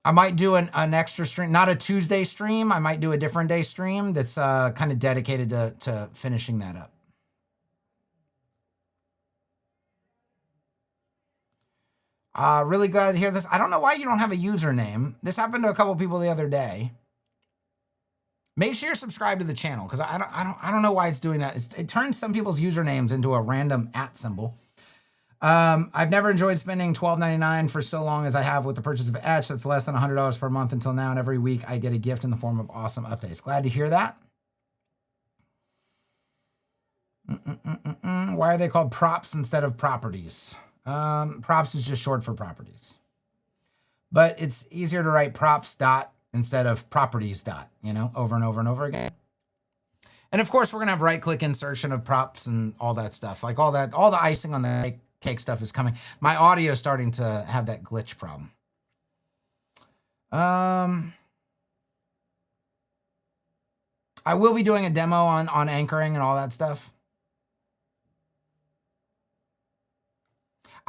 I might do an extra stream, not a Tuesday stream. I might do a different day stream that's kind of dedicated to finishing that up. Really glad to hear this. I don't know why you don't have a username. This happened to a couple people the other day. Make sure you're subscribed to the channel because I don't know why it's doing that. It turns some people's usernames into a random @ symbol. I've never enjoyed spending $12.99 for so long as I have with the purchase of Etch. That's less than $100 per month until now, and every week I get a gift in the form of awesome updates. Glad to hear that. Why are they called props instead of properties? Props is just short for properties. But it's easier to write props dot instead of properties dot, over and over and over again. And of course, we're going to have right-click insertion of props and all that stuff. Like all the icing on the cake stuff is coming. My audio is starting to have that glitch problem. I will be doing a demo on anchoring and all that stuff.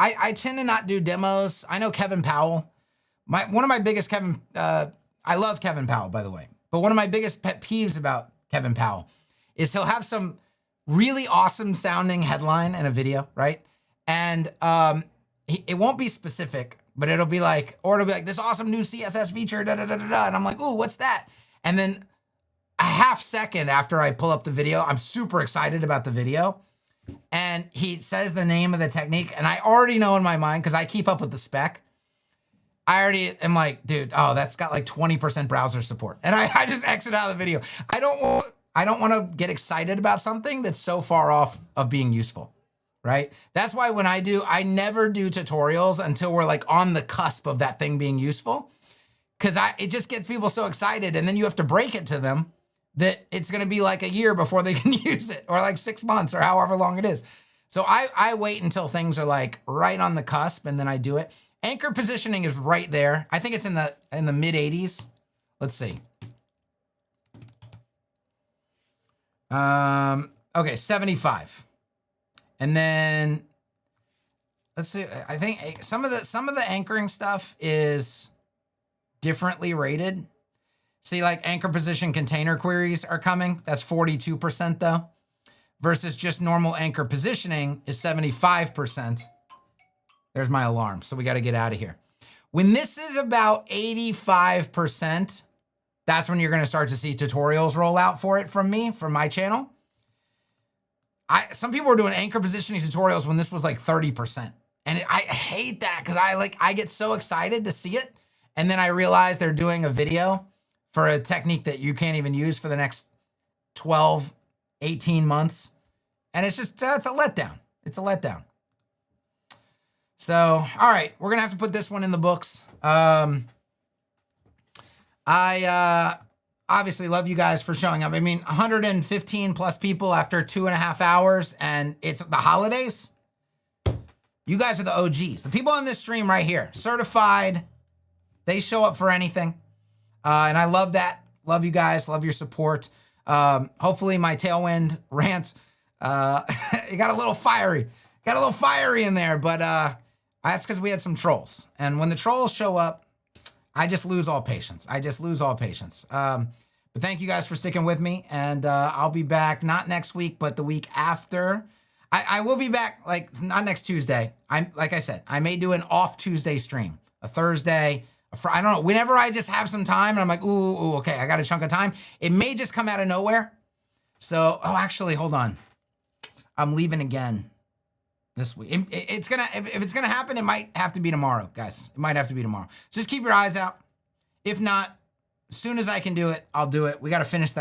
I tend to not do demos. I know Kevin Powell. One of my biggest I love Kevin Powell, by the way. But one of my biggest pet peeves about Kevin Powell is he'll have some really awesome sounding headline in a video, right? And it won't be specific, but it'll be like this awesome new CSS feature, da da da da da. And I'm like, ooh, what's that? And then a half second after I pull up the video, I'm super excited about the video. And he says the name of the technique, and I already know in my mind, because I keep up with the spec, I already am like, dude, oh, that's got like 20% browser support. And I just exit out of the video. I don't want to get excited about something that's so far off of being useful, right? That's why when I never do tutorials until we're like on the cusp of that thing being useful, because it just gets people so excited, and then you have to break it to them that it's going to be like a year before they can use it, or like 6 months, or however long it is. So I wait until things are like right on the cusp, and then I do it. Anchor positioning is right there. I think it's in the mid 80s. Let's see. Okay, 75. And then let's see. I think some of the anchoring stuff is differently rated. See, like anchor position container queries are coming. That's 42% though, versus just normal anchor positioning is 75%. There's my alarm. So we got to get out of here. When this is about 85%, that's when you're going to start to see tutorials roll out for it from me, from my channel. Some people were doing anchor positioning tutorials when this was like 30%. And I hate that because I get so excited to see it. And then I realize they're doing a video for a technique that you can't even use for the next 12, 18 months. And it's just, it's a letdown. It's a letdown. So, all right, we're going to have to put this one in the books. I obviously love you guys for showing up. I mean, 115 plus people after 2.5 hours, and it's the holidays. You guys are the OGs. The people on this stream right here, certified. They show up for anything. And I love that. Love you guys. Love your support. Hopefully my Tailwind rant, it got a little fiery. Got a little fiery in there, but that's because we had some trolls. And when the trolls show up, I just lose all patience. But thank you guys for sticking with me. And I'll be back, not next week, but the week after. I will be back, like, not next Tuesday. Like I said, I may do an off Tuesday stream, a Thursday, I don't know, whenever I just have some time and I'm like, ooh, okay, I got a chunk of time. It may just come out of nowhere. So, actually, hold on. I'm leaving again this week. It's gonna, if it's gonna happen, it might have to be tomorrow, guys. It might have to be tomorrow. Just keep your eyes out. If not, as soon as I can do it, I'll do it. We got to finish that